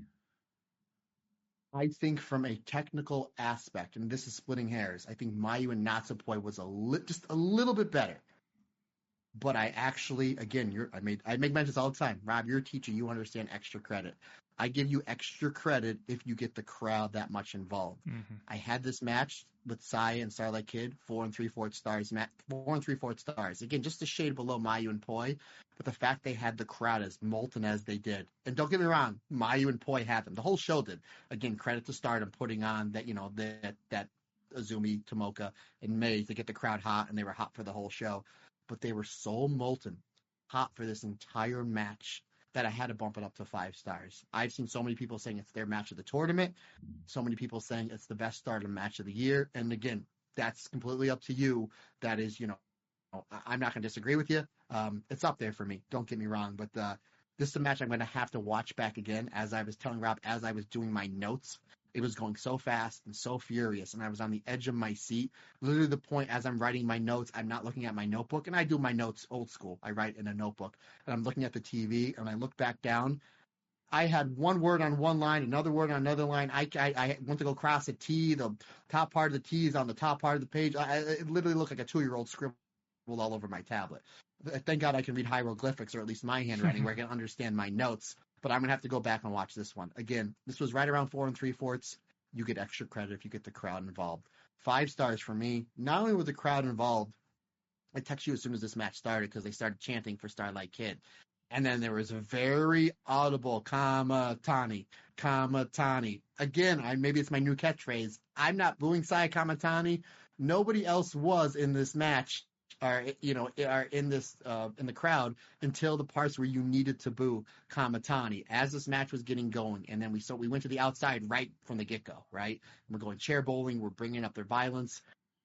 I think from a technical aspect, and this is splitting hairs, I think Mayu and Natsupoi was just a little bit better. But I actually, again, I make mentions all the time. Rob, you're a teacher. You understand extra credit. I give you extra credit if you get the crowd that much involved. Mm-hmm. I had this match with Saya and Starlight Kid, 4 3/4 stars. 4 3/4 stars. Again, just a shade below Mayu and Poi. But the fact they had the crowd as molten as they did, and don't get me wrong, Mayu and Poi had them. The whole show did. Again, credit to Stardom putting on that, that Azumi, Tomoka, and May to get the crowd hot, and they were hot for the whole show. But they were so molten hot for this entire match that I had to bump it up to 5 stars. I've seen so many people saying it's their match of the tournament, so many people saying it's the best Stardom match of the year. And again, that's completely up to you. That is, I'm not going to disagree with you. It's up there for me. Don't get me wrong. But this is a match I'm going to have to watch back again. As I was telling Rob, as I was doing my notes, it was going so fast and so furious, and I was on the edge of my seat. Literally the point as I'm writing my notes, I'm not looking at my notebook, and I do my notes old school. I write in a notebook, and I'm looking at the TV, and I look back down. I had one word on one line, another word on another line. I went to go cross a T. The top part of the T is on the top part of the page. It literally looked like a 2-year-old scribbled all over my tablet. Thank God I can read hieroglyphics, or at least my handwriting, where I can understand my notes. But I'm going to have to go back and watch this one. Again, this was right around 4 3/4. You get extra credit if you get the crowd involved. 5 stars for me. Not only was the crowd involved, I texted you as soon as this match started because they started chanting for Starlight Kid. And then there was a very audible Kamatani. Again, maybe it's my new catchphrase. I'm not booing Saya Kamatani. Nobody else was in this match. Are in the crowd until the parts where you needed to boo Kamatani as this match was getting going, and then we went to the outside right from the get-go, right? And we're going chair bowling, we're bringing up their violence.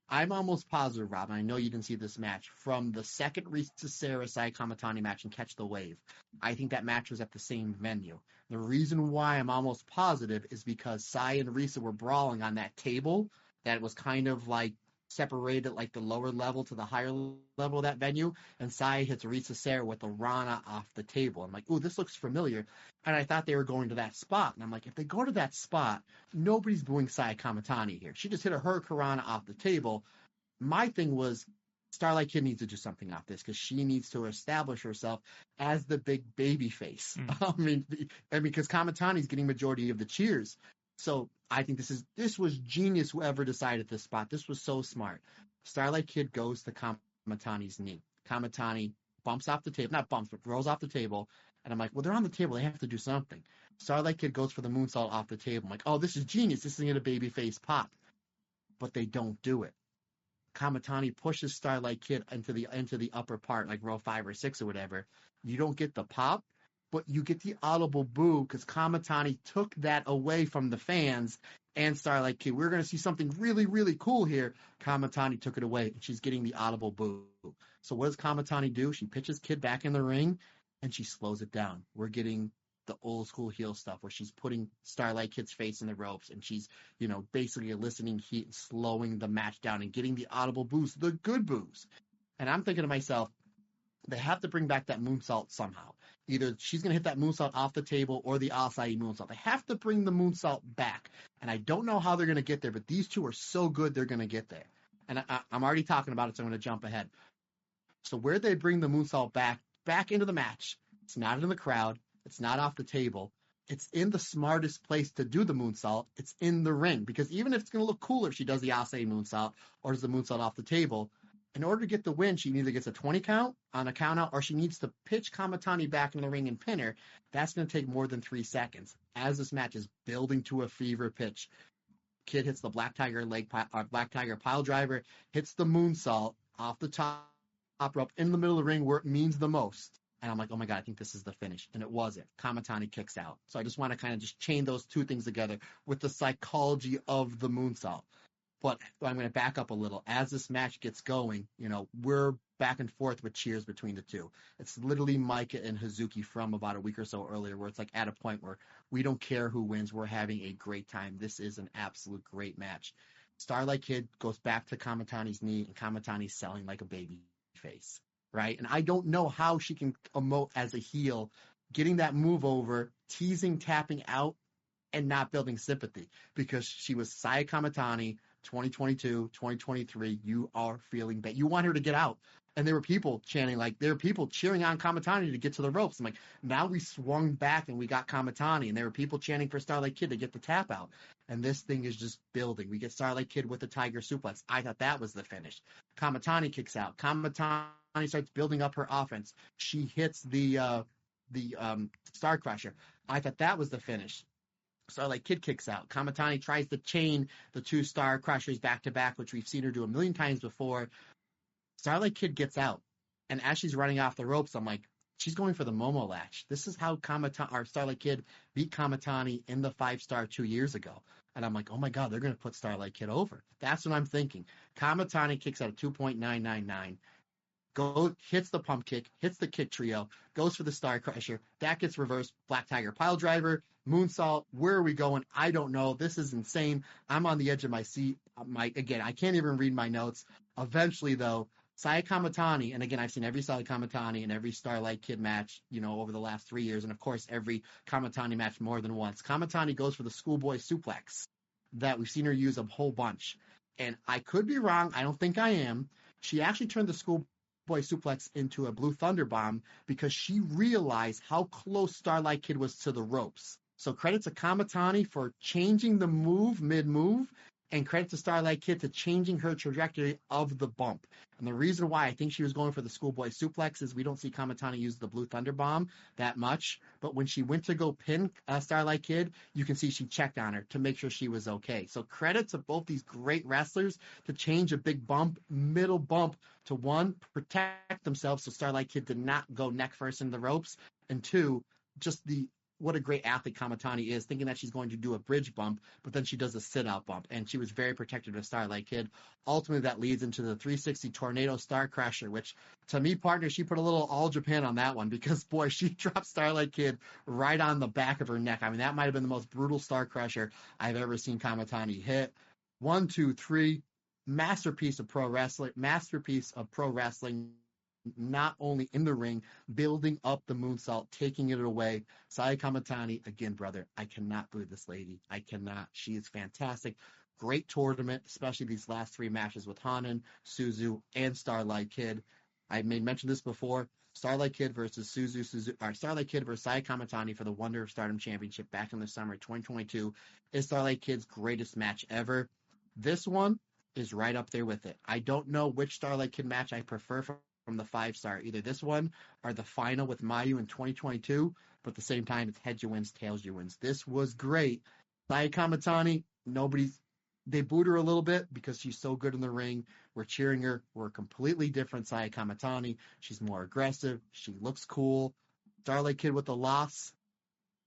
I'm almost positive, Rob, and I know you didn't see this match, from the second Risa Sera Saya Kamatani match and Catch the Wave, I think that match was at the same venue. The reason why I'm almost positive is because Saya and Risa were brawling on that table that was kind of like separated like the lower level to the higher level of that venue, and Saya hits Risa Sera with a Rana off the table. I'm like, ooh, this looks familiar. And I thought they were going to that spot. And I'm like, if they go to that spot, nobody's booing Saya Kamatani here. She just hit a Hurricanrana off the table. My thing was, Starlight Kid needs to do something off this because she needs to establish herself as the big baby face. I mean, because Kamatani's getting majority of the cheers. So I think this was genius, whoever decided this spot. This was so smart. Starlight Kid goes to Kamatani's knee. Kamatani bumps off the table, not bumps, but rolls off the table. And I'm like, well, they're on the table. They have to do something. Starlight Kid goes for the moonsault off the table. I'm like, oh, this is genius. This is going to baby face pop. But they don't do it. Kamatani pushes Starlight Kid into the upper part, like row 5 or 6 or whatever. You don't get the pop, but you get the audible boo because Kamatani took that away from the fans and Starlight Kid. We're going to see something really, really cool here. Kamatani took it away, and she's getting the audible boo. So what does Kamatani do? She pitches Kid back in the ring, and she slows it down. We're getting the old school heel stuff where she's putting Starlight Kid's face in the ropes, and she's, basically eliciting heat and slowing the match down and getting the audible boos, the good boos. And I'm thinking to myself, they have to bring back that moonsault somehow. Either she's going to hit that moonsault off the table or the acai moonsault. They have to bring the moonsault back. And I don't know how they're going to get there, but these two are so good they're going to get there. And I'm already talking about it, so I'm going to jump ahead. So where they bring the moonsault back into the match, it's not in the crowd. It's not off the table. It's in the smartest place to do the moonsault. It's in the ring. Because even if it's going to look cooler if she does the acai moonsault or does the moonsault off the table, in order to get the win, she either gets a 20 count on a count out or she needs to pitch Kamatani back in the ring and pin her. That's going to take more than 3 seconds. As this match is building to a fever pitch, Kid hits the Black Tiger pile driver, hits the moonsault off the top rope in the middle of the ring where it means the most. And I'm like, oh my God, I think this is the finish. And it wasn't. Kamatani kicks out. So I just want to kind of just chain those two things together with the psychology of the moonsault. But I'm going to back up a little. As this match gets going, we're back and forth with cheers between the two. It's literally Maika and Hazuki from about a week or so earlier, where it's like at a point where we don't care who wins. We're having a great time. This is an absolute great match. Starlight Kid goes back to Kamatani's knee, and Kamatani's selling like a baby face, right? And I don't know how she can emote as a heel, getting that move over, teasing, tapping out, and not building sympathy, because she was Saya Kamatani, 2022, 2023, you are feeling bad. You want her to get out. And there were people cheering on Kamatani to get to the ropes. I'm like, now we swung back and we got Kamatani. And there were people chanting for Starlight Kid to get the tap out. And this thing is just building. We get Starlight Kid with the Tiger Suplex. I thought that was the finish. Kamatani kicks out. Kamatani starts building up her offense. She hits the Star Crusher. I thought that was the finish. Starlight Kid kicks out. Kamatani tries to chain the 2 Star Crushers back to back, which we've seen her do a million times before. Starlight Kid gets out. And as she's running off the ropes, I'm like, she's going for the Momo latch. This is how Starlight Kid beat Kamatani in the 5-star 2 years ago. And I'm like, oh my God, they're going to put Starlight Kid over. That's what I'm thinking. Kamatani kicks out at 2.999. Hits the pump kick, hits the kick trio, goes for the Star Crusher. That gets reversed. Black Tiger pile driver, moonsault. Where are we going? I don't know. This is insane. I'm on the edge of my seat. Again, I can't even read my notes. Eventually, though, Saya Kamatani, and again, I've seen every Saya Kamatani and every Starlight Kid match, over the last 3 years, and of course, every Kamatani match more than once. Kamatani goes for the schoolboy suplex that we've seen her use a whole bunch. And I could be wrong. I don't think I am. She actually turned the schoolboy suplex into a Blue Thunder Bomb because she realized how close Starlight Kid was to the ropes. So credit to Kamatani for changing the move mid-move, and credit to Starlight Kid to changing her trajectory of the bump. And the reason why I think she was going for the schoolboy suplex is we don't see Kamatani use the Blue Thunder Bomb that much, but when she went to go pin Starlight Kid, you can see she checked on her to make sure she was okay. So credit to both these great wrestlers to change a big bump, middle bump, to 1, protect themselves so Starlight Kid did not go neck first in the ropes, and 2, just what a great athlete Kamatani is, thinking that she's going to do a bridge bump, but then she does a sit-out bump, and she was very protective of Starlight Kid. Ultimately, that leads into the 360 Tornado Star Crusher, which, to me, partner, she put a little All Japan on that one, because, boy, she dropped Starlight Kid right on the back of her neck. I mean, that might have been the most brutal Star Crusher I've ever seen Kamatani hit. 1, 2, 3, masterpiece of pro wrestling, not only in the ring, building up the moonsault, taking it away. Saya Kamatani, again, brother, I cannot believe this lady. I cannot. She is fantastic. Great tournament, especially these last 3 matches with Hanan, Suzu, and Starlight Kid. I mentioned this before. Starlight Kid versus Starlight Kid versus Saya Kamatani for the Wonder of Stardom Championship back in the summer of 2022 is Starlight Kid's greatest match ever. This one, is right up there with it. I don't know which Starlight Kid match I prefer from the 5-star, either this one or the final with Mayu in 2022, but at the same time, it's heads you wins, tails you wins. This was great. Saya Kamatani, they booed her a little bit because she's so good in the ring. We're cheering her. We're a completely different Saya Kamatani. She's more aggressive. She looks cool. Starlight Kid with the loss.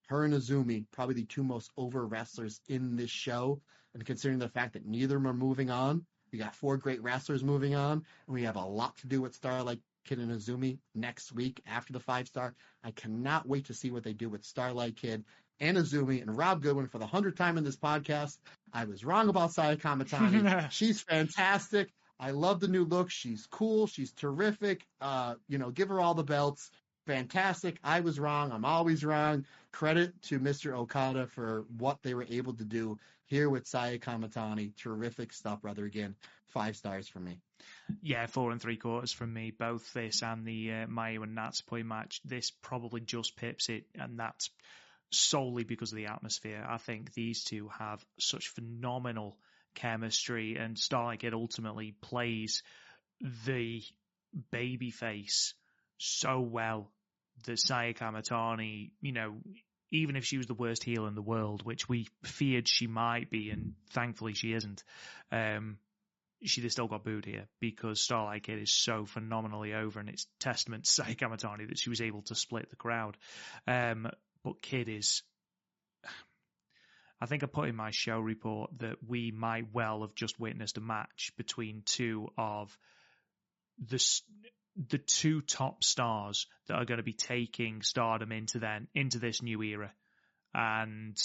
Her and Azumi, probably the two most over wrestlers in this show. And considering the fact that neither of them are moving on, we got 4 great wrestlers moving on, and we have a lot to do with Starlight Kid and Azumi next week after the 5-star. I cannot wait to see what they do with Starlight Kid and Azumi. And Rob Goodwin, for the 100th time in this podcast, I was wrong about Saya Kamatani. She's fantastic. I love the new look. She's cool. She's terrific. Give her all the belts. Fantastic. I was wrong. I'm always wrong. Credit to Mr. Okada for what they were able to do here with Saya Kamatani. Terrific stuff, brother. Again, 5 stars for me. Yeah, 4 3/4 from me. Both this and the Mayu and Natsupoi match. This probably just pips it, and that's solely because of the atmosphere. I think these two have such phenomenal chemistry, and Starlight Kid ultimately plays the babyface so well that Saya Kamatani, even if she was the worst heel in the world, which we feared she might be, and thankfully she isn't, she'd have still got booed here because Starlight Kid is so phenomenally over, and it's testament to Saya Kamatani that she was able to split the crowd. But Kid is... I think I put in my show report that we might well have just witnessed a match between two of the 2 top stars that are going to be taking Stardom into this new era. And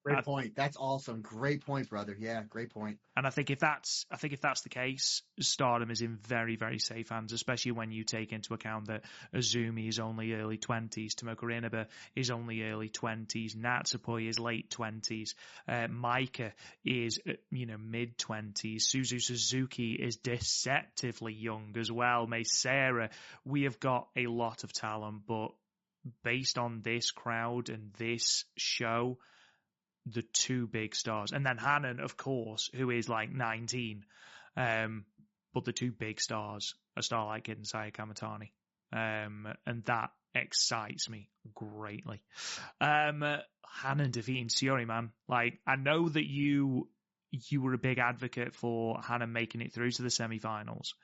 great point. That's awesome. Great point, brother. Yeah, great point. And I think if that's the case, Stardom is in very, very safe hands, especially when you take into account that Azumi is only early 20s, Tomoka Inaba is only early 20s, Natsupoi is late 20s, Maika is mid 20s, Suzuki is deceptively young as well. Sera, we have got a lot of talent, but based on this crowd and this show, the 2 big stars, and then Hanan, of course, who is like 19, but the 2 big stars are Starlight Kid and Saya Kamatani, and that excites me greatly. Hanan defeating Shuri, man. Like, I know that you were a big advocate for Hanan making it through to the semi-finals,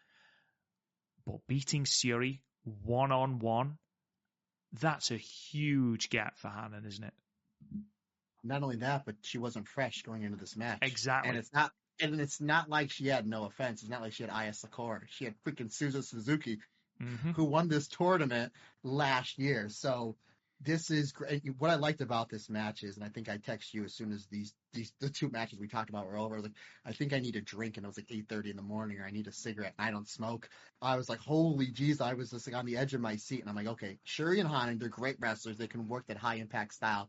but beating Shuri 1-on-1, that's a huge gap for Hanan, isn't it? Not only that, but she wasn't fresh going into this match. Exactly. And it's not like she had, no offense, it's not like she had Aya Sakura. She had freaking Suzuki, who won this tournament last year. So this is great. What I liked about this match is, and I think I texted you as soon as the 2 matches we talked about were over, I was like, I think I need a drink, and it was like 8:30 in the morning, or I need a cigarette, and I don't smoke. I was like, holy jeez, I was just like on the edge of my seat, and I'm like, okay, Shuri and Hanan, they're great wrestlers. They can work that high impact style.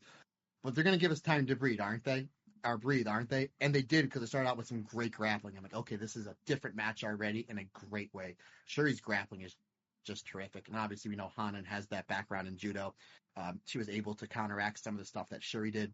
But they're going to give us time to breathe, aren't they? And they did, because it started out with some great grappling. I'm like, okay, this is a different match already in a great way. Shuri's grappling is just terrific. And obviously we know Hanan has that background in judo. She was able to counteract some of the stuff that Shuri did.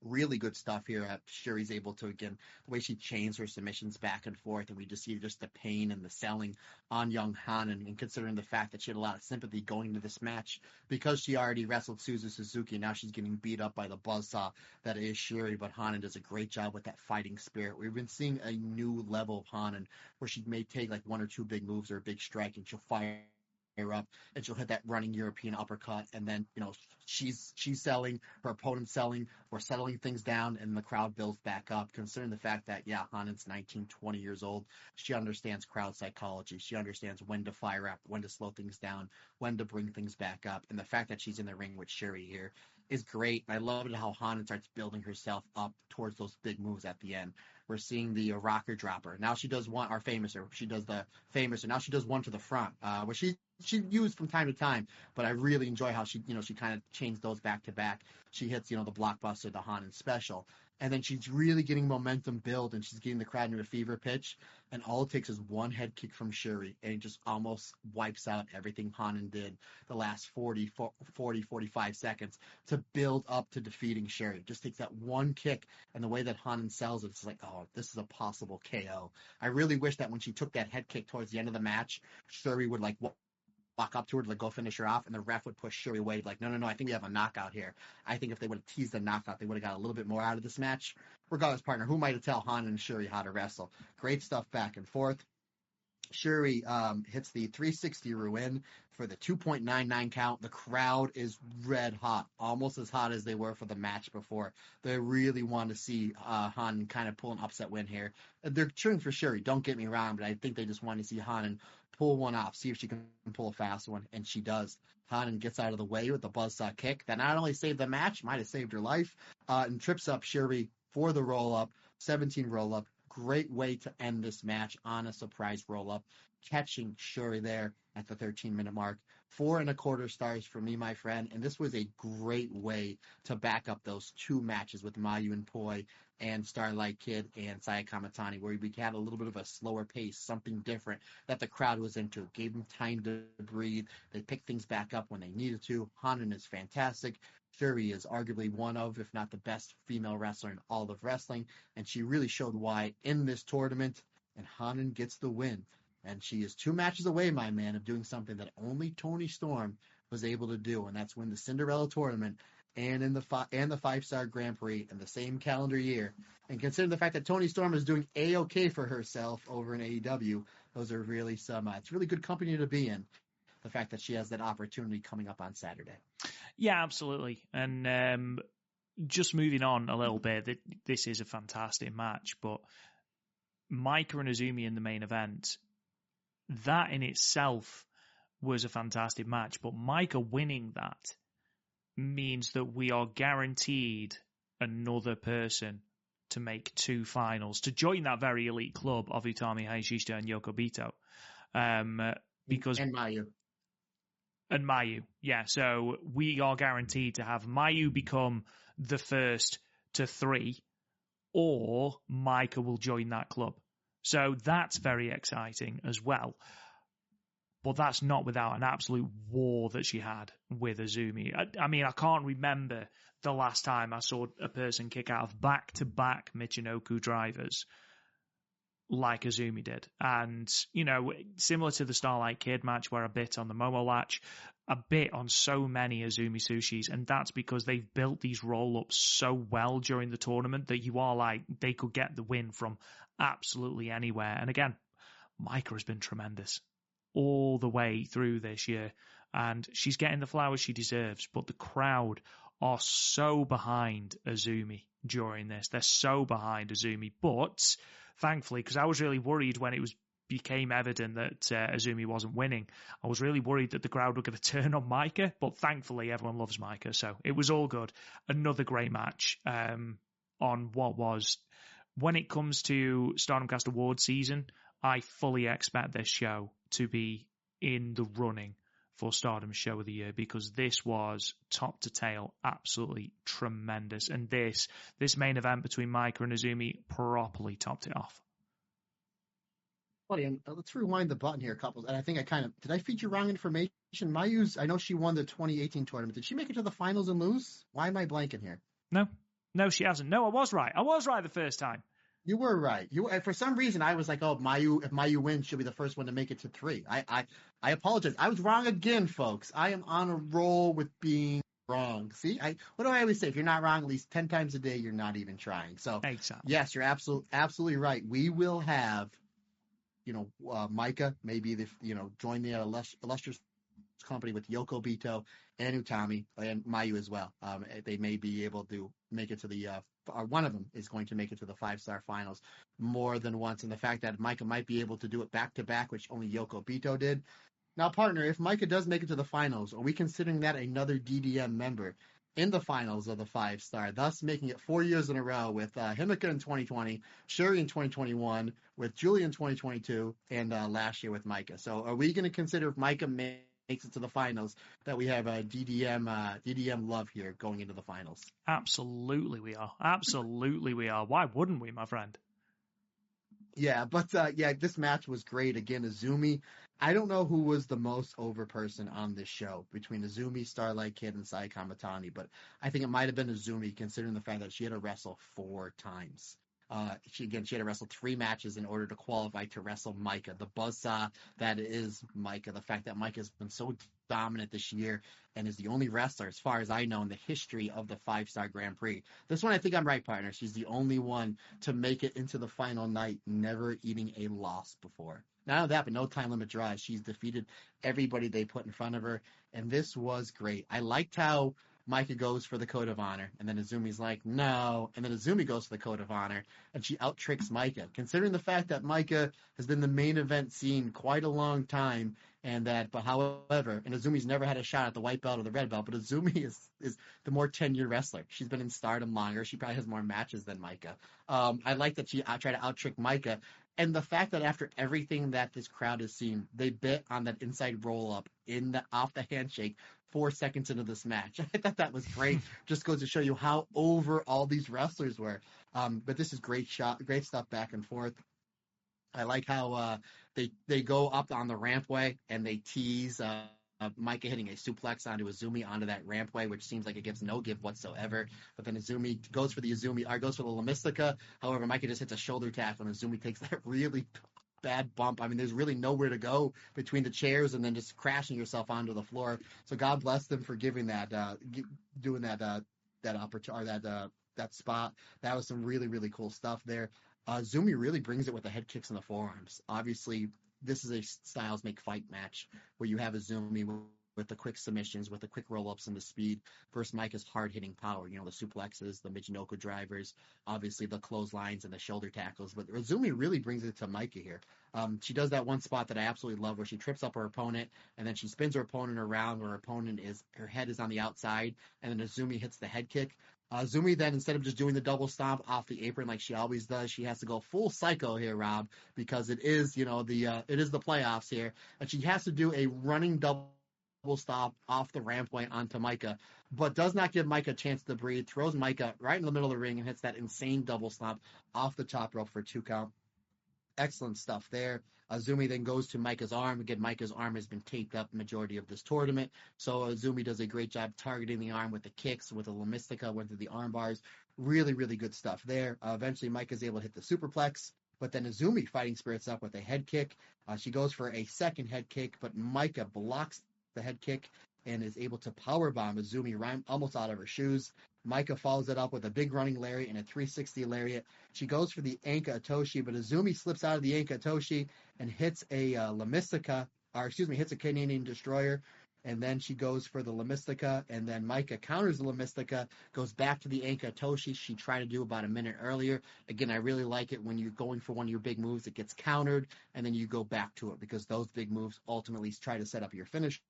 Really good stuff here. Shuri's able to, again, the way she chains her submissions back and forth, and we just see just the pain and the selling on young Hanan, and considering the fact that she had a lot of sympathy going into this match because she already wrestled Suzuki, now she's getting beat up by the buzzsaw that is Shuri, but Hanan does a great job with that fighting spirit. We've been seeing a new level of Hanan where she may take like 1 or 2 big moves or a big strike, and she'll fire up and she'll hit that running European uppercut, and then she's selling, her opponent's selling, we're settling things down, and the crowd builds back up. Considering the fact that Hanan's 19, 20 years old, she understands crowd psychology, she understands when to fire up, when to slow things down, when to bring things back up, and the fact that she's in the ring with Shuri here is great. I love it how Hanan starts building herself up towards those big moves at the end. We're seeing the rocker dropper. Now she does one, our famouser. She does the famouser. Now she does one to the front, which she used from time to time. But I really enjoy how she kind of changed those back to back. She hits, the blockbuster, the Hanan special. And then she's really getting momentum build, and she's getting the crowd into a fever pitch. And all it takes is one head kick from Shuri, and it just almost wipes out everything Hanan did the last 45 seconds to build up to defeating Shuri. It just takes that one kick, and the way that Hanan sells it, it's like, oh, this is a possible KO. I really wish that when she took that head kick towards the end of the match, Shuri would like walk up to her to like go finish her off, and the ref would push Shuri away like, no, I think we have a knockout here. I think if they would have teased the knockout, they would have got a little bit more out of this match. Regardless, partner, who might have tell Hanan and Shuri how to wrestle? Great stuff back and forth. Shuri hits the 360 Ruin for the 2.99 count. The crowd is red hot, almost as hot as they were for the match before. They really want to see Hanan kind of pull an upset win here. They're cheering for Shuri, don't get me wrong, but I think they just want to see Hanan pull one off, see if she can pull a fast one, and she does. Hanan gets out of the way with the buzzsaw kick that not only saved the match, might have saved her life, and trips up Shuri for the roll-up, 17 roll-up. Great way to end this match on a surprise roll-up, catching Shuri there at the 13-minute mark. 4.25 stars for me, my friend, and this was a great way to back up those two matches with Mayu and Poi and Starlight Kid and Saya Kamatani, where we had a little bit of a slower pace, something different that the crowd was into. Gave them time to breathe. They picked things back up when they needed to. Hanan is fantastic. Shuri is arguably one of, if not the best female wrestler in all of wrestling, and she really showed why in this tournament, and Hanan gets the win. And she is 2 matches away, my man, of doing something that only Toni Storm was able to do, and that's win the Cinderella tournament and in the 5-star Grand Prix in the same calendar year. And considering the fact that Toni Storm is doing A-OK for herself over in AEW, those are really it's really good company to be in. The fact that she has that opportunity coming up on Saturday. Yeah, absolutely. And just moving on a little bit, this is a fantastic match, but Maika and Azumi in the main event, that in itself was a fantastic match, but Maika winning that means that we are guaranteed another person to make 2 finals, to join that very elite club of Utami Hayashishita and Yoko Bito. Because And Mayu, yeah. So we are guaranteed to have Mayu become the first to 3, or Maika will join that club. So that's very exciting as well. But that's not without an absolute war that she had with Azumi. I mean, I can't remember the last time I saw a person kick out of back-to-back Michinoku drivers like Azumi did. And, you know, similar to the Starlight Kid match where I bit on the Momo latch, a bit on so many Azumi sushis, and that's because they've built these roll-ups so well during the tournament that you are like, they could get the win from absolutely anywhere. And again, Maika has been tremendous all the way through this year, and she's getting the flowers she deserves, but the crowd are so behind Azumi during this. They're so behind Azumi, but thankfully, because I was really worried when it became evident that Azumi wasn't winning, I was really worried that the crowd were going to turn on Maika, but thankfully everyone loves Maika, so it was all good. Another great match on what was, when it comes to Stardomcast Award season, I fully expect this show to be in the running for Stardom Show of the Year, because this was top to tail absolutely tremendous, and this main event between Maika and Azumi properly topped it off. Buddy, and let's rewind the button here, couples. And I think did I feed you wrong information? Mayu's, I know she won the 2018 tournament. Did she make it to the finals and lose? Why am I blanking here? No, she hasn't. No, I was right the first time. You were right. For some reason, I was like, oh, if Mayu wins, she'll be the first one to make it to 3. I apologize. I was wrong again, folks. I am on a roll with being wrong. See, what do I always say? If you're not wrong at least 10 times a day, you're not even trying. So, exactly. Yes, you're absolutely right. We will have, Maika maybe join the illustrious company with Yoko Bito and Utami and Mayu as well. They may be able to make it to the one of them is going to make it to the 5-star finals more than once, and the fact that Maika might be able to do it back to back, which only Yoko Bito did. Now, partner, if Maika does make it to the finals, are we considering that another DDM member in the finals of the 5-star, thus making it 4 years in a row with Himeka in 2020, Shuri in 2021, with Julie in 2022, and last year with Maika? So are we going to consider if Maika makes it to the finals, that we have DDM love here going into the finals. Absolutely we are. Absolutely we are. Why wouldn't we, my friend? Yeah, but this match was great. Again, Azumi, I don't know who was the most over person on this show between Azumi, Starlight Kid, and Sai Kamatani, but I think it might have been Azumi, considering the fact that she had to wrestle 4 times. She had to wrestle 3 matches in order to qualify to wrestle Maika, the buzzsaw that is Maika. The fact that Maika has been so dominant this year and is the only wrestler, as far as I know, in the history of the 5-star Grand Prix. This one, I think I'm right, partner. She's the only one to make it into the final night, never eating a loss before. Not only that, but no time limit draws. She's defeated everybody they put in front of her, and this was great. I liked how Maika goes for the Code of Honor, and then Azumi's like, no, and then Azumi goes for the Code of Honor, and she out-tricks Maika. Considering the fact that Maika has been the main event scene quite a long time, but however, and Azumi's never had a shot at the white belt or the red belt, but Azumi is the more tenured wrestler. She's been in Stardom longer. She probably has more matches than Maika. I like that she tried to out-trick Maika, and the fact that after everything that this crowd has seen, they bit on that inside roll-up off the handshake 4 seconds into this match. I thought that was great. Just goes to show you how over all these wrestlers were. But this is great stuff back and forth. I like how they go up on the rampway and they tease Maika hitting a suplex onto Azumi onto that rampway, which seems like it gives no give whatsoever. But then Azumi goes for the La Mystica. However, Maika just hits a shoulder tackle and Azumi takes that really bad bump. I mean, there's really nowhere to go between the chairs and then just crashing yourself onto the floor. So God bless them for giving that, doing that opportunity, that spot. That was some really, really cool stuff there. Azumi really brings it with the head kicks and the forearms. Obviously, this is a styles make fight match where you have Azumi with the quick submissions, with the quick roll-ups and the speed, versus Maika's hard-hitting power. You know, the suplexes, the Michinoku drivers, obviously the clotheslines and the shoulder tackles. But Azumi really brings it to Maika here. She does that one spot that I absolutely love where she trips up her opponent, and then she spins her opponent around where her head is on the outside, and then Azumi hits the head kick. Azumi then, instead of just doing the double stomp off the apron like she always does, she has to go full psycho here, Rob, because it is, it is the playoffs here, and she has to do a running double stomp off the rampway onto Maika, but does not give Maika a chance to breathe, throws Maika right in the middle of the ring and hits that insane double stomp off the top rope for a 2 count. Excellent stuff there. Azumi then goes to Maika's arm. Again, Maika's arm has been taped up the majority of this tournament. So Azumi does a great job targeting the arm with the kicks, with the La Mystica, with the arm bars. Really, really good stuff there. Eventually, Maika's able to hit the superplex. But then Azumi fighting spirits up with a head kick. She goes for a second head kick, but Maika blocks the head kick and is able to powerbomb Azumi almost out of her shoes. Maika follows it up with a big running lariat and a 360 lariat. She goes for the Anka Atoshi, but Azumi slips out of the Anka Atoshi and hits a hits a Canadian Destroyer. And then she goes for the La Mystica, and then Maika counters the La Mystica, goes back to the Anka Atoshi she tried to do about a minute earlier. Again, I really like it when you're going for one of your big moves, it gets countered, and then you go back to it, because those big moves ultimately try to set up your finisher,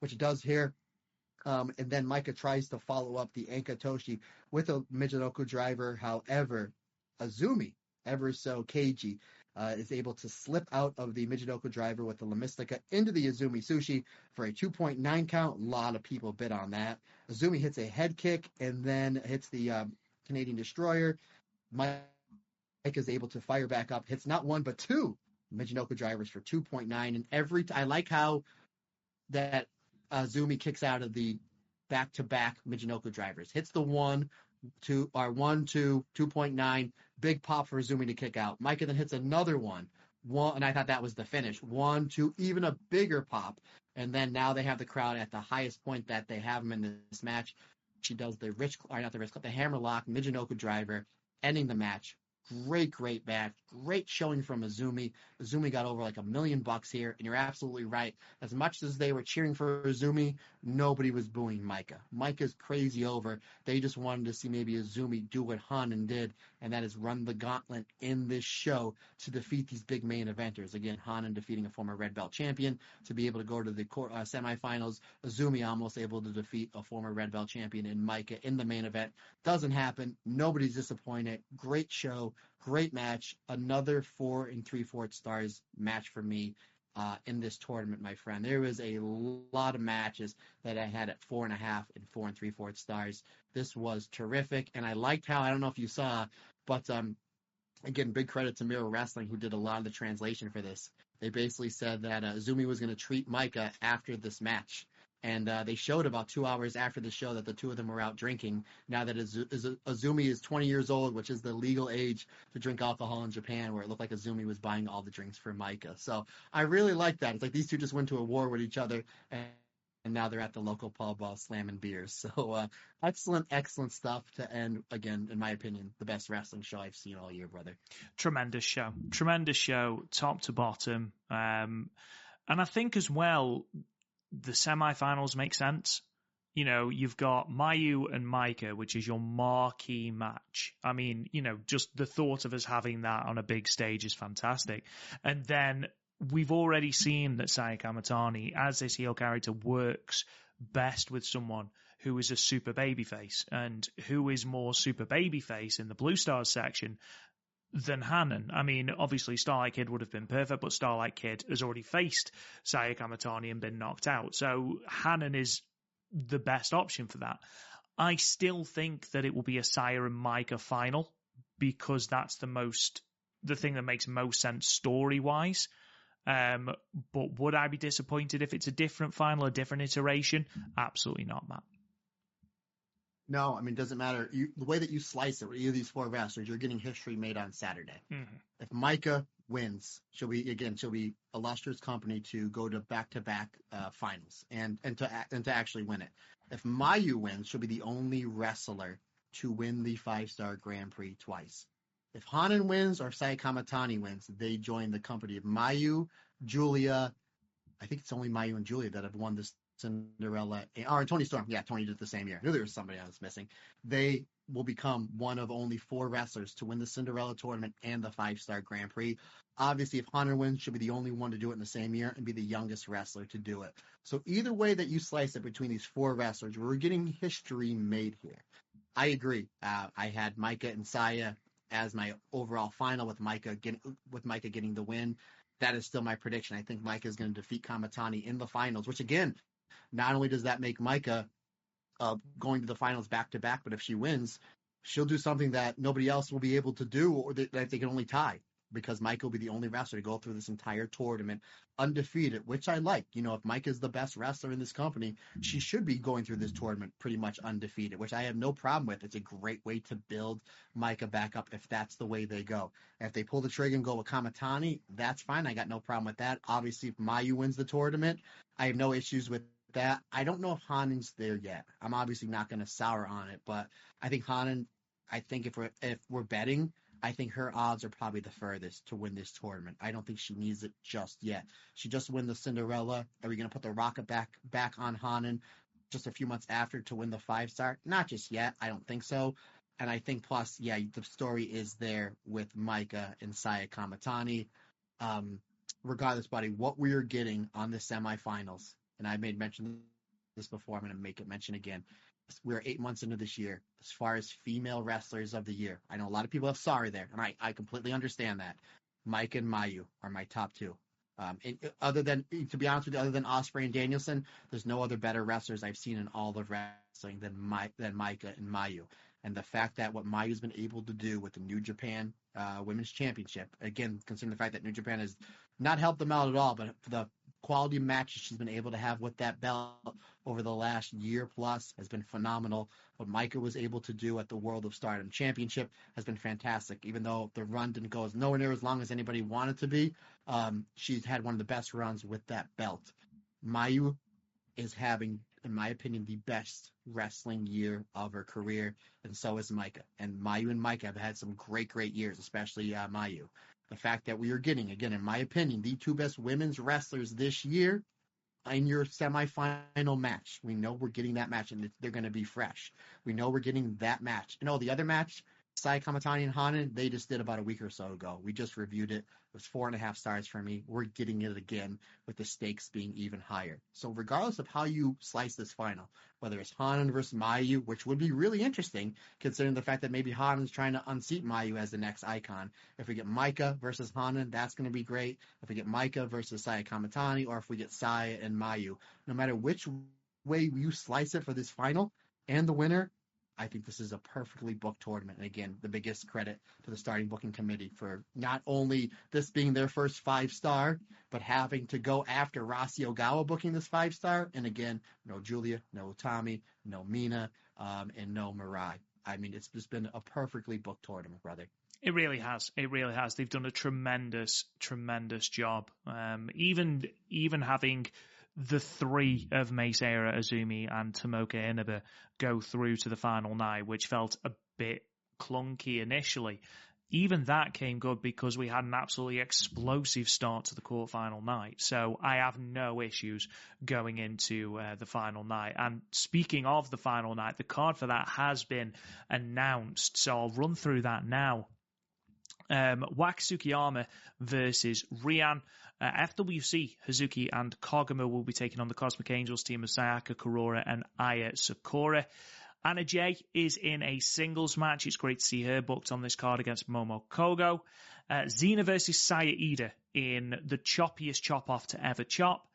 which it does here. And then Maika tries to follow up the Anka Atoshi with a Michinoku driver. However, Azumi, ever so cagey, is able to slip out of the Michinoku driver with the La Mystica into the Azumi Sushi for a 2.9 count. A lot of people bid on that. Azumi hits a head kick and then hits the Canadian Destroyer. Maika is able to fire back up, hits not one but 2 Michinoku drivers for 2.9. And I like how that Azumi kicks out of the back-to-back Michinoku drivers. Hits the 1, 2, 2.9. Big pop for Azumi to kick out. Maika then hits another one, and I thought that was the finish. 1, 2, even a bigger pop. And then now they have the crowd at the highest point that they have them in this match. She does the hammerlock Michinoku driver, ending the match. Great match. Great showing from Azumi. Azumi got over like $1 million here, and you're absolutely right. As much as they were cheering for Azumi, nobody was booing Maika. Maika's crazy over. They just wanted to see maybe Azumi do what Hanan did, and that is run the gauntlet in this show to defeat these big main eventers. Again, Hanan defeating a former red belt champion to be able to go to the semifinals. Azumi almost able to defeat a former red belt champion in Maika in the main event. Doesn't happen. Nobody's disappointed. Great show. Great match. Another 4 3/4 stars match for me. in this tournament, my friend. There was a lot of matches that I had at 4.5 and 4 3/4 stars. This was terrific, and I liked how, I don't know if you saw, but again, big credit to Mirror Wrestling, who did a lot of the translation for this. They basically said that Azumi was going to treat Maika after this match. And they showed about 2 hours after the show that the two of them were out drinking. Now that Azumi is 20 years old, which is the legal age to drink alcohol in Japan, where it looked like Azumi was buying all the drinks for Maika. So I really like that. It's like these two just went to a war with each other, and now they're at the local pub slamming beers. So excellent stuff to end, again, in my opinion, the best wrestling show I've seen all year, brother. Tremendous show, top to bottom. And I think as well, the semifinals make sense. You know, you've got Mayu and Maika, which is your marquee match. I mean, you know, just the thought of us having that on a big stage is fantastic. And then we've already seen that Saya Kamatani, as this heel character, works best with someone who is a super babyface. And who is more super babyface in the Blue Stars section than Hanan? I mean, obviously Starlight Kid would have been perfect, but Starlight Kid has already faced Saya Kamatani and been knocked out. So Hanan is the best option for that. I still think that it will be a Saya and Maika final, because that's the thing that makes most sense story-wise. But would I be disappointed if it's a different final, a different iteration? Absolutely not, Matt. No, I mean, it doesn't matter. The way that you slice it with either of these four wrestlers, you're getting history made on Saturday. Mm-hmm. If Maika wins, she'll be illustrious company to go to back-to-back finals and to actually win it. If Mayu wins, she'll be the only wrestler to win the 5-star Grand Prix twice. If Hanan wins or Saya Kamatani wins, they join the company of Mayu, Julia. I think it's only Mayu and Julia that have won this Cinderella, or Tony Storm. Yeah, Tony did it the same year. I knew there was somebody I was missing. They will become one of only 4 wrestlers to win the Cinderella tournament and the 5-star Grand Prix. Obviously, if Hanan wins, she'll be the only one to do it in the same year and be the youngest wrestler to do it. So either way that you slice it between these 4 wrestlers, we're getting history made here. I agree. I had Maika and Saya as my overall final, with Maika getting the win. That is still my prediction. I think Maika is going to defeat Kamatani in the finals, which, again, not only does that make Maika going to the finals back-to-back, but if she wins, she'll do something that nobody else will be able to do, or that they can only tie, because Maika will be the only wrestler to go through this entire tournament undefeated, which I like. You know, if Maika is the best wrestler in this company, she should be going through this tournament pretty much undefeated, which I have no problem with. It's a great way to build Maika back up if that's the way they go. If they pull the trigger and go with Kamatani, that's fine. I got no problem with that. Obviously, if Mayu wins the tournament, I have no issues with that. I don't know if Hanan's there yet. I'm obviously not going to sour on it, but I think Hanan, if we're betting, I think her odds are probably the furthest to win this tournament. I don't think she needs it just yet. She just won the Cinderella. Are we going to put the rocket back on Hanan just a few months after to win the 5-star? Not just yet. I don't think so. And I think, plus, yeah, the story is there with Maika and Saya Kamatani. Regardless, buddy, what we are getting on the semifinals, and I made mention of this before, I'm going to make it mention again. We're 8 months into this year as far as female wrestlers of the year. I know a lot of people have sorry there, and I completely understand that. Maika and Mayu are my top 2. To be honest with you, other than Ospreay and Danielson, there's no other better wrestlers I've seen in all of wrestling than Maika and Mayu. And the fact that what Mayu's been able to do with the New Japan Women's Championship, again, considering the fact that New Japan has not helped them out at all, but the quality matches she's been able to have with that belt over the last year plus has been phenomenal. What Maika was able to do at the World of Stardom Championship has been fantastic. Even though the run didn't go nowhere near as long as anybody wanted to be, she's had one of the best runs with that belt. Mayu is having, in my opinion, the best wrestling year of her career, and so is Maika. And Mayu and Maika have had some great years, especially Mayu. The fact that we are getting, again, in my opinion, the 2 best women's wrestlers this year in your semifinal match. We know we're getting that match, and they're going to be fresh. We know we're getting that match. The other match, Sai Kamatani and Hanan, they just did about a week or so ago. We just reviewed it. It was 4.5 stars for me. We're getting it again with the stakes being even higher. So regardless of how you slice this final, whether it's Hanan versus Mayu, which would be really interesting considering the fact that maybe Hanan's trying to unseat Mayu as the next icon. If we get Maika versus Hanan, that's going to be great. If we get Maika versus Saya Kamatani, or if we get Saya and Mayu, no matter which way you slice it for this final and the winner, I think this is a perfectly booked tournament. And again, the biggest credit to the starting booking committee for not only this being their first 5-star, but having to go after Rasi Ogawa booking this 5-star. And again, no Julia, no Utami, no Mina, and no Mirai. I mean, it's just been a perfectly booked tournament, brother. It really has. It really has. They've done a tremendous, tremendous job. Even having the 3 of Sera, Azumi, and Tomoka Inaba go through to the final night, which felt a bit clunky initially. Even that came good because we had an absolutely explosive start to the quarterfinal night. So I have no issues going into the final night. And speaking of the final night, the card for that has been announced. So I'll run through that now. Wakusukiyama versus Rian. FWC, Hazuki, and Koguma will be taking on the Cosmic Angels team of Sayaka Kurora and Aya Sakura. Anna Jay is in a singles match. It's great to see her booked on this card against Momo Kogo. Zena versus Saya Ida in the choppiest chop-off to ever chop.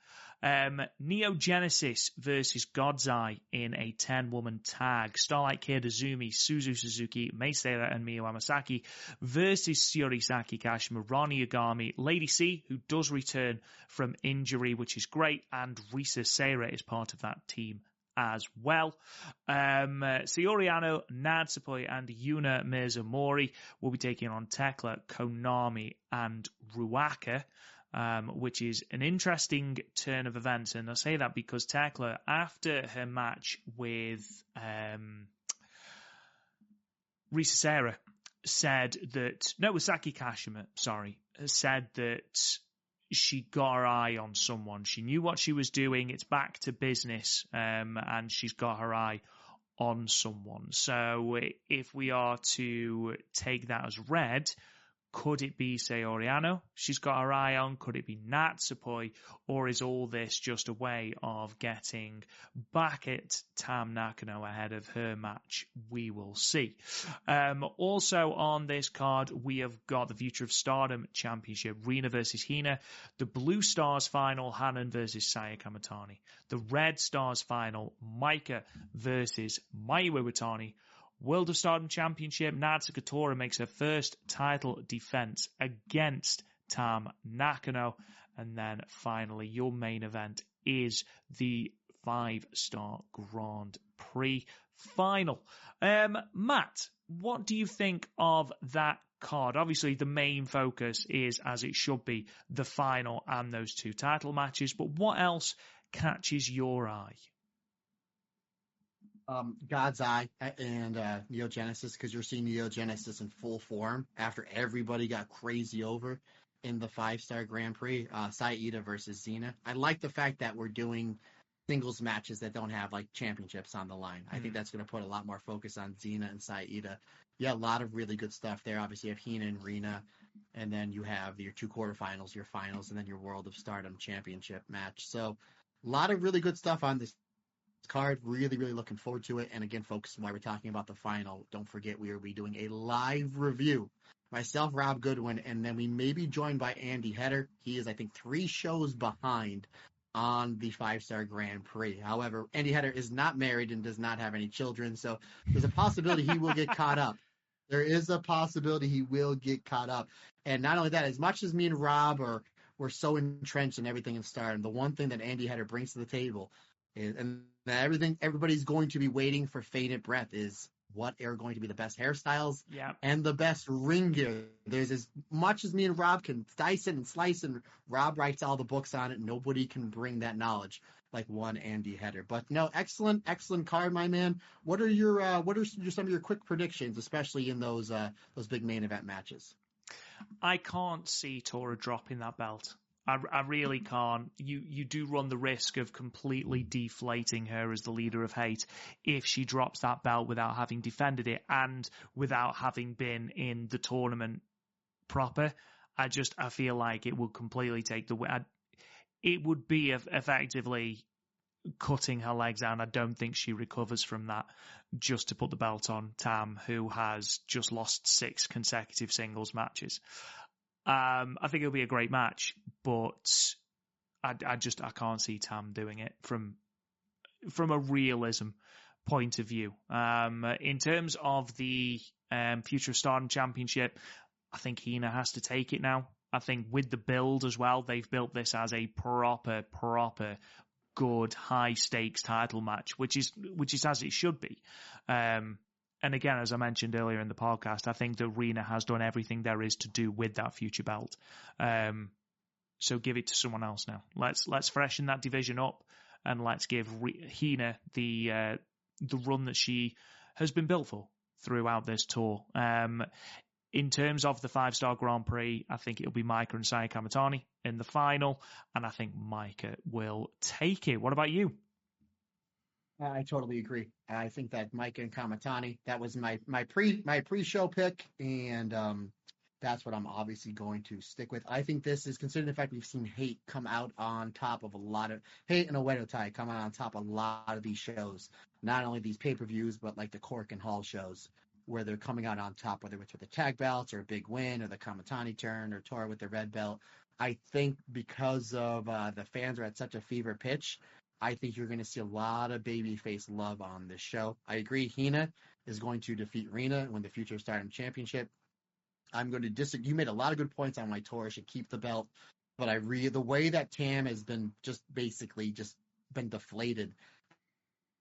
Neo Genesis versus God's Eye in a 10-woman tag. Starlight Kid, Azumi, Suzu Suzuki, Sera, and Miu Amasaki versus Shiori Saki Kashima, Ronnie Yagami, Lady C, who does return from injury, which is great, and Risa Sera is part of that team as well. Sayori Ano, Natsupoi, and Yuna Mizumori will be taking on Thekla, Konami, and Ruaka. Which is an interesting turn of events. And I say that because Thekla, after her match with Risa Sera, said that, no, it was Saki Kashima, said that she got her eye on someone. She knew what she was doing. It's back to business, and she's got her eye on someone. So if we are to take that as read, could it be Sayori Ano she's got her eye on? Could it be Natsupoi? Or is all this just a way of getting back at Tam Nakano ahead of her match? We will see. Also on this card, we have got the Future of Stardom Championship, Rina versus Hina. The Blue Stars final, Hanan versus Saya Kamatani. The Red Stars final, Maika versus Mayu Iwatani. World of Stardom Championship, Natsuko Tora makes her first title defense against Tam Nakano. And then finally, your main event is the 5-star Grand Prix final. Matt, what do you think of that card? Obviously, the main focus is, as it should be, the final and those 2 title matches. But what else catches your eye? God's Eye and Neo Genesis, because you're seeing Neo Genesis in full form after everybody got crazy over in the 5-star Grand Prix. Saida versus Zena. I like the fact that we're doing singles matches that don't have like championships on the line. I think that's going to put a lot more focus on Zena and Saida. Yeah, a lot of really good stuff there. Obviously, you have Hina and Rina, and then you have your 2 quarterfinals, your finals, and then your World of Stardom Championship match. So a lot of really good stuff on this card. Really, really looking forward to it. And again, folks, while we're talking about the final, don't forget we will be doing a live review. Myself, Rob Goodwin, and then we may be joined by Andy Header. He is, I think, 3 shows behind on the 5-star Grand Prix. However, Andy Header is not married and does not have any children, so there's a possibility he will get caught up. There is a possibility he will get caught up. And not only that, as much as me and Rob we're so entrenched in everything in Stardom, the one thing that Andy Header brings to the table is, and everybody's going to be waiting for Faded Breath, is what are going to be the best hairstyles and the best ring gear. There's as much as me and Rob can dice it and slice, and Rob writes all the books on it. Nobody can bring that knowledge like one Andy Header. But no, excellent card, my man. What are some of your quick predictions, especially in those big main event matches? I can't see Tora dropping that belt. I really can't. You do run the risk of completely deflating her as the leader of Hate if she drops that belt without having defended it and without having been in the tournament proper. I feel like it would completely take the way. It would be effectively cutting her legs out. I don't think she recovers from that just to put the belt on Tam, who has just lost 6 consecutive singles matches. I think it'll be a great match, but I can't see Tam doing it from a realism point of view. In terms of the Future of Stardom Championship, I think Hina has to take it now. I think with the build as well, they've built this as a proper good high stakes title match, which is as it should be. And again, as I mentioned earlier in the podcast, I think that Rina has done everything there is to do with that future belt. So give it to someone else now. Let's freshen that division up and let's give Hina the run that she has been built for throughout this tour. In terms of the 5-star Grand Prix, I think it'll be Maika and Saya Kamatani in the final, and I think Maika will take it. What about you? I totally agree. I think that Maika and Kamatani, that was my pre-show pick, and that's what I'm obviously going to stick with. I think this is, considering the fact we've seen Hate come out on top of Hate and Oedo Tai come out on top of a lot of these shows, not only these pay-per-views, but like the Cork and Hall shows, where they're coming out on top, whether it's with the tag belts or a big win or the Kamatani turn or Tora with the red belt. I think because of the fans are at such a fever pitch, I think you're going to see a lot of babyface love on this show. I agree. Hina is going to defeat Rina and win the Future Stardom Championship. I'm going to disagree. You made a lot of good points on why Tora should keep the belt, but the way that Tam has been basically been deflated,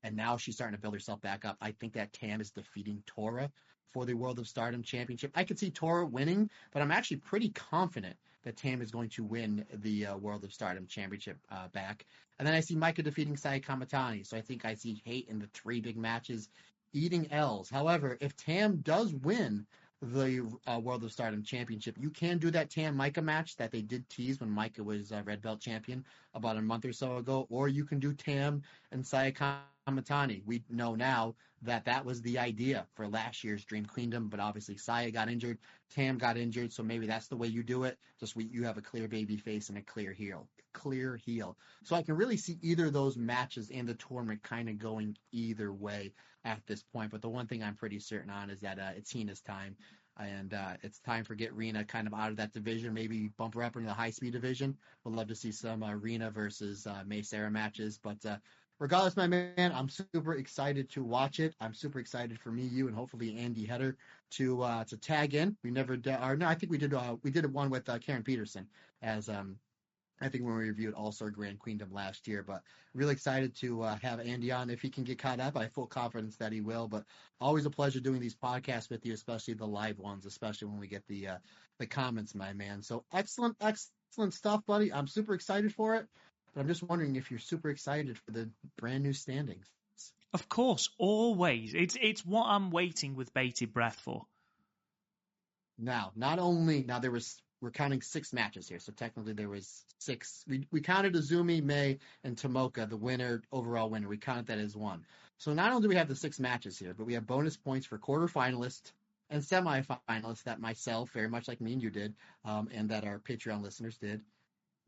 and now she's starting to build herself back up. I think that Tam is defeating Tora for the World of Stardom Championship. I could see Tora winning, but I'm actually pretty confident that Tam is going to win the World of Stardom Championship back. And then I see Maika defeating Saya Kamatani. So I see Hate in the 3 big matches eating L's. However, if Tam does win the World of Stardom Championship, you can do that Tam-Maika match that they did tease when Maika was Red Belt champion about a month or so ago, or you can do Tam and Saya Kamatani. We know now that was the idea for last year's Dream Queendom, but obviously Saya got injured, Tam got injured, so maybe that's the way you do it. You have a clear baby face and a clear heel. So I can really see either of those matches and the tournament kind of going either way at this point. But the one thing I'm pretty certain on is that it's Hina's time. And it's time for get Rina kind of out of that division, maybe bump her up into the high-speed division. Would love to see some Rina versus May Sera matches. But regardless, my man, I'm super excited to watch it. I'm super excited for me, you, and hopefully Andy Header to tag in. We never did, or no, I think we did one with Karen Peterson as I think when we reviewed All-Star Grand Queendom last year, but really excited to have Andy on if he can get caught up. I have full confidence that he will, but always a pleasure doing these podcasts with you, especially the live ones, especially when we get the comments, my man. So excellent stuff, buddy. I'm super excited for it, but I'm just wondering if you're super excited for the brand new standings. Of course, always. It's what I'm waiting with bated breath for. Now, we're counting 6 matches here, so technically there was 6. We counted Azumi, May, and Tomoka, the overall winner. We counted that as 1. So not only do we have the 6 matches here, but we have bonus points for quarterfinalists and semifinalists that myself, very much like me and you did, and that our Patreon listeners did.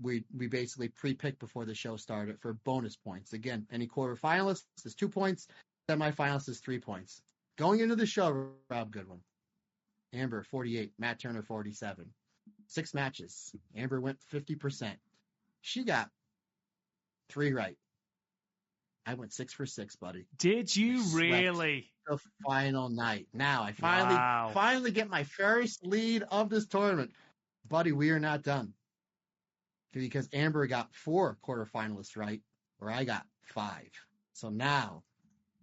We basically pre-picked before the show started for bonus points. Again, any quarterfinalist is 2 points, semifinalist is 3 points. Going into the show, Rob Goodwin, Amber 48, Matt Turner 47. 6 matches. Amber went 50%. She got 3 right. I went 6 for 6, buddy. Did you really? The final night. Now I finally get my first lead of this tournament. Buddy, we are not done. Because Amber got 4 quarterfinalists right, where I got 5. So now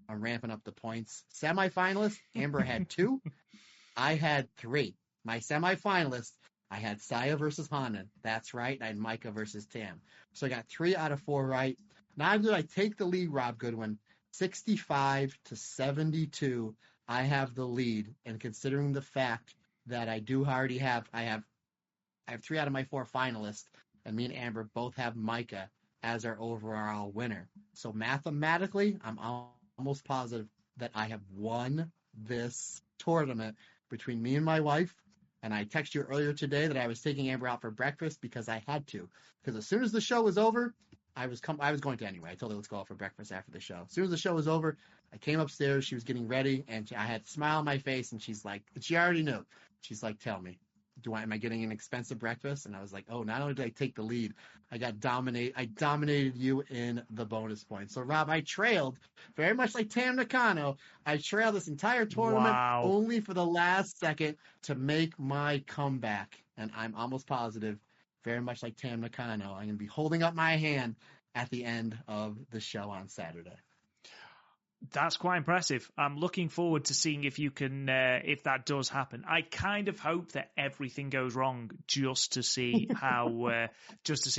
I'm ramping up the points. Semifinalists, Amber had 2. I had 3. My semifinalists, I had Saya versus Hanan. That's right. I had Maika versus Tam. So I got 3 out of 4 right. Not only did I take the lead, Rob Goodwin, 65-72. I have the lead. And considering the fact that I have 3 out of my 4 finalists, and me and Amber both have Maika as our overall winner. So mathematically, I'm almost positive that I have won this tournament between me and my wife. And I texted you earlier today that I was taking Amber out for breakfast because I had to. Because as soon as the show was over, I was going to anyway. I told her let's go out for breakfast after the show. As soon as the show was over, I came upstairs. She was getting ready, and I had a smile on my face. And she's like, she already knew. She's like, tell me, am I getting an expensive breakfast? And I was like, oh, not only did I take the lead, I dominated you in the bonus points. So Rob, I trailed very much like Tam Nakano. I trailed this entire tournament only for the last second to make my comeback. And I'm almost positive, very much like Tam Nakano, I'm going to be holding up my hand at the end of the show on Saturday. That's quite impressive. I'm looking forward to seeing if you can, if that does happen. I kind of hope that everything goes wrong just to see how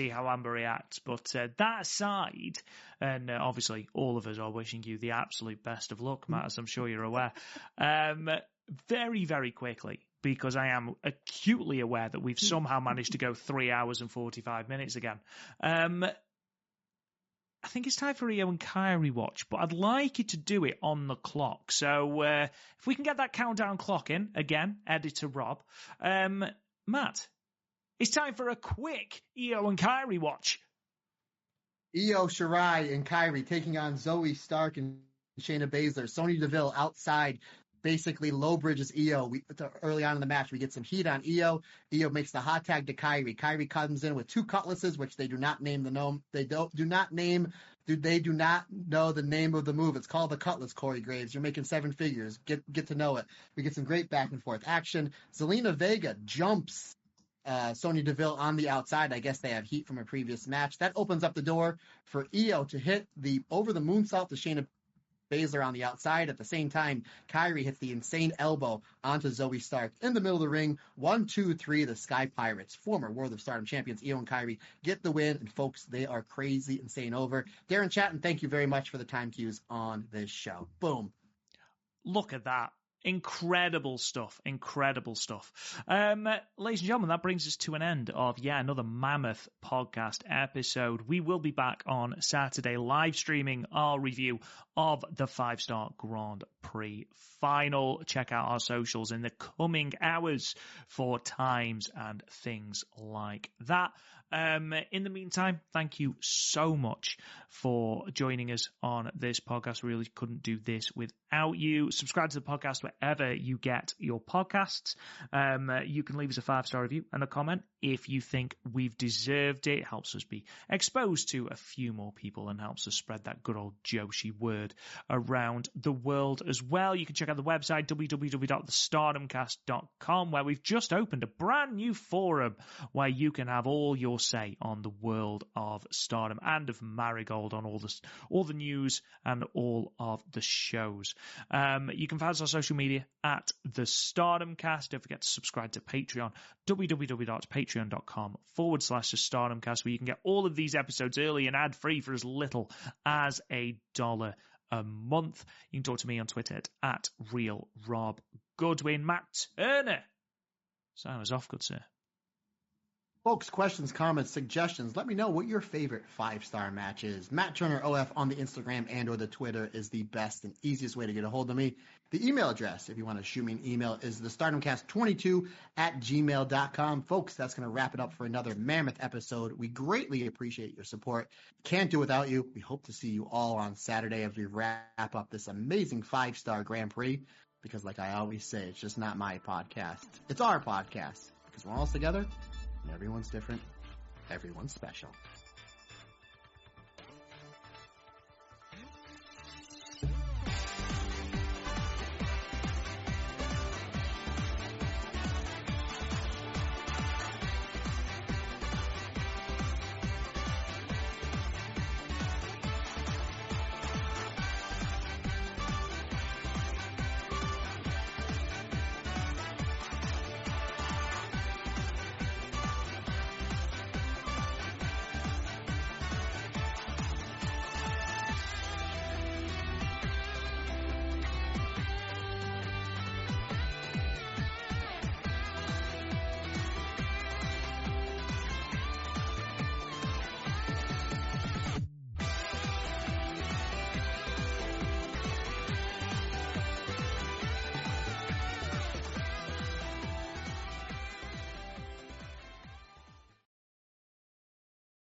Amber reacts. But that aside, and obviously all of us are wishing you the absolute best of luck, Matt, as I'm sure you're aware. Very, very quickly, because I am acutely aware that we've somehow managed to go 3 hours and 45 minutes again. I think it's time for Io and Kairi watch, but I'd like you to do it on the clock. So if we can get that countdown clock in, again, editor Rob. Matt, it's time for a quick Io and Kairi watch. Io Shirai and Kairi taking on Zoe Stark and Shayna Baszler. Sonya Deville outside. Basically, low bridges Io. Early on in the match, we get some heat on Io. Io makes the hot tag to Kairi. Kairi comes in with two cutlasses, which they do not name the gnome. They do not know the name of the move. It's called the Cutlass, Corey Graves. You're making seven figures. Get to know it. We get some great back and forth action. Zelina Vega jumps Sonya Deville on the outside. I guess they have heat from a previous match. That opens up the door for Io to hit over the moonsault to Shayna Baszler on the outside. At the same time, Kairi hits the insane elbow onto Zoe Stark in the middle of the ring. 1, 2, 3, the Sky Pirates, former World of Stardom champions Io and Kairi, get the win. And folks, they are crazy insane over. Darren Chatton, thank you very much for the time cues on this show. Boom. Look at that. Incredible stuff. Ladies and gentlemen, that brings us to an end of another mammoth podcast episode. We will be back on Saturday live streaming our review of the 5-star Grand Prix final. Check out our socials in the coming hours for times and things like that. In the meantime, thank you so much for joining us on this podcast. We really couldn't do this without you. Subscribe to the podcast wherever you get your podcasts. You can leave us a 5-star review and a comment if you think we've deserved it. It helps us be exposed to a few more people and helps us spread that good old Joshi word around the world as well. You can check out the website www.thestardomcast.com, where we've just opened a brand new forum where you can have all your say on the world of Stardom and of Marigold, on all the news and all of the shows. You can find us on social media at the Stardomcast. Don't forget to subscribe to Patreon, www.patreon.com/theStardomcast, where you can get all of these episodes early and ad-free for as little as $1 a month. You can talk to me on Twitter at RealRobGoodwin. Matt Turner, sign us off, good sir. Folks, questions, comments, suggestions, let me know what your favorite 5-star match is. Matt Turner OF on the Instagram and or the Twitter is the best and easiest way to get a hold of me. The email address, if you want to shoot me an email, is thestardomcast22@gmail.com. Folks, that's going to wrap it up for another mammoth episode. We greatly appreciate your support. Can't do without you. We hope to see you all on Saturday as we wrap up this amazing 5-star Grand Prix. Because like I always say, it's just not my podcast. It's our podcast. Because we're all together. And everyone's different. Everyone's special.